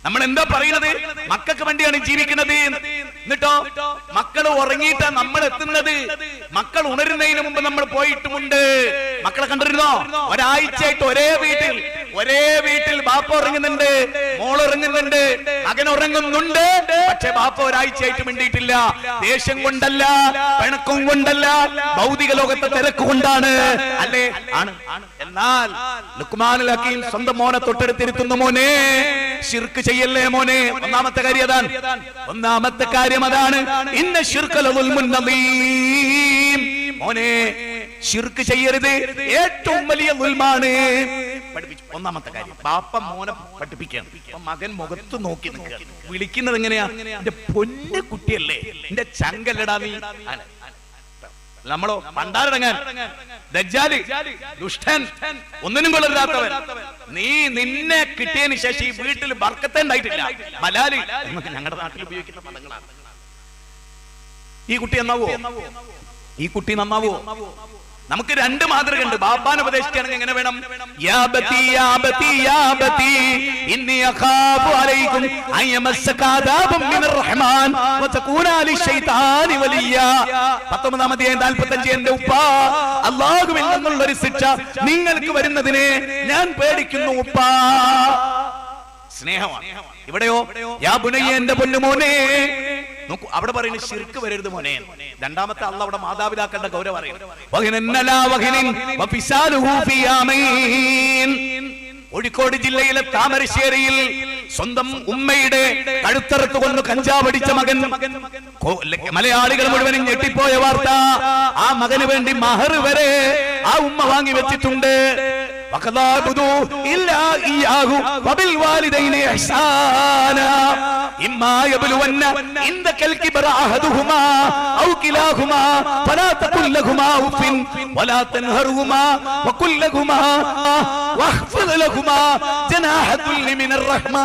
നമ്മൾ എന്താ പറയുന്നത്? മക്കൾക്ക് വേണ്ടിയാണ് ജീവിക്കുന്നത്. എന്നിട്ടോ മക്കൾ ഉറങ്ങിയിട്ടാ നമ്മൾ എത്തുന്നത്. മക്കൾ ഉണരുന്നതിന് മുമ്പ് നമ്മൾ പോയിട്ടുമുണ്ട്. മക്കളെ കണ്ടിരുന്നോ? ഒരാഴ്ചയായിട്ട് ഒരേ വീട്ടിൽ ബാപ്പ ഉറങ്ങുന്നുണ്ട്, മോൾ ഉറങ്ങുന്നുണ്ട്, മകൻ ഉറങ്ങുന്നുണ്ട്. പക്ഷെ ബാപ്പ ഒരാഴ്ചയായിട്ട് മിണ്ടിയിട്ടില്ല. ദേഷ്യം കൊണ്ടല്ല, പിണക്കം കൊണ്ടല്ല, ഭൗതിക ലോകത്തെ തിരക്ക് കൊണ്ടാണ്. അല്ലേ? ആണ്. എന്നാൽ ലുക്മാനുൽ ഹക്കീം സ്വന്തം മോനെ തൊട്ടടുത്തിരുത്തുന്ന, മോനെ ശിർക്ക് ചെയ്യല്ലേ മോനെ. ഒന്നാമത്തെ കാര്യം അതാണ്. ഇന്ന ശിർക ലദുൽമുൻ നദീം. മോനെ ശിർക്ക് ചെയ്യരുത്, ഏറ്റവും വലിയ ദുൽമാണ്. പഠിപ്പിച്ചു. ഒന്നാമത്തെ കാര്യം ബാപ്പ മോനെ പഠിപ്പിക്കുകയാണ്. മകൻ മുഖത്ത് നോക്കി നിൽക്കുകയാണ്. വിളിക്കുന്നത് എങ്ങനെയാ? എന്റെ പൊന്നു കുട്ടിയല്ലേ, എന്റെ ചങ്കല്ലടാ നീ. നമ്മളോ പണ്ടാരടങ്ങാൻ, ദജ്ജാലി, ദുഷ്ടൻ, ഒന്നിനും കൊള്ളരുതാത്തവൻ, നീ നിന്നെ കിട്ടിയതിന് ശേഷം ഈ വീട്ടിൽ ബർക്കത്ത് ഉണ്ടായിട്ടില്ല, മലാലി എന്നൊക്കെ ഞങ്ങളുടെ നാട്ടിൽ ഉപയോഗിക്കുന്ന പദങ്ങളാണ്. ഈ കുട്ടി നന്നാവോ? നമുക്ക് 2 മാതൃകയുണ്ട്. ബാപ്പാനെ ഉപദേശിക്കുകയാണെങ്കിൽ എങ്ങനെ വേണം? യാ ബതി യാ ബതി യാ ബതി ഇന്നി അഖാഫു അലൈക്കും അൻ യമസ്സക അദാബും മിനർ റഹ്മാൻ വതകൂന ലിശൈതാനി വലിയ. 19-ാം അധ്യായം 45. എന്റെ ഉപ്പാ, അല്ലാഹുവിൽ നിന്നുള്ള ഒരു ശിക്ഷ നിങ്ങൾക്ക് വരുന്നതിനെ ഞാൻ പേടിക്കുന്നു ഉപ്പാ. സ്നേഹമാണ്. ഇവിടെയോ യാ ബുനയ്യ, എന്റെ പൊന്നുമോനെ. നോക്കൂ, അവിടെ പറയുന്നത് ശിർക്ക് വരരുത് മോനെ. രണ്ടാമത്തെ അള്ളാഹ് അവിടെ മാതാപിതാക്കളുടെ ഗൗരവം പറയുന്നു. കോഴിക്കോട് ജില്ലയിലെ താമരശ്ശേരിയിൽ സ്വന്തം ഉമ്മയുടെ കഴുത്തറുത്ത് കൊന്നു കഞ്ചാവടിച്ച മകൻ. മലയാളികൾ മുഴുവനും ഞെട്ടിപ്പോയ വാർത്ത. ആ മകന് വേണ്ടി മഹർ വരെ ആ ഉമ്മ വാങ്ങി വെച്ചിട്ടുണ്ട്. إما يبلون عندك الكبر أحدهما أو كلاهما فلا تقل لهما أف ولا تنهرهما وقل لهما واخفض لهما جناح الذل من الرحمة.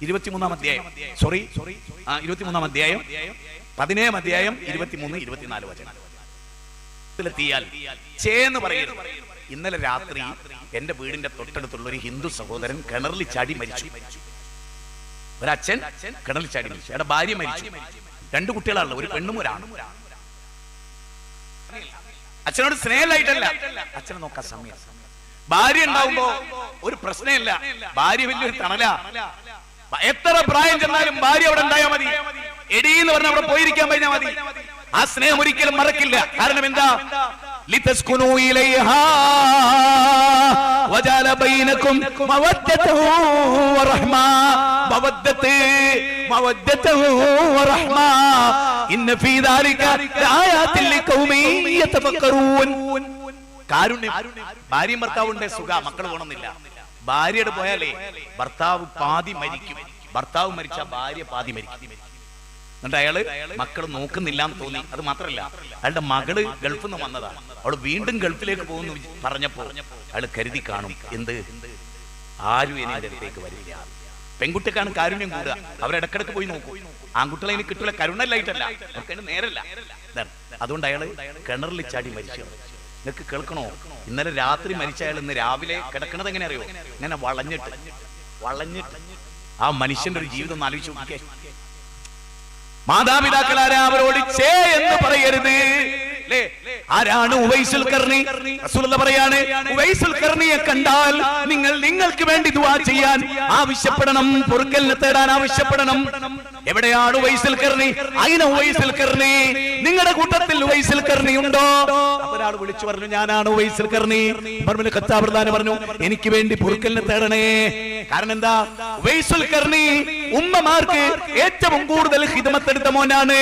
23-ാം അധ്യായം 23-ാം അധ്യായം 17-ാം അധ്യായം 23-24 വചനം. ചേന്ന് പറയരുത്. ഇന്നലെ രാത്രി എന്റെ വീടിന്റെ തൊട്ടടുത്തുള്ള ഒരു ഹിന്ദു സഹോദരൻ കിണറിൽ ചാടി മരിച്ചു. ഒരച്ഛൻ കിണറിൽ ചാടി മരിച്ചു. അയാളുടെ ഭാര്യ മരിച്ചു. 2 കുട്ടികളാണല്ലോ, ഒരു പെണ്ണും ഒരാണും. അച്ഛനോട് സ്നേഹമായിട്ടല്ല, അച്ഛനെ നോക്കാൻ സമയം. ഭാര്യ ഉണ്ടാവുമ്പോ ഒരു പ്രശ്നമില്ല, ഭാര്യ വലിയൊരു തണല. എത്ര പ്രായം ചെന്നാലും ഭാര്യ അവിടെ ഉണ്ടായാൽ മതി. എടീന്ന് പറഞ്ഞ അവിടെ പോയിരിക്കാൻ കഴിഞ്ഞാൽ മതി. ആ സ്നേഹം ഒരിക്കലും മറക്കില്ല. കാരണം എന്താ? لتسكنوا إليها وجعل بينكم مودة ورحمة. مودة ورحمة إن في ذلك لآيات لقوم يتفكرون. കാരുണ്യം. ഭാര്യയും ഭർത്താവുണ്ട്, സുഖ, മക്കൾ വേണമെന്നില്ല. ഭാര്യയുടെ പോയാലേ ഭർത്താവ് പാതി മരിക്കും, ഭർത്താവ് മരിച്ച ഭാര്യ പാതി മരിക്കും. എന്നിട്ട് അയാള് മക്കൾ നോക്കുന്നില്ല എന്ന് തോന്നി. അത് മാത്രല്ല, അയാളുടെ മകള് ഗൾഫിൽ നിന്ന് വന്നതാണ്, അവള് വീണ്ടും ഗൾഫിലേക്ക് പോകുന്നു പറഞ്ഞപ്പോ അയാൾ കരുതി കാണും, എന്ത്, ആരും എന്റെ അടുത്തേക്ക് വരില്ല. പെൺകുട്ടിക്കാണ് കാരുണ്യം കൂടുക, അവരിടക്കിടക്ക് പോയി നോക്കും. ആൺകുട്ടികളെ എനിക്ക് കിട്ടില്ല, കരുണല്ലായിട്ടല്ല, അവർക്ക് നേരല്ല. അതുകൊണ്ട് അയാള് കിണറിൽ ചാടി മരിച്ചു. നിങ്ങൾക്ക് കേൾക്കണോ, ഇന്നലെ രാത്രി മരിച്ച അയാൾ ഇന്ന് രാവിലെ കിടക്കണത് എങ്ങനെ അറിയോ? ഇങ്ങനെ വളഞ്ഞിട്ട് ആ മനുഷ്യന്റെ ഒരു ജീവിതം ഒന്ന് ആലോചിച്ച് നോക്കിക്കേ. മാതാപിതാക്കളാരാ, അവരോട് ചേ എന്ന് പറയരുത്. ആരാണ് ഉവൈസുൽ ഖർനി? റസൂലുള്ളാഹി പറയാണ്, ഉവൈസുൽ ഖർനിയെ കണ്ടാൽ നിങ്ങൾ നിങ്ങൾക്ക് വേണ്ടി ദുആ ചെയ്യാൻ ആവശ്യപ്പെടണം, പൊറുക്കലിനെ തേടാൻ ആവശ്യപ്പെടണം. എവിടെയാണ് ഉവൈസുൽ ഖർനി? അയിന ഉവൈസുൽ ഖർനി? നിങ്ങളുടെ കൂട്ടത്തിൽ ഉവൈസുൽ ഖർനി ഉണ്ടോ? ഒരാൾ വിളിച്ചു പറഞ്ഞു, ഞാനാണ് ഉവൈസുൽ ഖർനി. ഉമർ ഇബ്നു ഖത്താബ് റളിയല്ലാഹു പറഞ്ഞു, എനിക്ക് വേണ്ടി പൊറുക്കലിനെ തേടണേ. കാരണം എന്താ? ഉവൈസുൽ ഖർനി ഉമ്മമാർക്ക് ഏറ്റവും കൂടുതൽ ഖിദ്മത്ത് എടുത്ത മോനാണ്,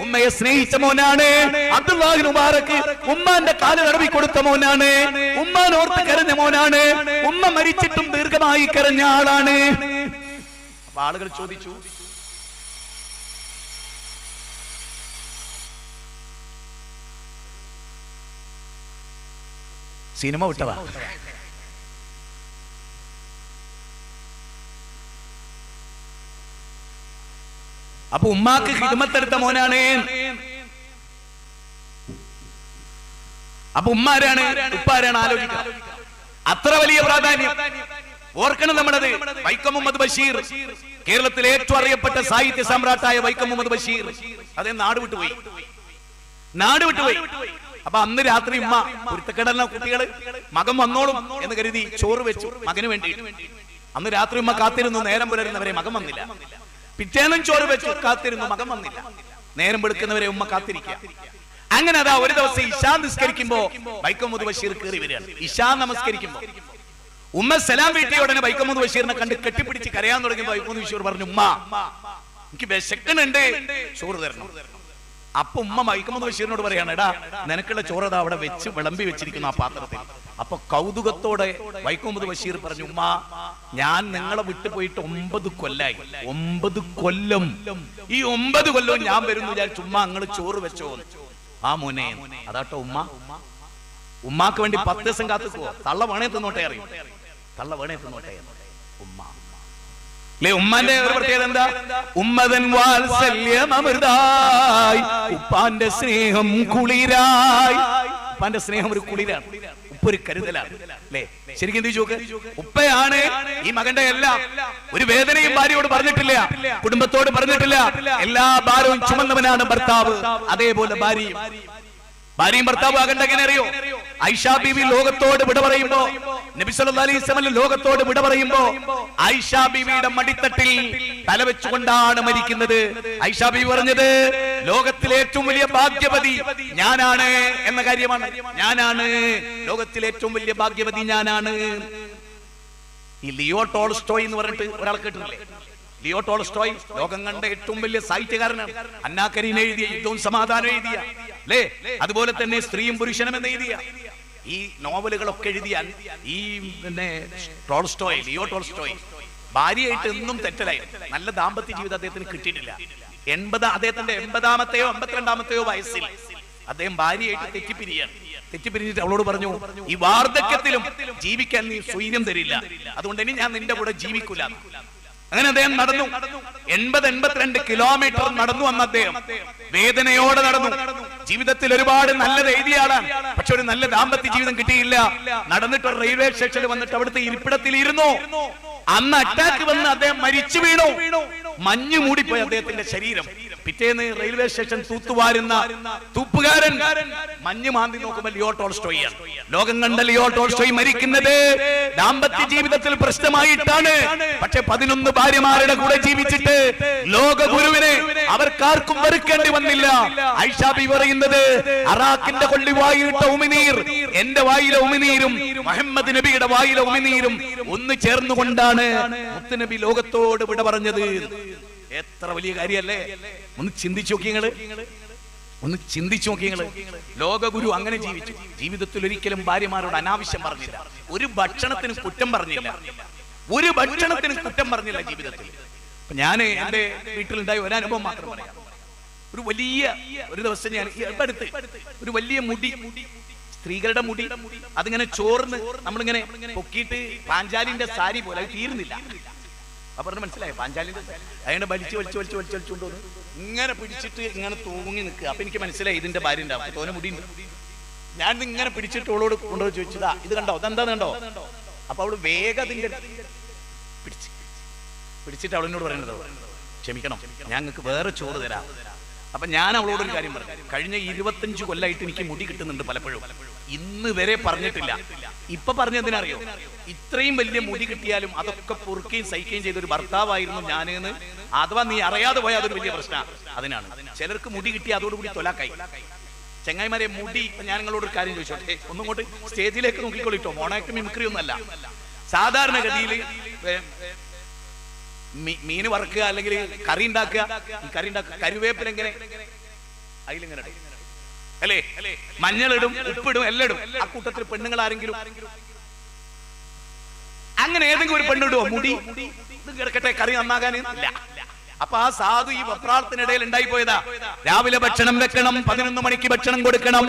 ഉമ്മയെ സ്നേഹിച്ച മോനാണ്. അബ്ദുല്ലാഹ് മുബാറക് ഉമ്മാന്റെ കാല് തടവി കൊടുത്ത മോനാണ്, ഉമ്മാനോർത്ത് കരഞ്ഞ മോനാണ്, ഉമ്മ മരിച്ചിട്ടും ദീർഘമായി കരഞ്ഞ ആളാണ്. അപ്പൊ ആളുകൾ ചോദിച്ചു, സിനിമ വിട്ടതാ? അപ്പൊ ഉമ്മാക്ക് ഖിദ്മത്തെടുത്ത മോനാണ്. അപ്പൊ ഉമ്മാരാണ് ഉപ്പാരാണ് ആലോചിക്കുക. അത്ര വലിയ പ്രാധാന്യം ഓർക്കണം നമ്മളത്. വൈക്കം മുഹമ്മദ് ബഷീർ, കേരളത്തിലെ ഏറ്റവും അറിയപ്പെട്ട സാഹിത്യ സമ്രാട്ടായ വൈക്കം മുഹമ്മദ് ബഷീർ, അതേ നാട് വിട്ടുപോയി. അപ്പൊ അന്ന് രാത്രി ഉമ്മ കുരുത്തക്കടലിന കുട്ടികള് മകൻ വന്നോളും എന്ന് കരുതി ചോറ് വെച്ചു മകന് വേണ്ടി. അന്ന് രാത്രി ഉമ്മ കാത്തിരുന്നു, നേരം പുലരുന്നവരെ മകൻ വന്നില്ല. പിറ്റേന്നും ചോറ് വെച്ചു, കാത്തിരുന്നു, മകൻ വന്നില്ല. നേരം വെളുക്കുന്നവരെ ഉമ്മ കാത്തിരിക്കുക. അങ്ങനെ അതാ ഒരു ദിവസം ഇശാ നിസ്കരിക്കുമ്പോ വൈക്കം മുഹമ്മദ് ബഷീർ കയറി വരികയാണ്. ഇശാ നമസ്കരിക്കുമ്പോ ഉമ്മ സലാം വീട്ടിയ ഉടനെ വൈക്കം മുഹമ്മദ് ബഷീറിനെ കണ്ട് കെട്ടിപ്പിടിച്ച് കരയാൻ തുടങ്ങിയപ്പോ വൈക്കം മുഹമ്മദ് ബഷീർ പറഞ്ഞു, ഉമ്മ എനിക്ക് വിശക്കണുണ്ട്, ചോറ് തരണം. അപ്പൊ ഉമ്മ വൈക്കം മുഹമ്മദ് ബഷീറിനോട് പറയാണ്, എടാ നിനക്കുള്ള ചോറ് അതാ അവിടെ വെച്ച് വിളമ്പി വെച്ചിരിക്കുന്നു ആ പാത്രത്തിൽ. അപ്പൊ കൗതുകത്തോടെ വൈക്കം മുഹമ്മദ് ബഷീർ പറഞ്ഞു, ഉമ്മ ഞാൻ നിങ്ങളെ വിട്ടുപോയിട്ട് 9 കൊല്ലായി, 9 കൊല്ലം. ഈ 9 കൊല്ലവും ഞാൻ വരുന്നു വിചാരിച്ചു, ഉമ്മ നിങ്ങൾ ചോറ് വെച്ചോ? ആ മോനെ അതാട്ടോ ഉമ്മ. ഉമ്മാക്ക് വേണ്ടി 10 ദിവസം കാത്തുക്കുവോ? തള്ള വേണേ തിന്നോട്ടെ അറിയും, തള്ള വേണേ തിന്നോട്ടെ ഉമ്മ. അല്ലേ ഉമ്മാന്റെ ഒരു പ്രത്യേകത എന്താ? ഉമ്മതൻ വാത്സല്യം അമൃതായി, ഉപ്പാന്റെ സ്നേഹം കുളിരായി. ഉപ്പാന്റെ സ്നേഹം ഒരു കുളിരാണ്, ഉപ്പൊരു കരുതലാണ്. അല്ലേ ശരിക്കും എന്ത് ചോക്ക്? ഉപ്പയാണ് ഈ മകന്റെ എല്ലാം. ഒരു വേദനയും ഭാര്യയോട് പറഞ്ഞിട്ടില്ല, കുടുംബത്തോട് പറഞ്ഞിട്ടില്ല. എല്ലാ ഭാരവും ചുമന്നവനാണ് ഭർത്താവ്. അതേപോലെ ഭാര്യയും ഭർത്താവ് ആകണ്ട എങ്ങനെ അറിയോ? ആയിഷാ ബീവി ലോകത്തോട് വിട പറയുമ്പോ, നബി സല്ലല്ലാഹു അലൈഹി വസല്ലം ലോകത്തോട് വിട പറയുമ്പോ ആയിഷാ ബീവിയുടെ മടിത്തട്ടിൽ തലവെച്ചുകൊണ്ടാണ് മരിക്കുന്നത്. ആയിഷാ ബീവി പറഞ്ഞത്, ലോകത്തിലെ ഏറ്റവും വലിയ ഭാഗ്യവതി ഞാനാണ് എന്ന കാര്യമാണ്. ഞാനാണ് ലോകത്തിലെ ഏറ്റവും വലിയ ഭാഗ്യവതി, ഞാനാണ്. ഈ ലിയോ ടോൾസ്റ്റോയ് എന്ന് പറഞ്ഞിട്ട് ഒരാൾ കേട്ടിട്ടില്ലേ? ലിയോ ടോൾസ്റ്റോയ് ലോകം കണ്ട ഏറ്റവും വലിയ സാഹിത്യകാരനാണ്. അന്നാ കരീന എഴുതിയ യുദ്ധവും സമാധാനം എഴുതിയ, അല്ലേ? അതുപോലെ തന്നെ സ്ത്രീയും പുരുഷനും എന്ന് എഴുതിയ ഈ നോവലുകളൊക്കെ എഴുതിയ ഈ ടോൾസ്റ്റോയ്, ലിയോ ടോൾസ്റ്റോയ് ഭാര്യയായിട്ട് എന്നും തെറ്റലായി. നല്ല ദാമ്പത്യ ജീവിതം അദ്ദേഹത്തിന് കിട്ടിയിട്ടില്ല. അദ്ദേഹത്തിന്റെ 80-ാമത്തെയോ 82-ാമത്തെയോ വയസ്സിൽ അദ്ദേഹം ഭാര്യയായിട്ട് തെറ്റിപ്പിരിഞ്ഞിട്ട് അവളോട് പറഞ്ഞു, ഈ വാർദ്ധക്യത്തിലും ജീവിക്കാൻ നീ സ്വൈര്യം തരില്ല, അതുകൊണ്ട് ഇനി ഞാൻ നിന്റെ കൂടെ ജീവിക്കൂല. അങ്ങനെ അദ്ദേഹം നടന്നു. 80-82 കിലോമീറ്റർ നടന്നു വന്ന അദ്ദേഹം വേദനയോടെ നടന്നു. ജീവിതത്തിൽ ഒരുപാട് നല്ലത് എഴുതിയ ആളാണ്, പക്ഷെ ഒരു നല്ല ദാമ്പത്യ ജീവിതം കിട്ടിയില്ല. നടന്നിട്ട് റെയിൽവേ സ്റ്റേഷനിൽ വന്നിട്ട് അവിടുത്തെ ഇരിപ്പിടത്തിൽ ഇരുന്നു. അന്ന് അറ്റാക്ക് വന്ന് അദ്ദേഹം മരിച്ചു വീണു. മഞ്ഞു മൂടിപ്പോയി അദ്ദേഹത്തിന്റെ ശരീരം. പിറ്റേന്ന് റെയിൽവേ സ്റ്റേഷൻ തൂത്തുവാരുന്ന തൂപ്പുകാരൻ മഞ്ഞ് മാന്തി നോക്കുമ്പോൾ ലിയോ ടോൾസ്റ്റോയാണ്. ലോകം കണ്ട ലിയോ ടോൾസ്റ്റോയ് മരിക്കുന്നത് ദാമ്പത്യ ജീവിതത്തിൽ പ്രശ്നമായിട്ടാണ്. പക്ഷെ 11 ഭാര്യമാരുടെ കൂടെ ജീവിച്ചിട്ട് ലോക ഗുരുവിനെ അവർക്കാർക്കും വെറുക്കേണ്ടി വന്നില്ല. ആയിഷാ ബീവി പറയുന്നത്, അറാഖിന്റെ കൊള്ളി വായിലിട്ട ഉമിനീർ, എന്റെ വായിലെ ഉമിനീരും മുഹമ്മദ് നബിയുടെ വായിലെ ഉമിനീരും ഒന്ന് ചേർന്നുകൊണ്ടാണ് മുത്തുനബി ലോകത്തോട് വിട പറഞ്ഞത്. എത്ര വലിയ കാര്യല്ലേ? ഒന്ന് ചിന്തിച്ചു നോക്കി നിങ്ങള്. ഒന്ന് ചിന്തിച്ചു നോക്കി നിങ്ങള്. ലോകഗുരു അങ്ങനെ ജീവിച്ചു. ജീവിതത്തിൽ ഒരിക്കലും ഭാര്യമാരോട് അനാവശ്യം പറഞ്ഞില്ല, ഒരു ഭക്ഷണത്തിന് കുറ്റം പറഞ്ഞില്ല, ഒരു ഭക്ഷണത്തിന് കുറ്റം പറഞ്ഞില്ല ജീവിതത്തിൽ. ഞാൻ എന്റെ വീട്ടിലുണ്ടായ ഒരു അനുഭവം മാത്രം പറയാം. ഒരു ദിവസം ഞാൻ അടുത്ത് ഒരു വലിയ മുടി, സ്ത്രീകളുടെ മുടി, അതിങ്ങനെ ചോർന്ന് നമ്മളിങ്ങനെ പൊക്കിയിട്ട് പാഞ്ചാലിന്റെ സാരി പോലെ അത് തീരുന്നില്ല. അപ്പൊ മനസ്സിലായോ പാഞ്ചാലിന്റെ അതിനെ വലിച്ചുകൊണ്ടുവന്ന് ഇങ്ങനെ പിടിച്ചിട്ട് ഇങ്ങനെ തൂങ്ങി നിൽക്കുക. അപ്പൊ എനിക്ക് മനസ്സിലായി ഇതിന്റെ ഭാര്യ ഉണ്ടാവും, തോനെ മുടി ഉണ്ട്. ഞാൻ ഇങ്ങനെ പിടിച്ചിട്ട് അവളോട് കൊണ്ടുപോയി ചോദിച്ചതാ, ഇത് കണ്ടോ, അതെന്താന്ന് കണ്ടോ? അപ്പൊ അവള് വേഗം അതിന്റെ പിടിച്ചിട്ട് അവളിനോട് പറയുന്നത്, ക്ഷമിക്കണം, ഞങ്ങൾക്ക് വേറെ ചോറ് തരാം. അപ്പൊ ഞാൻ അവളോടൊരു കാര്യം പറഞ്ഞു, കഴിഞ്ഞ 25 കൊല്ലമായിട്ട് എനിക്ക് മുടി കിട്ടുന്നുണ്ട് പലപ്പോഴും, ഇന്ന് വരെ പറഞ്ഞിട്ടില്ല. ഇപ്പൊ പറഞ്ഞതിനറിയോ, ഇത്രയും വലിയ മുടി കിട്ടിയാലും അതൊക്കെ പൊറുക്കുകയും സഹിക്കുകയും ചെയ്ത ഒരു ഭർത്താവായിരുന്നു ഞാനെന്ന്. അഥവാ നീ അറിയാതെ പോയാൽ അതൊരു വലിയ പ്രശ്നമാണ്. അതിനാണ് ചിലർക്ക് മുടി കിട്ടി അതോടുകൂടി തൊലാക്കായി. ചെങ്ങായിമാരെ മുടി, ഞാൻ നിങ്ങളോടൊരു കാര്യം ചോദിച്ചോട്ടെ, ഒന്നും കൊണ്ട് സ്റ്റേജിലേക്ക് നോക്കിക്കൊള്ളിട്ടോ, മോണാക്ട് മിമിക്രി ഒന്നല്ല. സാധാരണഗതിയിൽ മീന് വറുക്കുക അല്ലെങ്കിൽ കറി ഉണ്ടാക്കുക, കരുവേപ്പില എങ്ങനെ അതിലിങ്ങനെ അല്ലേ, മഞ്ഞളിടും, ഉപ്പിടും, എല്ലാം ഇടും. ആ കൂട്ടത്തിൽ പെണ്ണുങ്ങൾ ആരെങ്കിലും അങ്ങനെ ഏതെങ്കിലും ഒരു പെണ്ണിടുവോ മുടി ഇത് കിടക്കട്ടെ കറി നന്നാകാൻ? ഇല്ല. അപ്പൊ ആ സാധു ഈ വെപ്രാളത്തിനിടയിൽ ഉണ്ടായിപ്പോയതാ. രാവിലെ ഭക്ഷണം വെക്കണം, 11 മണിക്ക് ഭക്ഷണം കൊടുക്കണം,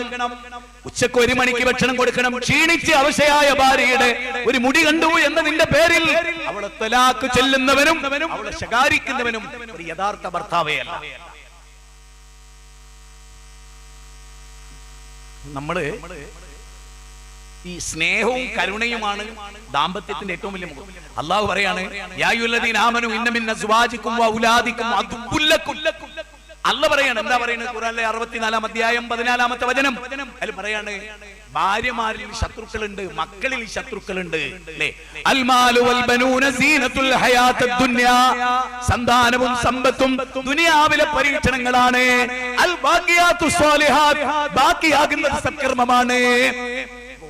ഉച്ചക്ക് 1 മണിക്ക് ഭക്ഷണം കൊടുക്കണം. ക്ഷീണിച്ച് അവശയായ ഭാര്യയുടെ ഒരു മുടി കണ്ടു എന്നതിന്റെ പേരിൽ അവളെ തലാക്ക് ചെല്ലുന്നവനും അവളെ ശകാരിക്കുന്നവനും ഒരു യഥാർത്ഥ ഭർത്താവേ അല്ല. നമ്മള് ഈ സ്നേഹവും കരുണയുമാണ് ദാമ്പത്യത്തിന്റെ ഏറ്റവും വലിയ മുഖം. അള്ളാഹു പറയാണ്, യാ അയ്യുഹല്ലദീന ആമനൂ ഇന്ന മിൻ അസ്വാജികും വഔലാദികും അദുവ്വുൻ ലക്കും. അല്ലാഹു പറയാണ്, എന്താ പറയുന്നത് ഖുർആനിലെ 64-ാം അധ്യായം 14-ാമത്തെ വചനം, അതിൽ പറയാണ് ഭാര്യമാരിൽ ശത്രുക്കളുണ്ട്, മക്കളിൽ ശത്രുക്കളുണ്ട്. അൽമാലു വൽ ബനൂന സീനത്തുൽ ഹയാത്തദ് ദുനിയാ, സന്താനവും സമ്പത്തും ദുനിയാവിലെ പരീക്ഷണങ്ങളാണ്. അൽ ബാഖിയാത്തുസ് സ്വാലിഹാത്ത്, ബാക്കിയാകുന്നത് സത്കർമ്മമാണ്.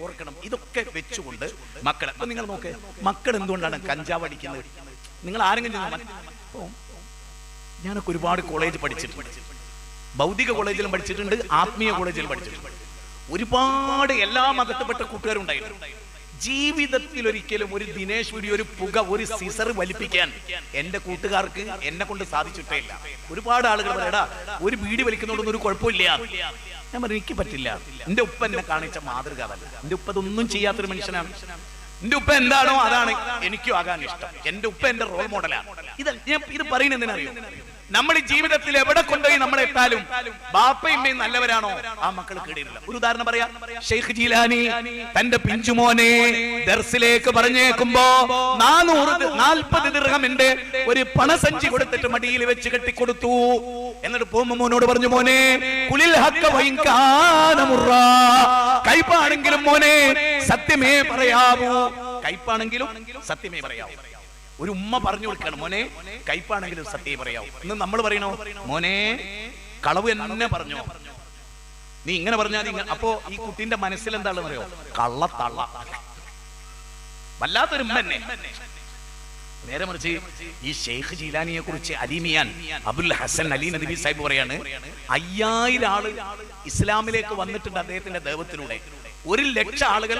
ഓർക്കണം, ഇതൊക്കെ വെച്ചുകൊണ്ട് മക്കളെ, അപ്പൊ നിങ്ങൾ നോക്ക്, മക്കൾ എന്തുകൊണ്ടാണ് കഞ്ചാവ് അടിക്കുന്നത്? നിങ്ങൾ ആരെങ്കിലും ഞാനൊക്കെ ഒരുപാട് കോളേജ് പഠിച്ചിട്ടുണ്ട്, ഭൗതിക കോളേജിലും പഠിച്ചിട്ടുണ്ട്, ആത്മീയ കോളേജിലും പഠിച്ചിട്ടുണ്ട്. ഒരുപാട് എല്ലാ മതത്തിൽപ്പെട്ട കൂട്ടുകാരുണ്ടായിരുന്നു. ജീവിതത്തിൽ ഒരിക്കലും ഒരു ദിനേശ് വീഡിയോ, ഒരു പുക, ഒരു സിസർ വലിപ്പിക്കാൻ എന്റെ കൂട്ടുകാർക്ക് എന്നെ കൊണ്ട് സാധിച്ചിട്ടേ ഇല്ല. ഒരുപാട് ആളുകൾ പറയടാ ഒരു ബീഡി വലിക്കുന്നതുകൊണ്ടൊന്നും ഒരു കുഴപ്പമില്ല. ഞാൻ പറഞ്ഞു എനിക്ക് പറ്റില്ല. എന്റെ ഉപ്പ എന്നെ കാണിച്ച മാതൃക അതല്ല. എന്റെ ഉപ്പ ഇതൊന്നും ചെയ്യാത്തൊരു മനുഷ്യനാണ്. എന്റെ ഉപ്പ എന്താണോ അതാണ് എനിക്കും ആകാൻ ഇഷ്ടം. എന്റെ ഉപ്പ എന്റെ റോൾ മോഡലാണ്. ഇത് പറയുന്നത് എന്തിനറിയോ, നമ്മൾ ഈ ജീവിതത്തിൽ എവിടെ കൊണ്ടുപോയി നമ്മളെ എത്താലും ബാപ്പയും നല്ലവരാണോ ആ മക്കൾ കേടില്ല. ഒരു ഉദാഹരണം പറയാം. ഷെയ്ഖ് ജീലാനി തന്റെ പിഞ്ചുമോനെ ദർസിലേക്ക് പറഞ്ഞേക്കുമ്പോ 440 ദിർഹമിന്റെ ഒരു പണസഞ്ചി കൊടുത്തിട്ട് മടിയിൽ വെച്ച് കെട്ടിക്കൊടുത്തു. എന്നിട്ട് പോകുമ്പോ മോനോട് പറഞ്ഞു, മോനെ കുലിൽ ഹഖ വഇൻ കാന മുറാ, കൈപ്പാണെങ്കിലും മോനെ സത്യമേ പറയാവൂ, കൈപ്പാണെങ്കിലും സത്യമേ പറയാവൂ. ഒരു ഉമ്മ പറഞ്ഞു കൊടുക്കണം, മോനെ കൈപ്പാണെങ്കിലും സത്യം പറയാവൂ. ഇന്ന് നമ്മൾ പറയണോ, മോനെ കളവ് എന്നെ പറഞ്ഞോ, നീ ഇങ്ങനെ പറഞ്ഞാൽ. അപ്പോ ഈ കുട്ടിന്റെ മനസ്സിൽ എന്താണെന്ന് അറിയോ, കള്ളത്തള്ള, വല്ലാത്തൊരു ഉമ്മ തന്നെ. നേരെ മറിച്ച് ഈ ഷെയ്ഖ് ജീലാനിയെ കുറിച്ച് അലിമിയാൻ അബുൽ ഹസൻ അലി നദവി സാഹിബ് പറയാണ്, 5000 ആള് ഇസ്ലാമിലേക്ക് വന്നിട്ടുണ്ട് അദ്ദേഹത്തിന്റെ ദൈവത്തിലൂടെ. 1,00,000 ആളുകൾ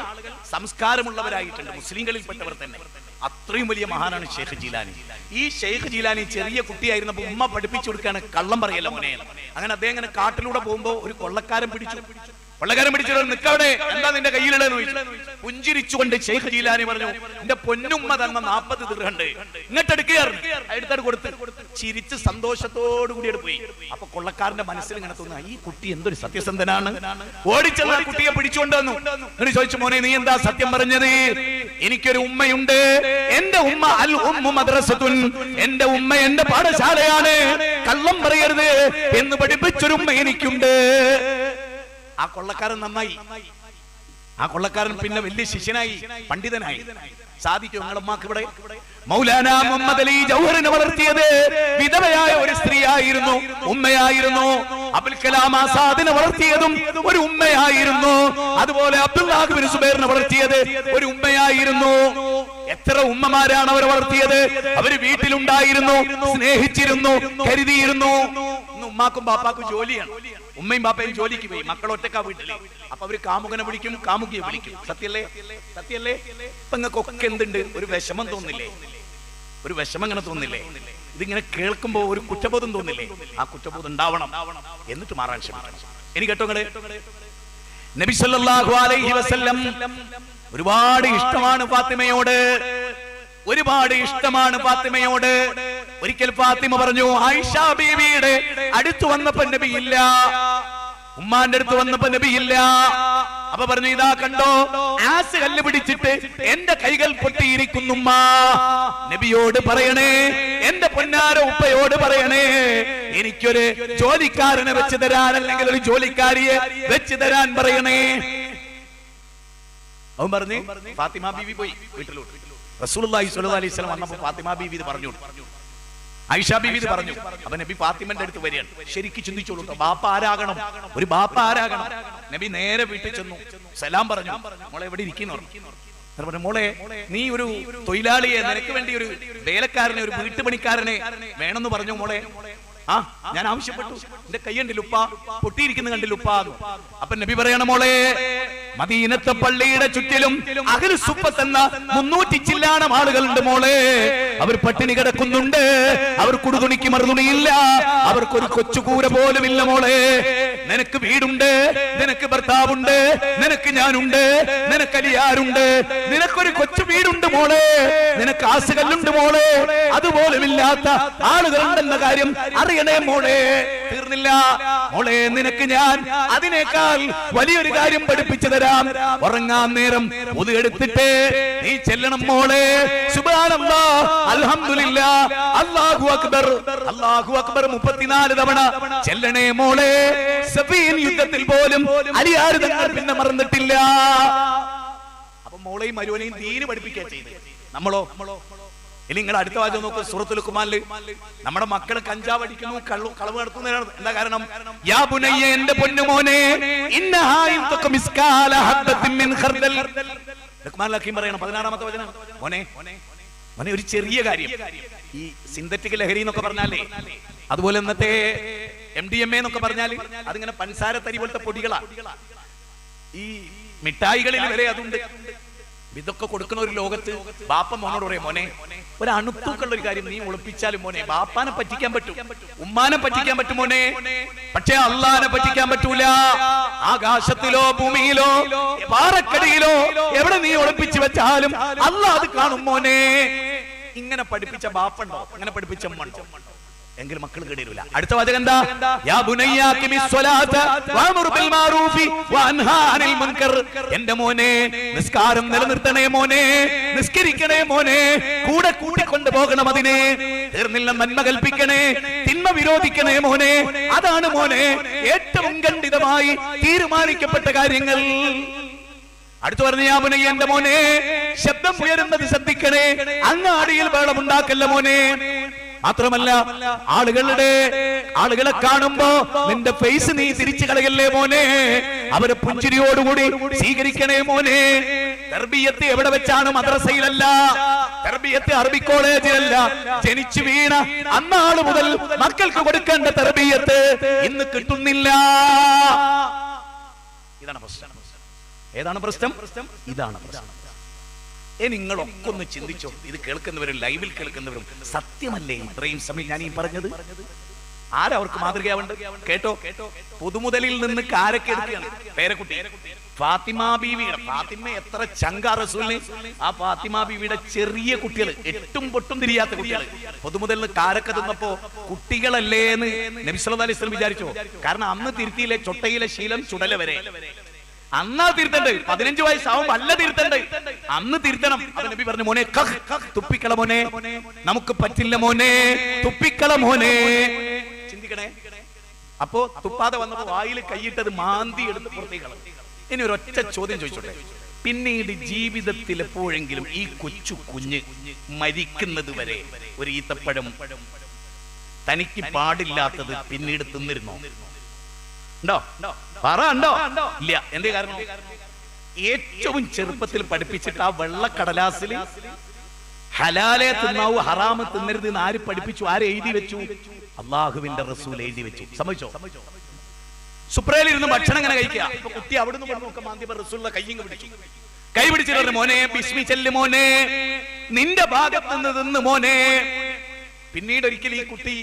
സംസ്കാരമുള്ളവരായിട്ടുണ്ട്, മുസ്ലിങ്ങളിൽപ്പെട്ടവർ തന്നെ. അത്രയും വലിയ മഹാനാണ് ഷെയ്ഖ് ജീലാനി. ഈ ഷെയ്ഖ് ജീലാനി ചെറിയ കുട്ടിയായിരുന്നപ്പോൾ ഉമ്മ പഠിപ്പിച്ചു കൊടുക്കുകയാണ്, കള്ളം പറയല്ല മോനെ. അങ്ങനെ അദ്ദേഹം ഇങ്ങനെ കാട്ടിലൂടെ പോകുമ്പോ ഒരു കൊള്ളക്കാരൻ പിടിച്ചു. നിക്കവിടെ, എന്താ നിന്റെ കയ്യിലുള്ളതെന്ന് ചോദിച്ചു. പുഞ്ചിരിച്ചുകൊണ്ട് ഷെയ്ഖ് ജീലാനി പറഞ്ഞു, എന്റെ പൊന്നുമ്മ തന്ന 40 ദിർഹമുണ്ട്, ഇങ്ങോട്ട് എടുക്കുകയായിരുന്നു. എടുത്തത് കൊടുത്ത് ചിരിച്ച് സന്തോഷത്തോടു കൂടി പോയി. അപ്പൊ കൊള്ളക്കാരന്റെ മനസ്സിൽ ഇങ്ങനെ തോന്നുക, ഈ കുട്ടി എന്തൊരു സത്യസന്ധനാണ്. ഓടിച്ചെന്ന് ആ കുട്ടിയെ പിടിച്ചുകൊണ്ട് വന്നു. എന്നിട്ട് ചോദിച്ചു, മോനെ നീ എന്താ സത്യം പറഞ്ഞത്? എനിക്കൊരു ഉമ്മയുണ്ട്, എന്റെ ഉമ്മ അൽ ഉമ്മു മദ്രസത്തുൻ, എന്റെ ഉമ്മ എന്റെ പാഠശാലയാണ്, കള്ളം പറയരുത് എന്ന് പഠിപ്പിച്ചൊരു ഉമ്മ എനിക്കുണ്ട്. ആ കൊള്ളക്കാരൻ നന്നായി. ആ കൊള്ളക്കാരൻ പിന്നെ വലിയ ശിഷ്യനായി, പണ്ഡിതനായി. സാധിക്കും നിങ്ങളുടെ ഉമ്മാക്ക് ഇവിടെ? മൗലാന മുഹമ്മദ് അലി ജൗഹറിനെ വളർത്തിയത് വിധവയായ ഒരു സ്ത്രീയായിരുന്നു, ഉമ്മയായിരുന്നു. അബുൽ കലാം ആസാദിനെ വളർത്തിയതും ഒരു ഉമ്മയായിരുന്നു. അതുപോലെ അബ്ദുല്ലാഹ് ബിൻ സുബൈറിനെ വളർത്തിയത് ഒരു ഉമ്മയായിരുന്നു. എത്ര ഉമ്മമാരാണ് അവരെ വളർത്തിയത്? അവര് വീട്ടിലുണ്ടായിരുന്നു, സ്നേഹിച്ചിരുന്നു, കരുതിയിരുന്നു. ഇന്ന് ഉമ്മാക്കും ബാപ്പാക്കും ജോലിയാണ്, ഉമ്മയും ബാപ്പയും ജോലിക്ക് പോയി, മക്കൾ ഒറ്റക്കാ വീട്ടില്. അപ്പൊ അവര് കാമുകനെ വിളിക്കും, കാമുകിയെ വിളിക്കും. സത്യല്ലേ? സത്യല്ലേ? ഇപ്പൊ നിങ്ങൾക്കൊക്കെ എന്തുണ്ട്? ഒരു വിഷമം തോന്നില്ലേ? ഒരു വിഷമം ഇങ്ങനെ തോന്നില്ലേ? ഇതിങ്ങനെ കേൾക്കുമ്പോ ഒരു കുറ്റബോധം തോന്നില്ലേ? ആ കുറ്റബോധം ഉണ്ടാവണം, എന്നിട്ട് മാറാൻ ശ്രമിക്കണം. ഇനി കേട്ടോ, നബി സല്ലല്ലാഹു അലൈഹി വസല്ലം ഒരുപാട് ഇഷ്ടമാണ് ഫാത്തിമയോട്, ഒരുപാട് ഇഷ്ടമാണ് ഫാത്തിമയോട്. ഒരിക്കൽ ഫാത്തിമ പറഞ്ഞു, ആയിഷ ബീവിയുടെ അടുത്ത് വന്നപ്പോ നബിയില്ല, ഉമ്മാന്റെ അടുത്ത് വന്നപ്പോ നബിയില്ല. അപ്പൊ പറഞ്ഞു, ഇതാ കണ്ടോ, ആസ് കല്ല് പിടിച്ചിട്ട് എന്റെ കൈകൾ പൊട്ടിയിരിക്കുന്നുമ്മ. നബിയോട് പറയണേ, എന്റെ പൊന്നാര ഉപ്പയോട് പറയണേ, എനിക്കൊരു ജോലിക്കാരനെ വെച്ച് തരാൻ, അല്ലെങ്കിൽ ഒരു ജോലിക്കാരിയെ വെച്ച് തരാൻ പറയണേ. അവൻ പറഞ്ഞു, ഫാത്തിമ ബീവി പോയി വീട്ടിലോട്ട്. റസൂലുള്ളാഹി സ്വല്ലല്ലാഹു അലൈഹി വസല്ലം വന്നപ്പോൾ ഫാത്തിമ ബീവി ഇത് പറഞ്ഞു, ആയിഷ ബീവി ഇത് പറഞ്ഞു. അപ്പൊ നബി ഫാത്തിമന്റെ അടുത്ത് വരികയാണ്. ശരിക്കും ചിന്തിച്ചോളൂ, ബാപ്പ ആരാകണം? ഒരു ബാപ്പ ആരാകണം? നബി നേരെ വീട്ടിൽ ചെന്നു, സലാം പറഞ്ഞു. മോളെ എവിടെ ഇരിക്കുന്നു? മോളെ, നീ ഒരു തൊഴിലാളിയെ, നിനക്ക് വേണ്ടി ഒരു വേലക്കാരനെ, ഒരു വീട്ടുപണിക്കാരനെ വേണമെന്ന് പറഞ്ഞു. മോളെ, ആ ഞാൻ ആവശ്യപ്പെട്ടു, എന്റെ കൈയുണ്ടിലുപ്പ, പൊട്ടിയിരിക്കുന്ന കണ്ടിലുപ്പ. അപ്പൊ നബി പറയണം, മോളെ, മദീനത്തെ പള്ളിയുടെ ചുറ്റിലും അഹ്ലു സുഫത്ത് എന്ന 300 ചില്ലാനം ആളുകളുണ്ട് മോളെ. അവർ പട്ടിണി കിടക്കുന്നുണ്ട്, അവർ കുടുതുണിക്ക് മറുതുണിയില്ല, അവർക്കൊരു കൊച്ചുകൂര പോലും ഇല്ല മോളെ. നിനക്ക് വീടുണ്ട്, നിനക്ക് ഭർത്താവുണ്ട്, നിനക്ക് ഞാനുണ്ട്, നിനക്ക് അലിയാരുണ്ട്, നിനക്കൊരു കൊച്ചു വീടുണ്ട് മോളെ, നിനക്ക് ആസുകല്ലുണ്ട് മോളെ. അതുപോലും ഇല്ലാത്ത ആളുകളുണ്ടെന്ന കാര്യം അറിയണേ മോളെ. തീർന്നില്ല മോളെ, നിനക്ക് ഞാൻ അതിനേക്കാൾ വലിയൊരു കാര്യം പഠിപ്പിച്ചു തരാം. ഉറങ്ങാൻ നേരം ഒതു എടുത്തിട്ട് നീ ചെല്ലണം മോളെ, സുബ്ഹാനല്ലാഹ്, അൽഹംദുലില്ലാഹ്, അല്ലാഹു അക്ബർ, അല്ലാഹു അക്ബർ 34 തവണ ചെല്ലണേ മോളെ. സഫീൻ യുദ്ധത്തിൽ പോലും അലിയാർ തങ്ങൾ പിന്നെ മറന്നിട്ടില്ല. അപ്പൊ മോളെയും മരുവനെയും ദീന് പഠിപ്പിക്കുക ചെയ്ത്. നമ്മളോ? ഇനി നിങ്ങൾ അടുത്ത വാചകം നോക്ക്, സൂറത്തുൽ ലുഖ്മാനിൽ നമ്മുടെ മക്കള് കഞ്ചാവ് അടിക്കുന്നു, കളവ് നടത്തുന്നതാണ്. എന്താ കാരണം? യാ ബുനയ്യ, എന്റെ പൊന്നുമോനെ, ഇന്നഹാ ഇൻ തക മിസ്കാല ഹബ്ബത്തിൻ മിൻ ഖർദൽ. ലുഖ്മാനിൽ ഹക്കീം പറയണം 16ാമത്തെ വചനം, മോനെ, മോനെ, ഒരു ചെറിയ കാര്യം, ഈ സിന്തറ്റിക് ലഹരി എന്നൊക്കെ പറഞ്ഞാലേ, അതുപോലെ ഇന്നത്തെ MDMA എന്നൊക്കെ പറഞ്ഞാൽ അതിങ്ങനെ പഞ്ചസാര തരി പോലത്തെ പൊടികളാ. ഈ മിഠായികളിൽ വരെ അതുണ്ട്. ഇതൊക്കെ കൊടുക്കുന്ന ഒരു ലോകത്ത് ബാപ്പ മോനോട് പറയും, മോനെ, ഒരു അണുത്തൂക്കുള്ള ഒരു കാര്യം നീ ഒളിപ്പിച്ചാലും മോനെ, ബാപ്പാനെ പറ്റിക്കാൻ പറ്റും, ഉമ്മാനെ പറ്റിക്കാൻ പറ്റും മോനെ, പക്ഷേ അള്ളാനെ പറ്റിക്കാൻ പറ്റൂല. ആകാശത്തിലോ ഭൂമിയിലോ പാറക്കടിയിലോ എവിടെ നീ ഒളിപ്പിച്ചു വെച്ചാലും അള്ളാഹ് അത് കാണും മോനെ. ഇങ്ങനെ പഠിപ്പിച്ച ബാപ്പുണ്ടോ? ഇങ്ങനെ പഠിപ്പിച്ച ഉമ്മണ്ടോ? എങ്കിൽ മക്കൾ കേടിരൂല. അടുത്ത വാചകം എന്താ? യാ ബുനയ്യ അഖിമിസ് സ്വലാത്ത വഅ്മുർ ബിൽ മഅറൂഫി വഅൻഹാ അനിൽ മുൻകർ. എന്റെ മോനെ, നിസ്കാരം നിലനിർത്തണേ മോനെ, നിസ്കരിക്കണേ മോനെ, കൂടെ കൂട്ടിക്കൊണ്ടു പോകണം അതിനെ. തീർന്നില്ല, നന്മ കൽപ്പിക്കണേ, തിന്മ വിരോധിക്കണേ മോനെ. അതാണ് മോനെ ഏറ്റവും ഖണ്ഡിതമായി തീരുമാനിക്കപ്പെട്ട കാര്യങ്ങൾ. അടുത്തു പറഞ്ഞു, യാ ബുനയ്യ, എന്റെ മോനെ, ശബ്ദം ഉയരുന്നത് ശ്രദ്ധിക്കണേ, അങ്ങാടിയിൽ ബഹളമുണ്ടാക്കല്ല മോനെ. മാത്രമല്ല, ആളുകളെ കാണുമ്പോ നിന്റെ ഫേസ് നീ തിരിച്ചു കളയല്ലേ മോനെ, അവരെ പുഞ്ചിരിയോടുകൂടി സ്വീകരിക്കണേ മോനെ. തർബിയത്ത് എവിടെ വെച്ചാണ്? മദ്രസയിലല്ല, തർബിയത്ത് അറബി കോളേജിലല്ല. ജനിച്ചു വീണ അന്നാള് മുതൽ മക്കൾക്ക് കൊടുക്കേണ്ട തർബിയത്ത് ഇന്ന് കിട്ടുന്നില്ല. ഇതാണ് പ്രശ്നം. ഏതാണ് പ്രശ്നം? ഇതാണ് പ്രശ്നം. നിങ്ങളൊക്കെ ഒന്ന് ചിന്തിച്ചോ, ഇത് കേൾക്കുന്നവരും ലൈവിൽ കേൾക്കുന്നവരും, സത്യമല്ലേ ഇത്രയും സമയം ഞാൻ ഈ പറഞ്ഞത്? ആരവർക്ക് മാതൃകയാവുണ്ട്? കേട്ടോ, പുതുമുതലിൽ നിന്ന് കാരക്കെടുക്കുകയാണ് പേരക്കുട്ടി ഫാത്തിമ ബീവിയുടെ. ഫാത്തിമ എത്ര ചങ്കാ റസൂലിന്. ആ ഫാത്തിമ ബീവിയുടെ ചെറിയ കുട്ടികൾ, എട്ടും പൊട്ടും തിരിയാത്ത കുട്ടികൾ, പൊതുമുതലിൽ നിന്ന് കാരക്ക തിന്നപ്പോ കുട്ടികളല്ലേ എന്ന് നബി സല്ലല്ലാഹു അലൈഹി വസല്ലം വിചാരിച്ചോ? കാരണം അന്ന് തിരുത്തിയിലെ ചൊട്ടയിലെ ശീലം ചുടല വരെ. അന്നാ തിരുത്തണ്ട്, 15 വയസ്സാവുമ്പോ അല്ല തിരുത്തണ്ട്, അന്ന് തിരുത്തണം. അപ്പൊ നബി പറഞ്ഞു, മോനെ, തുപ്പിക്കള മോനെ, നമുക്ക് പറ്റില്ല മോനെ, തുപ്പിക്കള മോനെ. ചിന്തിക്കണേ. അപ്പോ തുപ്പാതെ വന്നപ്പോ വായിൽ കൈയിട്ടത് മാന്തി എടുത്ത് പുറത്തേക്ക്. ഇനി ഒരൊറ്റ ചോദ്യം ചോദിച്ചോട്ടെ, പിന്നീട് ജീവിതത്തിൽ എപ്പോഴെങ്കിലും ഈ കൊച്ചു കുഞ്ഞ് മരിക്കുന്നത് വരെ ഒരു ഈത്തപ്പഴം തനിക്ക് പാടില്ലാത്തത് പിന്നീട് തിന്നിരുന്നോ? ഉണ്ടോ? ഇല്ല. എന്തേ കാരണം? ഏറ്റവും ചെറുപ്പത്തിൽ പഠിപ്പിച്ചിട്ട് ആ വെള്ളക്കടലാസിൽ ഹലാലെ തിന്നാവൂ ഹറാമ് തിന്നരുത് എന്ന് ആര് പഠിപ്പിച്ചു? ആര് എഴുതി വെച്ചു? അള്ളാഹുവിന്റെ റസൂൽ എഴുതി വെച്ചു. സമ്മതിച്ചോ? സുപ്രയിലിരുന്ന് ഭക്ഷണം ഇങ്ങനെ കഴിക്കുക. അപ്പൊ കുട്ടി അവിടുന്ന് നോക്കാൻ മാന്തിയപ്പോ റസൂലിന്റെ കൈയിങ് പിടിച്ചു. കൈ പിടിച്ചിട്ട് മോനെ ബിസ്മി ചെല്ല് മോനെ, നിന്റെ ഭാഗത്ത് നിന്ന് തിന്ന് മോനെ. പിന്നീട് ഒരിക്കലും ഈ കുട്ടി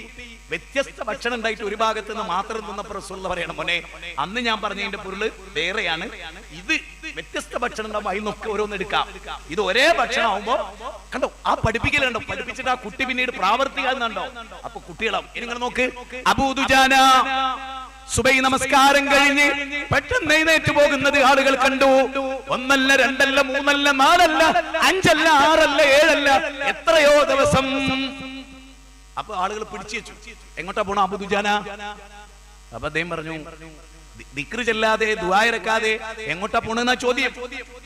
വ്യത്യസ്ത ഭക്ഷണം ഉണ്ടായിട്ട് ഒരു ഭാഗത്ത് നിന്ന് മാത്രം തിന്നപ്പോൾ റസൂൽ പറയണം, മോനെ അന്ന് ഞാൻ പറഞ്ഞതിന്റെ പൊരുള് വേറെയാണ്, ഇത് വ്യത്യസ്ത ഭക്ഷണം ഉണ്ടാവുമ്പോ അതിനൊക്കെ ഓരോന്ന് എടുക്കാം, ഇത് ഒരേ ഭക്ഷണം ആവുമ്പോ കണ്ടോ ആ പഠിപ്പിക്കലുണ്ടോ, പഠിപ്പിച്ചിട്ട് ആ കുട്ടി പിന്നീട് പ്രാവർത്തികാന്നുണ്ടോ. അപ്പൊ കുട്ടികളാവും. ഇനി നിങ്ങൾ നോക്ക്, അബൂ ദുജാന സുബൈ നമസ്കാരം കഴിഞ്ഞ് പെട്ടെന്ന് എഴുന്നേറ്റ് പോകുന്നത് ആളുകൾ കണ്ടു. ഒന്നല്ല രണ്ടല്ല മൂന്നല്ല നാലല്ല അഞ്ചല്ല ആറല്ല ഏഴല്ല എത്രയോ ദിവസം. അപ്പൊ ആളുകൾ പിടിച്ചു വെച്ചു. എങ്ങോട്ടാ പോണ അബൂ ദുജാന? അപ്പൊ അദ്ദേഹം പറഞ്ഞു, ദിക്ർ ചെല്ലാതെ ദുആയിരക്കാതെ എങ്ങോട്ടാ പോണെന്നാ ചോദ്യം.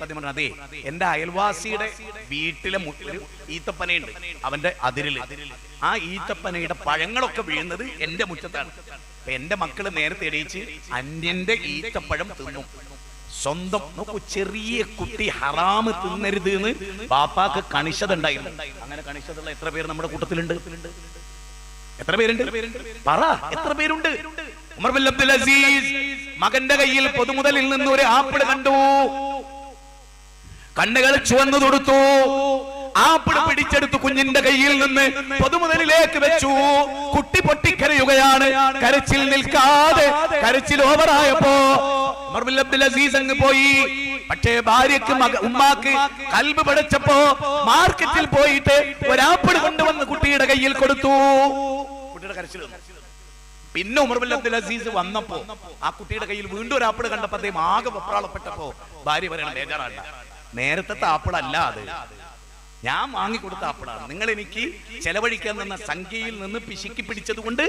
അദ്ദേഹം പറഞ്ഞു, അതെ എന്റെ അയൽവാസിയുടെ വീട്ടിലെ ഒരു ഈത്തപ്പനയുണ്ട്, അവന്റെ അതിരില് ആ ഈത്തപ്പനയുടെ പഴങ്ങളൊക്കെ വീഴുന്നത് എന്റെ മുറ്റത്താണ്. അപ്പൊ എന്റെ മക്കള് നേരത്തെ എണീച്ച് അന്യന്റെ ഈത്തപ്പഴം തിന്നും. സ്വന്തം നോക്കൂ, ചെറിയ കുട്ടി ഹറാമ് തിന്നരുത് എന്ന് പാപ്പാക്ക് കണിശത ഉണ്ടായിരുന്നു. അങ്ങനെ കണിശതുള്ള എത്ര പേര് നമ്മുടെ കൂട്ടത്തിലുണ്ട്? എത്ര പേരുണ്ട്? പറ, എത്ര പേരുണ്ട്? ഉമർ ബിൻ അബ്ദുൽ അസീസ് മകന്റെ കയ്യിൽ പൊതുമുതലിൽ നിന്ന് ഒരു ആപ്പിൾ കണ്ടു, കണ്ണുകൾ ചുവന്നു തൊടുത്തു, ആപ്പിൾ പിടിച്ചെടുത്തു കുഞ്ഞിന്റെ കയ്യിൽ നിന്ന് പൊതുമുതലിലേക്ക് വെച്ചു. കുട്ടി പൊട്ടിക്കരയുകയാണ്. കരച്ചിൽ നിൽക്കാതെ, കരച്ചിൽ ഓവറായപ്പോ ഉമർ ബിൻ അബ്ദുൽ അസീസ് അങ്ങ് പോയി. പക്ഷേ ഭാര്യക്ക് ഉമ്മാക്ക് കൽബ് പടച്ചപ്പോ മാർക്കറ്റിൽ പോയിട്ട് ഒരാപ്പിൾ കൊണ്ടുവന്ന് കുട്ടിയുടെ കയ്യിൽ കൊടുത്തു. കുട്ടിയുടെ കരച്ചിൽ. പിന്നെ ഉമർ ബിൻ അബ്ദുൽ അസീസ് വന്നപ്പോ ആ കുട്ടിയുടെ കയ്യിൽ വീണ്ടും ഒരു ആപ്പിൾ കണ്ടപ്പോ അദ്ദേഹം ആകെ വെപ്രാളപ്പെട്ടപ്പോ ഭാര്യ പറയണം, ബേജാറാണ്ട, നേരത്തെ ആപ്പിൾ അല്ല അത്, ഞാൻ വാങ്ങിക്കൊടുത്ത ആപ്പിളാണ്. നിങ്ങൾ എനിക്ക് ചെലവഴിക്കാൻ തന്ന സംഖ്യയിൽ നിന്ന് പിശുക്കി പിടിച്ചത് കൊണ്ട്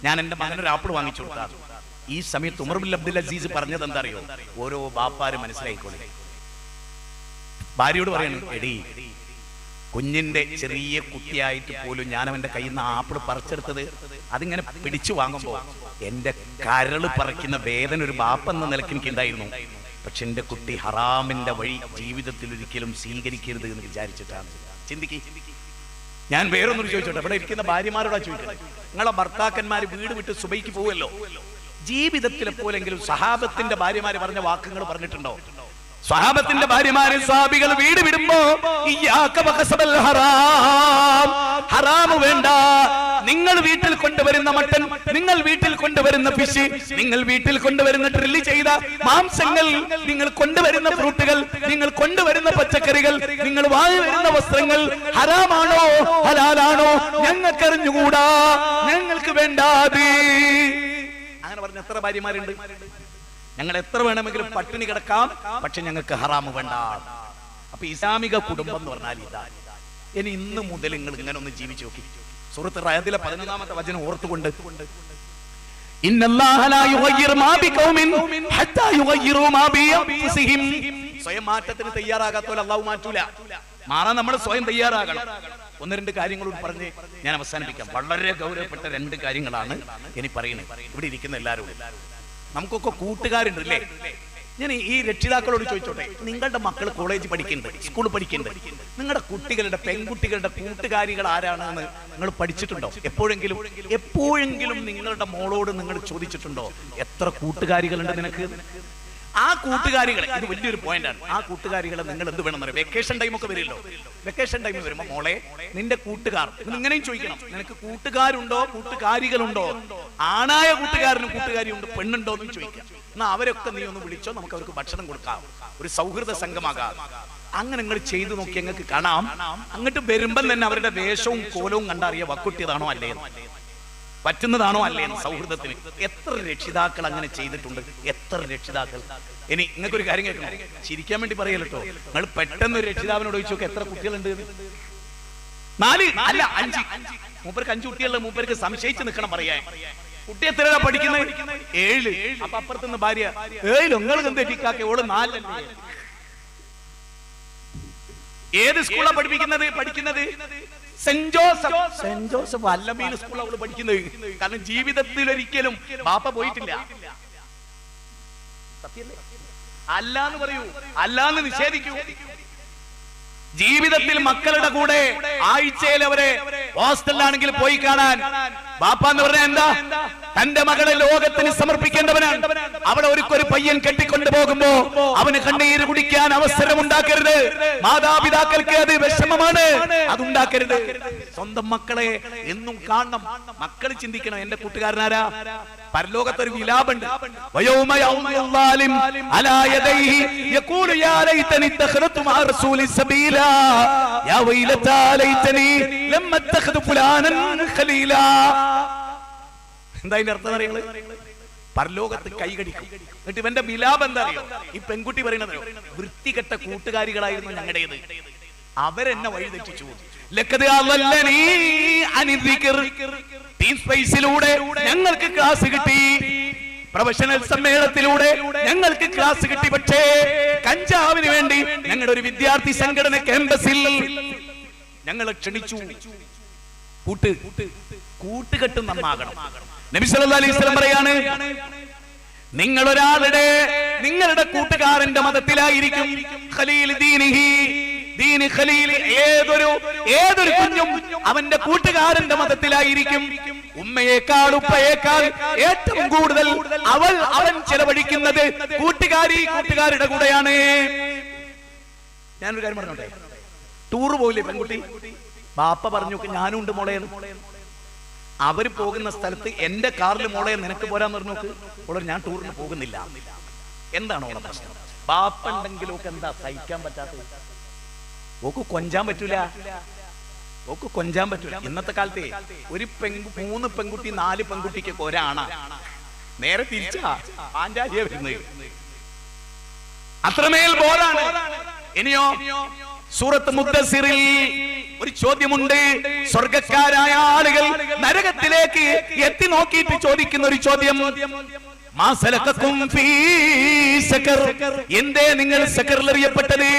ഞാൻ എന്റെ മകനൊരു ആപ്പിൾ വാങ്ങിച്ചു കൊടുത്താണ്. ഈ സമയത്ത് ഉമർ ബിൻ അബ്ദുൽ അസീസ് പറഞ്ഞത് എന്താ അറിയോ? ഓരോ ബാപ്പാരും മനസ്സിലായിക്കോളെ. ഭാര്യയോട് പറയണം, എടി കുഞ്ഞിന്റെ ചെറിയ കുട്ടിയായിട്ട് പോലും ഞാൻ അവന്റെ കയ്യിൽ നിന്ന് ആപ്പിൾ പറിച്ചെടുത്തത് അതിങ്ങനെ പിടിച്ചു വാങ്ങുമ്പോ എന്റെ കരള് പറിക്കുന്ന വേദന ഒരു ബാപ്പ എന്ന നിലയ്ക്ക് എനിക്ക് ഉണ്ടായിരുന്നു. പക്ഷെ എന്റെ കുട്ടി ഹറാമിന്റെ വഴി ജീവിതത്തിൽ ഒരിക്കലും സ്വീകരിക്കരുത് എന്ന് വിചാരിച്ചിട്ടാണ്. ചിന്തിക്ക്. ഞാൻ വേറൊന്നും ചോദിച്ചോട്ടെ, ഇവിടെ ഇരിക്കുന്ന ഭാര്യമാരോടാ ചോദിക്കട്ടെ, നിങ്ങളെ ഭർത്താക്കന്മാര് വീട് വിട്ട് സുബൈക്ക് പോവല്ലോ, ജീവിതത്തിൽ എപ്പോഴെങ്കിലും സഹാബത്തിന്റെ ഭാര്യമാര് പറഞ്ഞ വാക്കുകൾ പറഞ്ഞിട്ടുണ്ടോ? സ്വഹാബത്തിന്റെ ഭാര്യമാരെ സ്വഹാബികൾ വീട് വിടുമ്പോ ഹറാമ് വേണ്ട, നിങ്ങൾ വീട്ടിൽ കൊണ്ടുവരുന്ന മട്ടൻ, നിങ്ങൾ വീട്ടിൽ കൊണ്ടുവരുന്ന ഫിഷ്, നിങ്ങൾ വീട്ടിൽ കൊണ്ടുവരുന്ന ഡ്രില്ല് ചെയ്ത മാംസങ്ങൾ, നിങ്ങൾ കൊണ്ടുവരുന്ന ഫ്രൂട്ടുകൾ, നിങ്ങൾ കൊണ്ടുവരുന്ന പച്ചക്കറികൾ, നിങ്ങൾ വാങ്ങി വരുന്ന വസ്ത്രങ്ങൾ ഹറാമാണോ ഹലാലാണോ ഞങ്ങൾക്കറിഞ്ഞുകൂടാ, ഞങ്ങൾക്ക് വേണ്ടാതെ. അങ്ങനെ പറഞ്ഞ എത്ര ഭാര്യമാരുണ്ട്? ഞങ്ങൾ എത്ര വേണമെങ്കിലും പട്ടിണി കിടക്കാം, പക്ഷെ ഞങ്ങൾക്ക് ഹറാമ് വേണ്ട. അപ്പൊ ഇസ്ലാമിക കുടുംബം എന്ന് പറഞ്ഞാൽ ഇതാ. ഇനി ഇന്ന് മുതൽ നിങ്ങൾ ഇങ്ങനെ ഒന്ന് ജീവിച്ചു നോക്കി. സൂറത്ത് റഅദിലെ 11-ാമത്തെ വചനം ഓർത്തുകൊണ്ട്, ഇന്നല്ലാഹ ലാ യുഗയ്യിറു മാ ബിഖൗമിൻ ഹത്താ യുഗയ്യിറു മാ ബിഅൻഫുസിഹിം. സ്വയം മാറ്റത്തിന് തയ്യാറാകാത്തവരെ അല്ലാഹു മാറ്റൂല. മാറാൻ നമ്മൾ സ്വയം തയ്യാറാകണം. ഒന്ന് രണ്ട് കാര്യങ്ങളോട് പറഞ്ഞ് ഞാൻ അവസാനിപ്പിക്കാം. വളരെ ഗൗരവപ്പെട്ട രണ്ട് കാര്യങ്ങളാണ് ഇനി പറയുന്നത്. ഇവിടെ ഇരിക്കുന്ന എല്ലാവരും, നമുക്കൊക്കെ കൂട്ടുകാരുണ്ട് അല്ലേ? ഞാൻ ഈ രക്ഷിതാക്കളോട് ചോദിച്ചോട്ടെ, നിങ്ങളുടെ മക്കൾ കോളേജ് പഠിക്കുന്നുണ്ട്, സ്കൂൾ പഠിക്കുന്നുണ്ട്, നിങ്ങളുടെ കുട്ടികളുടെ പെൺകുട്ടികളുടെ കൂട്ടുകാരികൾ ആരാണെന്ന് നിങ്ങൾ പഠിച്ചിട്ടുണ്ടോ? എപ്പോഴെങ്കിലും നിങ്ങളുടെ മോളോട് നിങ്ങൾ ചോദിച്ചിട്ടുണ്ടോ എത്ര കൂട്ടുകാരികളുണ്ട് നിനക്ക്? ആ കൂട്ടുകാരികളെ, ഇത് വലിയൊരു പോയിന്റാണ്, ആ കൂട്ടുകാരികളെ നിങ്ങൾ എന്ത് വേണം എന്നറിയാം? വെക്കേഷൻ ടൈം ഒക്കെ വരില്ലോ, വെക്കേഷൻ ടൈം വരുമ്പോ മോളെ നിന്റെ കൂട്ടുകാർ, ഇങ്ങനെയും ചോദിക്കണം, നിനക്ക് കൂട്ടുകാരുണ്ടോ കൂട്ടുകാരികളുണ്ടോ? ആണായ കൂട്ടുകാരനും കൂട്ടുകാരിയുണ്ട്, പെണ്ണുണ്ടോ എന്നും ചോദിക്കാം. എന്നാ അവരൊക്കെ നീ ഒന്ന് വിളിച്ചോ, നമുക്ക് അവർക്ക് ഭക്ഷണം കൊടുക്കാം, ഒരു സൗഹൃദ സംഘമാകാം. അങ്ങനെ നിങ്ങൾ ചെയ്തു നോക്കി നിങ്ങൾക്ക് കാണാം. അങ്ങോട്ട് വരുമ്പം തന്നെ അവരുടെ വേഷവും കോലവും കണ്ടറിയ വക്കുട്ടിയതാണോ അല്ലേ, പറ്റുന്നതാണോ അല്ലേന്ന് സൗഹൃദത്തിന്. എത്ര രക്ഷിതാക്കൾ അങ്ങനെ ചെയ്തിട്ടുണ്ട്, എത്ര രക്ഷിതാക്കൾ. ഇനി നിങ്ങൾക്കൊരു കാര്യം കേൾക്കണം, ചിരിക്കാൻ വേണ്ടി പറയല്ലോ. നിങ്ങൾ പെട്ടെന്ന് ഒരു രക്ഷിതാവിനോട് ചോദിച്ചു നോക്കി എത്ര കുട്ടികളുണ്ട്? 4 അല്ല 5. മൂപ്പർക്ക് 5 കുട്ടികളുടെ മൂപ്പർക്ക് സംശയിച്ച് നിൽക്കണം പറയാൻ. കുട്ടി എത്രയാ പഠിക്കുന്നത്? 7. അപ്പൊ അപ്പുറത്തുനിന്ന് ഭാര്യ, 7 നിങ്ങൾ എന്തെറ്റിക്കാക്കെ, ഓള് 4 അല്ലേ? ഏത് സ്കൂളാ പഠിക്കുന്നത്? സെന്റ് ജോസഫ് അല്ലമീൻ സ്കൂൾ അവള് പഠിക്കുന്നത്. കാരണം ജീവിതത്തിൽ ഒരിക്കലും ബാപ്പ പോയിട്ടില്ല. സത്യല്ലേ? അല്ലാന്ന് പറയൂ, അല്ലാന്ന് നിഷേധിക്കൂ. ജീവിതത്തിൽ മക്കളുടെ കൂടെ ആഴ്ചയിൽ അവരെ ഹോസ്റ്റലിലാണെങ്കിൽ പോയി കാണാൻ, ബാപ്പ എന്ന് പറഞ്ഞാൽ എന്താ? തന്റെ മകളെ ലോകത്തിന് സമർപ്പിക്കേണ്ടവനാണ്. അവിടെ ഒരു പയ്യൻ കെട്ടിക്കൊണ്ടു പോകുമ്പോ അവന് കണ്ണീര് കുടിക്കാൻ അവസരം ഉണ്ടാക്കരുത്. മാതാപിതാക്കൾക്ക് അത് വിഷമമാണ്, അതുണ്ടാക്കരുത്. സ്വന്തം മക്കളെ എന്നും കാണണം. മക്കൾ ചിന്തിക്കണം, എന്റെ കൂട്ടുകാരനാരാ? പരലോകത്തൊരു വിലാപുണ്ട്. എന്താ അതിന്റെ അർത്ഥം അറിയുന്നത്? പരലോകത്ത് കൈകടിക്കും. എന്നിട്ട് ഇവന്റെ വിലാപം എന്താ അറിയോ? ഈ പെൺകുട്ടി പറയുന്നത്, വൃത്തികെട്ട കൂട്ടുകാരികളായിരുന്നു ഞങ്ങളുടേത്, അവരെന്നെ വഴിതെറ്റിച്ചു. സ്പേസിലൂടെ ഞങ്ങൾക്ക് ക്ലാസ് കിട്ടി, പ്രൊഫഷണൽ സമ്മേളനത്തിലൂടെ ഞങ്ങൾക്ക് ക്ലാസ് കിട്ടി. പക്ഷേ കഞ്ചാവിന് വേണ്ടി ഞങ്ങളുടെ ഒരു വിദ്യാർത്ഥി സംഘടന ക്യാമ്പസിൽ ഞങ്ങളെ ക്ഷണിച്ചു. കൂട്ടുകെട്ടും നന്നാകണം. നബി സല്ലല്ലാഹു അലൈഹി വസല്ലം പറയാണ്, നിങ്ങളുടെ കൂട്ടുകാരന്റെ മതത്തിലായിരിക്കും. ഖലീൽ ദീനിഹി, ദീനി ഖലീൽ. ഏതൊരു കുഞ്ഞും അവന്റെ കൂട്ടുകാരന്റെ മതത്തിലായിരിക്കും. ഉമ്മയേക്കാൾ ഉപ്പയേക്കാൾ ഏറ്റവും കൂടുതൽ അവൻ ചെലവഴിക്കുന്നത് കൂട്ടുകാരുടെ കൂടെയാണ്. ഞാനൊരു കാര്യം പറഞ്ഞോട്ടെ, ടൂറ് പോയില്ലേ പെൺകുട്ടി? ബാപ്പ പറഞ്ഞു, ഞാനും ഉണ്ട് മോളെ. അവര് പോകുന്ന സ്ഥലത്ത് എന്റെ കാറിൽ മോളെ നിനക്ക് പോരാന്ന് പറഞ്ഞു നോക്ക്. ഓളെ ഞാൻ ടൂറിന് പോകുന്നില്ല. എന്താണ് ഓളെ പ്രശ്നം? ബാപ്പ ഉണ്ടെങ്കിലും ഒക്കെ എന്താ സഹിക്കാൻ പറ്റാത്തത്? ഓക്ക് കൊഞ്ചാൻ പറ്റൂല. ഇന്നത്തെ കാലത്തെ 3 പെൺകുട്ടി 4 പെൺകുട്ടിക്ക് ഒരാണാ. നേരെ തിരിച്ചാ പാഞ്ചാലിയ വരുന്നത്. അത്രമേൽ ബോറാണ്. ഇനിയോ സൂറത്ത് മുദ്ദസ്സിറിൽ ഒരു ചോദ്യമുണ്ട്. സ്വർഗക്കാരായ ആളുകൾ നരകത്തിലേക്ക് എത്തി നോക്കിയിട്ട് ചോദിക്കുന്ന ഒരു ചോദ്യം, മാ സലകക്കും ഫീ സഖർ, എന്തേ നിങ്ങൾ സഖറിൽ എറിയപ്പെട്ടത്?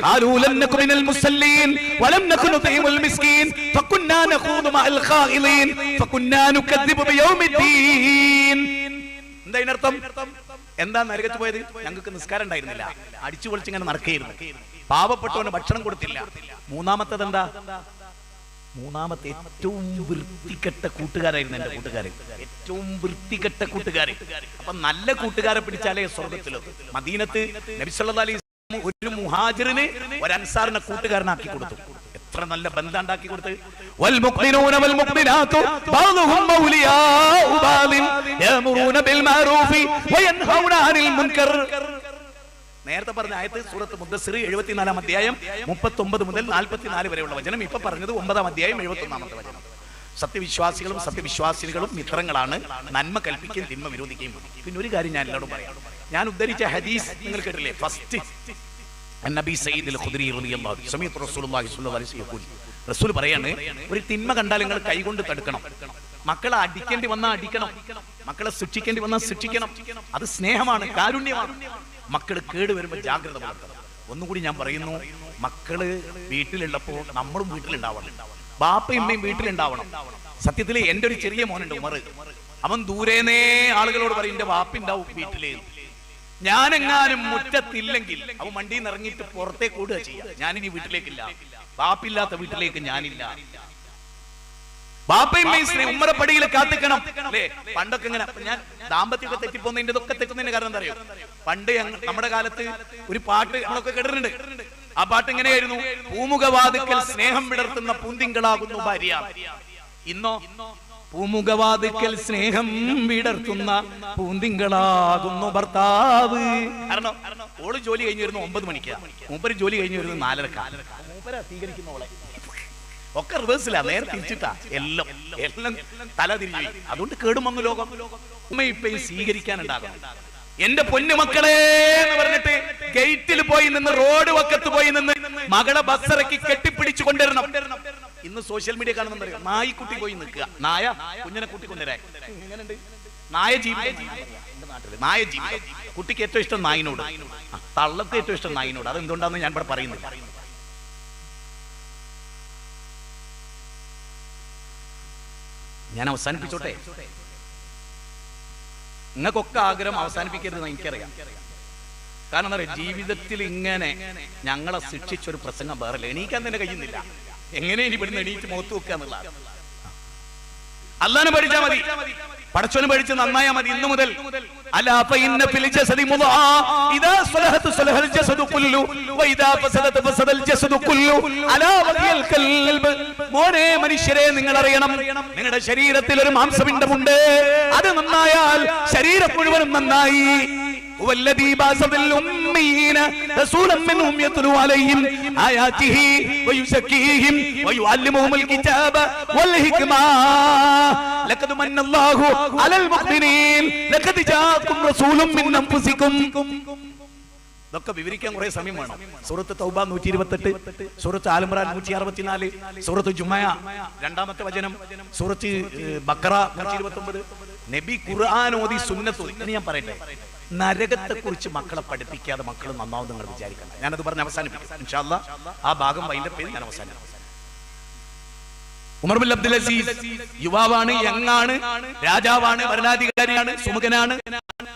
ഖാലൂ ലം നകു മിനൽ മുസല്ലീൻ വലം നകു നുതഇമുൽ മിസ്കീൻ ഫകുന്നാ നഖൂദു മഅൽ ഖായിലീൻ ഫകുന്നാ നുകദ്ദിബു ബിയൗമിദ്ദീൻ. എന്താ ഇതിനർത്ഥം? എന്താ നരകത്ത് പോയത്? ഞങ്ങൾക്ക് നിസ്കാരം ഉണ്ടായിരുന്നില്ല, അടിച്ചു പൊളിച്ചിങ്ങനെ നടക്കുകയായിരുന്നു, പാവപ്പെട്ടവന് ഭക്ഷണം കൊടുത്തില്ല. മൂന്നാമത്തത് എന്താ? മൂന്നാമത്തെ ഏറ്റവും വൃത്തികെട്ട കൂട്ടുകാരായിരുന്നു എന്റെ കൂട്ടുകാരൻ. ഏറ്റവും വൃത്തികെട്ട കൂട്ടുകാരൻ. അപ്പൊ നല്ല കൂട്ടുകാരെ പിടിച്ചാലേ സ്വർഗത്തിലോ. മദീനത്ത് നബി സല്ലല്ലാഹു അലൈഹി വസല്ലം ഒരു മുഹാജിറിന് ഒരു അൻസാറിനെ കൂട്ടുകാരനാക്കി കൊടുത്തു. എത്ര നല്ല ബന്ധം ഉണ്ടാക്കി കൊടുത്ത്. വൽ മുഅ്മിനൂന വൽ മുഅ്മിനാതു ബഅ്ദുഹും ഔലിയാഉ ബഅ്ദിൻ യഅ്മുറൂന ബിൽ മഅറൂഫി വയൻഹൗന അനിൽ മുൻകർ. നേരത്തെ പറഞ്ഞ ആയത്ത് സൂറത്ത് മുദ്ദസ്സിർ 74-ാം അധ്യായം 39 മുതൽ 44 വരെയുള്ള വചനം. ഇപ്പൊ പറഞ്ഞത് 9-ാം അധ്യായം 71-ാമത്തെ വചനം. സത്യവിശ്വാസികളും മിത്രങ്ങളാണ്, നന്മ കൽപ്പിക്കുകയും തിന്മ വിരോധിക്കുകയും. പിന്നെ ഒരു കാര്യം ഞാൻ എല്ലാവരും പറയാം. ഞാൻ ഉദ്ധരിച്ച ഹദീസ് നിങ്ങൾ കേട്ടില്ലേ? ഫസ്റ്റ് നബി സയ്യിദുൽ ഖുദ്രി റളിയല്ലാഹു അൻഹു സമീഅ റസൂലുള്ളാഹി സ്വല്ലല്ലാഹു അലൈഹി വസല്ലം റസൂൽ പറയാണ്, ഒരു തിന്മ കണ്ടാൽ നിങ്ങൾ കൈകൊണ്ട് തടുക്കണം. മക്കളെ അടിക്കേണ്ടി വന്നാൽ അടിക്കണം, മക്കളെ ശിക്ഷിക്കേണ്ടി വന്നാൽ ശിക്ഷിക്കണം. അത് സ്നേഹമാണ്, കാരുണ്യമാണ്. മക്കള് കേടുവരുമ്പോൾ ജാഗ്രത പുലർത്തണം. ഒന്നുകൂടി ഞാൻ പറയുന്നു, മക്കള് വീട്ടിലുള്ളപ്പോൾ നമ്മളും വീട്ടിലുണ്ടാവണം, ബാപ്പയും ഉമ്മയും വീട്ടിലുണ്ടാവണം. സത്യത്തിൽ എന്റെ ഒരു ചെറിയ മോനുണ്ട് ഉമർ. അവൻ ദൂരേന്നേ ആളുകളോട് പറയും എന്റെ ബാപ്പുണ്ടാവും വീട്ടില്. ഞാനെങ്ങാനും മുറ്റത്തില്ലെങ്കിൽ അവൻ വണ്ടിയിൽ നിന്ന് ഇറങ്ങിയിട്ട് പുറത്തേക്ക് ഓടുക ചെയ്യാം. ഞാനിനി വീട്ടിലേക്കില്ല, ബാപ്പില്ലാത്ത വീട്ടിലേക്ക് ഞാനില്ല. ബാപ്പയും ഉമ്മറ പടിയിൽ കാത്തിക്കണം അല്ലേ? പണ്ടൊക്കെ ഇങ്ങനെ ഞാൻ ദാമ്പത്യമൊക്കെ തെറ്റിപ്പോന്നതിന്റെ ഇതൊക്കെ തെറ്റുന്നതിന്റെ കാരണം എന്താ അറിയോ? പണ്ട് നമ്മുടെ കാലത്ത് ഒരു പാട്ട് നമ്മളൊക്കെ കേട്ടിട്ടുണ്ട്. ആ പാട്ട് എങ്ങനെയായിരുന്നു? പൂമുഖവാതിക്കൽ സ്നേഹം വിടർത്തുന്ന പൂന്തിങ്കളാകുന്നു ഭാര്യ. ഇന്നോ പൂമുഖവാതിക്കൽ സ്നേഹം വിടർത്തുന്ന പൂന്തിങ്കളാകുന്നു ഭർത്താവ്. കാരണം ഓള് ജോലി കഴിഞ്ഞു വരുന്നു 9 മണിക്കാ, മൂപ്പര് ജോലി കഴിഞ്ഞു വരുന്നു 4:30. മൂപ്പരാ സ്വീകരിക്കുന്നോളെ. ഒക്കെ റിവേഴ്സിലാ, നേരെ തിരിച്ചിട്ടാ. എല്ലാം തല തിരിഞ്ഞു. അതുകൊണ്ട് കേടും വന്നു ലോകം. ഇപ്പൊ സ്വീകരിക്കാനുണ്ടാകും. എന്റെ പൊന്നു മക്കളെ എന്ന് പറഞ്ഞിട്ട് ഗേറ്റിൽ പോയി നിന്ന്, റോഡ് വക്കത്ത് പോയി നിന്ന് മകളെ ബസ്സിറക്കി കെട്ടിപ്പിടിച്ചു കൊണ്ടുവരണം. ഇന്ന് സോഷ്യൽ മീഡിയ കാണുന്നുണ്ട്, നായിക്കുട്ടി പോയി നിൽക്കുക. നായ കുഞ്ഞിനെ കൂട്ടിക്കൊണ്ടുവരാൻ. ഇങ്ങനെയുണ്ട് നായ ജീവിതം. നായ ജീവിതം. കുട്ടിക്ക് ഏറ്റവും ഇഷ്ടം നായിനോട്, തള്ളക്ക് ഏറ്റവും ഇഷ്ടം നായിനോട്. അത് എന്തുകൊണ്ടാന്ന് ഞാൻ ഇവിടെ പറയുന്നില്ല. ഞാൻ അവസാനിപ്പിച്ചോട്ടെ. നിങ്ങൾക്കൊക്കെ ആഗ്രഹം അവസാനിപ്പിക്കരുതെന്ന് എനിക്കറിയാം. കാരണം എന്താ പറയുക, ജീവിതത്തിൽ ഇങ്ങനെ ഞങ്ങളെ ശിക്ഷിച്ചൊരു പ്രസംഗം വേറെ എണീക്കാൻ തന്നെ കഴിയുന്നില്ല. എങ്ങനെ ഇനി ഇവിടുന്ന് എണീറ്റ് മുഖത്ത് വെക്കുക എന്നുള്ള അല്ലാഹനെ പഠിച്ചാൽ മതി, പടച്ചോനെ പഠിച്ച് നന്നായാ മതി. ഇന്നു മുതൽ അലാ ഫഇന്ന ഫിൽ ജസദി മുദ്ആ ഇദാ സ്വലഹത് സ്വലഹൽ ജസദു കുല്ലു വഇദാ ഫസദത് ഫസദൽ ജസദു കുല്ലു അലാ വഹിയൽ ഖൽബ്. മോനെ മനുഷ്യരെ, നിങ്ങൾ അറിയണം, നിങ്ങളുടെ ശരീരത്തിൽ ഒരു മാംസപിണ്ഡമുണ്ട്. അത് നന്നായാൽ ശരീരം മുഴുവനും നന്നായി. والذي بعث في الأميين رسولا منهم يتلو عليهم آياته ويزكيهم ويعلمهم الكتاب والحكمة لقد من الله على المؤمنين لقد جاءكم رسول من أنفسكم. ഇതൊക്കെ വിവരിക്കാൻ കുറെ സമയം വേണം. സൂറത്ത് തൗബ 128, സൂറത്ത് ആൽ ഇംറാൻ 164, സൂറത്ത് ജുമഅ 2-ാമത്തെ വചനം, സൂറത്ത് ബഖറ 129. നബി ഖുർആൻ ഓതി സുന്നത്ത് ഓതി. ഞാൻ പറയട്ടെ, നരകത്തെ കുറിച്ച് മക്കളെ പഠിപ്പിക്കാതെ മക്കൾ നന്നാവും നിങ്ങൾ വിചാരിക്കണം. ഞാനത് പറഞ്ഞ് അവസാനിപ്പിക്കും ഇൻഷാ അല്ലാഹ്. ആ ഭാഗം വൈൻഡപ്പ് ചെയ്ത് ഞാൻ അവസാനിപ്പിക്കും. ഉമർ ബിൻ അബ്ദുൽ അസീസ് യുവാവാണ്, യങ്ങാണ്, രാജാവാണ്, ഭരണാധികാരിയാണ്, സുമുഖനാണ്.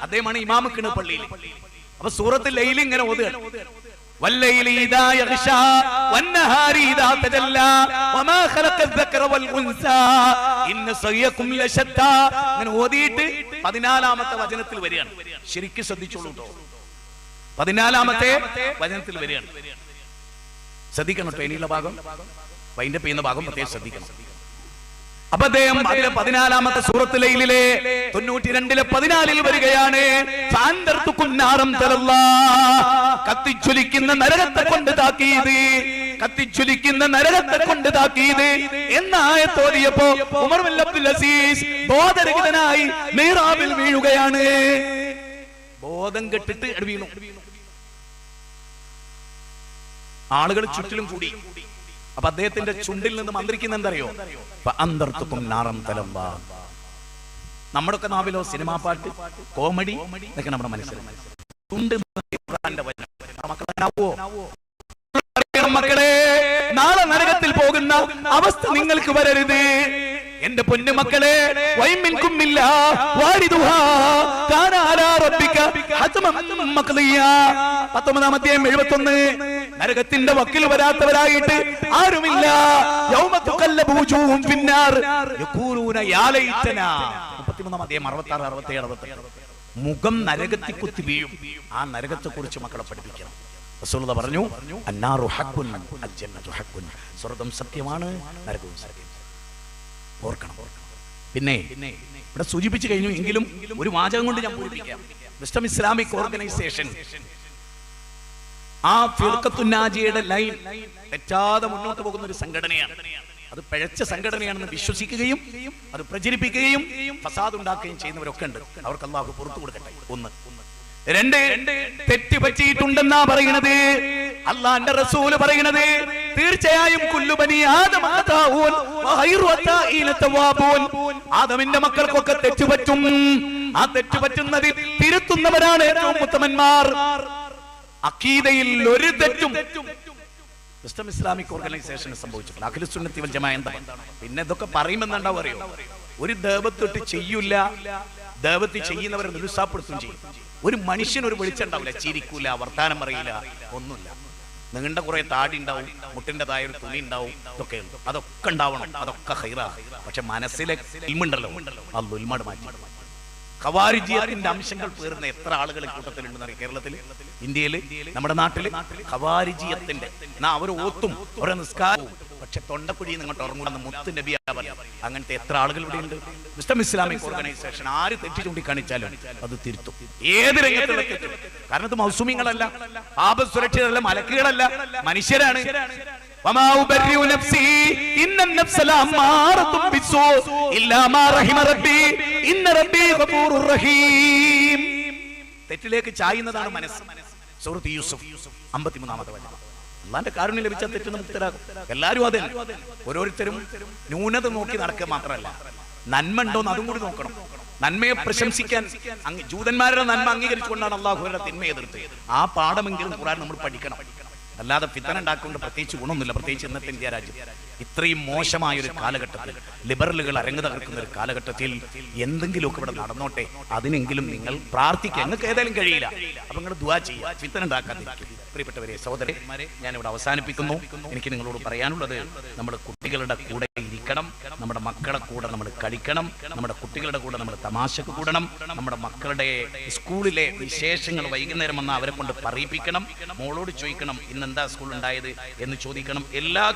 അദ്ദേഹമാണ് ഇമാമക്കിന് പള്ളിയിൽ. അപ്പൊ സൂറത്ത് ലൈൽ ഇങ്ങനെ ഓതുകയാണ്. والليل إذا يغشى والنهار إذا تجلى وما خلق الذكر والأنثى إن سعيكم لشتى. അങ്ങനെ ഓതിയിട്ട് 14-ാമത്തെ വചനത്തിൽ വരികയാണ്. ശരിക്കും ശ്രദ്ധിച്ചോളൂ കേട്ടോ, 14-ാമത്തെ വചനത്തിൽ വരികയാണ്. ശ്രദ്ധിക്കണം കേട്ടോ, ഇനിയുള്ള ഭാഗം വൈൻഡപ്പ് ചെയ്യുന്ന ഭാഗം പ്രത്യേകം ശ്രദ്ധിക്കണം. അപ്പൊ അദ്ദേഹം അതിലെ 14-ാമത്തെ സൂറത്ത് ലൈലിലെ 92-ലെ 14-ൽ വരികയാണ്. കത്തിച്ചൊലിക്കുന്ന നരകത്തെ കൊണ്ട് താക്കീത്, കത്തിച്ചൊലിക്കുന്ന നരകത്തെ കൊണ്ട് താക്കീത് എന്നായത്തോതിയപ്പോ ഉമർ ബിൻ അബ്ദുൽ അസീസ് ബോധരഹിതനായി മിഹ്റാബിൽ വീഴുകയാണ്. ബോധം കെട്ടിട്ട് വീണു. ആളുകൾ ചുറ്റിലും കൂടി. അപ്പൊ അദ്ദേഹത്തിന്റെ ചുണ്ടിൽ നിന്ന് മന്ത്രിക്കുന്ന എന്തറിയോ? നമ്മുടെയൊക്കെ നാവിലോ സിനിമാ പാട്ട്, കോമഡി ഇതൊക്കെ നമ്മുടെ മനസ്സിലാവും. മക്കളെ, നാളെ നരകത്തിൽ പോകുന്ന അവസ്ഥ നിങ്ങൾക്ക് വരരുത്. എന്റെ പൊന്നു മക്കളെ, വൈമിൻകുമില്ല വാരിദുഹാ കാന അലാ റബ്ബിക ഹത്മൻ മഖ്ദിയാ. 19-ാം അധ്യായം 71. നരകത്തിന്റെ വക്കിൽ വരാത്തവരായിട്ട് ആരുമില്ല. യൗമ തുഖല്ലബു വജൂഹും ഫിന്നാർ യഖൂലൂന യാ ലൈതനാ. 33-ാം അധ്യായം 66, 67, 68. മുഖം നരകത്തിൽ കുത്തി വീഴും. ആ നരകത്തെ കുറിച്ച് മക്കളെ പഠിപ്പിക്കണം. റസൂലുള്ളാഹി പറഞ്ഞു, അന്നാറു ഹഖ്കുൻ അൽ ജന്നതു ഹഖ്കുൻ. സ്വർഗ്ഗം സത്യമാണ്, നരകവും സത്യം. ഓർക്കണം. പിന്നെ ഇവിടെ സൂചിപ്പിച്ചു കഴിഞ്ഞു, എങ്കിലും ഒരു വാചകം കൊണ്ട് ഞാൻ പൂരിപ്പിക്കാം. വിസ്ഡം ഇസ്ലാമിക് ഓർഗനൈസേഷൻ ആ ഫിർഖത്തുൻ നാജിയയുടെ ലൈൻ തെറ്റാതെ മുന്നോട്ട് പോകുന്ന ഒരു സംഘടനയാണ്. അത് പിഴച്ച സംഘടനയാണെന്ന് വിശ്വസിക്കുകയും അത് പ്രചരിപ്പിക്കുകയും ഫസാദ് ഉണ്ടാക്കുകയും ചെയ്യുന്നവരൊക്കെ ഉണ്ട്. അവർക്ക് അല്ലാഹു പുറത്തു കൊടുക്കട്ടെ. 1. 2, തെറ്റ് പറ്റിയിട്ടുണ്ടെന്നാ പറയുന്നത്. അല്ലാഹുവിന്റെ റസൂല് പറയുന്നത് തീർച്ചയായും കുല്ലു ബനി ആദം ഖതാഊൻ വഖൈറു അത്താഈന തവാബൂൻ. ആദമിന്റെ മക്കൾക്കൊക്കെ തെറ്റ് പറ്റും. ആ തെറ്റ് പറ്റുന്നത് തിരുത്തുന്നവരാണ് ഏറ്റവും ഉത്തമന്മാർ. അഖീദയിൽ ഒരു തെറ്റും വിസ്ഡം ഇസ്ലാമിക് ഓർഗനൈസേഷന് സംഭവിച്ചിട്ടുണ്ട്. അഖിലു സുന്നത്തി വൽ ജമാഅ എന്താണ്? പിന്നെ ഇതൊക്കെ പറയുമെന്നുണ്ടാവും അറിയോ? ഒരു ദേവത്തൊട്ട് ചെയ്യൂല, ദേവത്തി ചെയ്യുന്നവരെ നിരുത്സാഹപ്പെടുത്തും ചെയ്യും. ഒരു മനുഷ്യന് ഒരു വെളിച്ചുണ്ടാവില്ല, ചിരിക്കൂല, വർത്താനം പറയില്ല, ഒന്നുമില്ല. നീണ്ട കുറെ താടി ഉണ്ടാവും, മുട്ടിന്റെ തായ ഒരു തുണി ഉണ്ടാവും, ഇതൊക്കെ ഉണ്ട്. അതൊക്കെ ഉണ്ടാവണം, അതൊക്കെ ഖൈറാ. പക്ഷെ മനസ്സിലെ ഇൽമുണ്ടല്ലോ, ആ ഉൽമട് മാറ്റി. ഖവാരിജിയത്തിന്റെ അംശങ്ങൾ പേറുന്ന എത്ര ആളുകൾ കൂട്ടത്തിലുണ്ടെന്ന് കേരളത്തിൽ, ഇന്ത്യയിൽ, നമ്മുടെ നാട്ടില് ഖവാരിജിയത്തിന്റെ അവർ ഓത്തും ഓരോ നിസ്കാരവും, പക്ഷെ തൊണ്ടക്കുഴിയിൽ നിങ്ങോട്ട് ഉറങ്ങുന്ന മുത്ത് നബിയാ പറയാം. അങ്ങനത്തെ എത്ര ആളുകൾ ഇവിടെ ഉണ്ട്. വിസ്ഡം ഇസ്ലാമിക് ഓർഗനൈസേഷൻ ആര് തെറ്റ് ചൂണ്ടിക്കാണിച്ചാലും അത് തിരുത്തും, ഏത് രംഗത്തുള്ള തെറ്റും. കാരണം ഇത് മൗസൂമിങ്ങളല്ല, ആപസുരക്ഷിതരല്ല, മലക്കുകളല്ല, മനുഷ്യരാണ്. തെറ്റിലേക്ക് ചായുന്നതാണ് മനസ്സ്. സൂറത്ത് യൂസുഫ് 53-ാമത്തെ വചനം. അല്ലാഹുവിന്റെ കാരുണ്യം ലഭിച്ച തെറ്റ് മുക്തരാകും. എല്ലാവരും അതെ. ഓരോരുത്തരും ന്യൂനത നോക്കി നടക്കുക മാത്രമല്ല, നന്മ ഉണ്ടോന്ന് അതും കൂടി നോക്കണം. നന്മയെ പ്രശംസിക്കാൻ ജൂതന്മാരുടെ നന്മ അംഗീകരിച്ചുകൊണ്ടാണ് അള്ളാഹുവിന്റെ തിന്മയെ എതിർത്ത്. ആ പാഠമെങ്കിലും ഖുർആൻ നമ്മൾ പഠിക്കണം. അല്ലാതെ ഫിത്തന ഉണ്ടാക്കൊണ്ട് പ്രത്യേകിച്ച് ഗുണമൊന്നുമില്ല. പ്രത്യേകിച്ച് ഇന്നത്തെ ഇന്ത്യ രാജ്യം ഇത്രയും മോശമായൊരു കാലഘട്ടത്തിൽ, ലിബറലുകൾ അരങ്ങ് തകർക്കുന്ന ഒരു കാലഘട്ടത്തിൽ എന്തെങ്കിലുമൊക്കെ ഇവിടെ നടന്നോട്ടെ, അതിനെങ്കിലും നിങ്ങൾ പ്രാർത്ഥിക്കുക. നിങ്ങൾക്ക് ഏതായാലും കഴിയില്ല, അപ്പൊ നിങ്ങൾ ദുആ ചെയ്യുക, ഫിത്തന ഉണ്ടാക്കാതിരിക്കുക. പ്രിയപ്പെട്ടവരെ, സഹോദരന്മാരെ, ഞാനിവിടെ അവസാനിപ്പിക്കുന്നു. എനിക്ക് നിങ്ങളോട് പറയാനുള്ളത്, നമ്മൾ കുട്ടികളുടെ കൂടെ ഇരിക്കണം, നമ്മുടെ മക്കളെ കൂടെ നമ്മൾ കളിക്കണം, നമ്മുടെ കുട്ടികളുടെ കൂടെ നമ്മൾ തമാശക്ക് കൂടണം, നമ്മുടെ മക്കളുടെ സ്കൂളിലെ വിശേഷങ്ങൾ വൈകുന്നേരം വന്ന് അവരെ കൊണ്ട് പറയിപ്പിക്കണം, മോളോട് ചോദിക്കണം ഇന്നെന്താ സ്കൂൾ ഉണ്ടായത് എന്ന് ചോദിക്കണം. എല്ലാ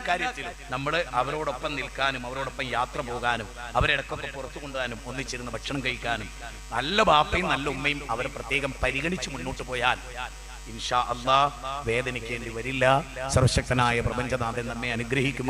കാര്യത്തിലും നമ്മൾ അവരോടൊപ്പം നിൽക്കാനും അവരോടൊപ്പം യാത്ര പോകാനും അവരെ ഇടയ്ക്കൊക്കെ പുറത്തു കൊണ്ടുപോകാനും ഒന്നിച്ചിരുന്ന് ഭക്ഷണം കഴിക്കാനും നല്ല ബാപ്പയും നല്ല ഉമ്മയും അവരെ പ്രത്യേകം പരിഗണിച്ച് മുന്നോട്ട് പോയാൽ ഇൻഷാ അല്ലാഹ് വേദനിക്കേണ്ടി വരില്ല. സർവശക്തനായ പ്രപഞ്ചനാഥൻ നമ്മെ അനുഗ്രഹിക്കും.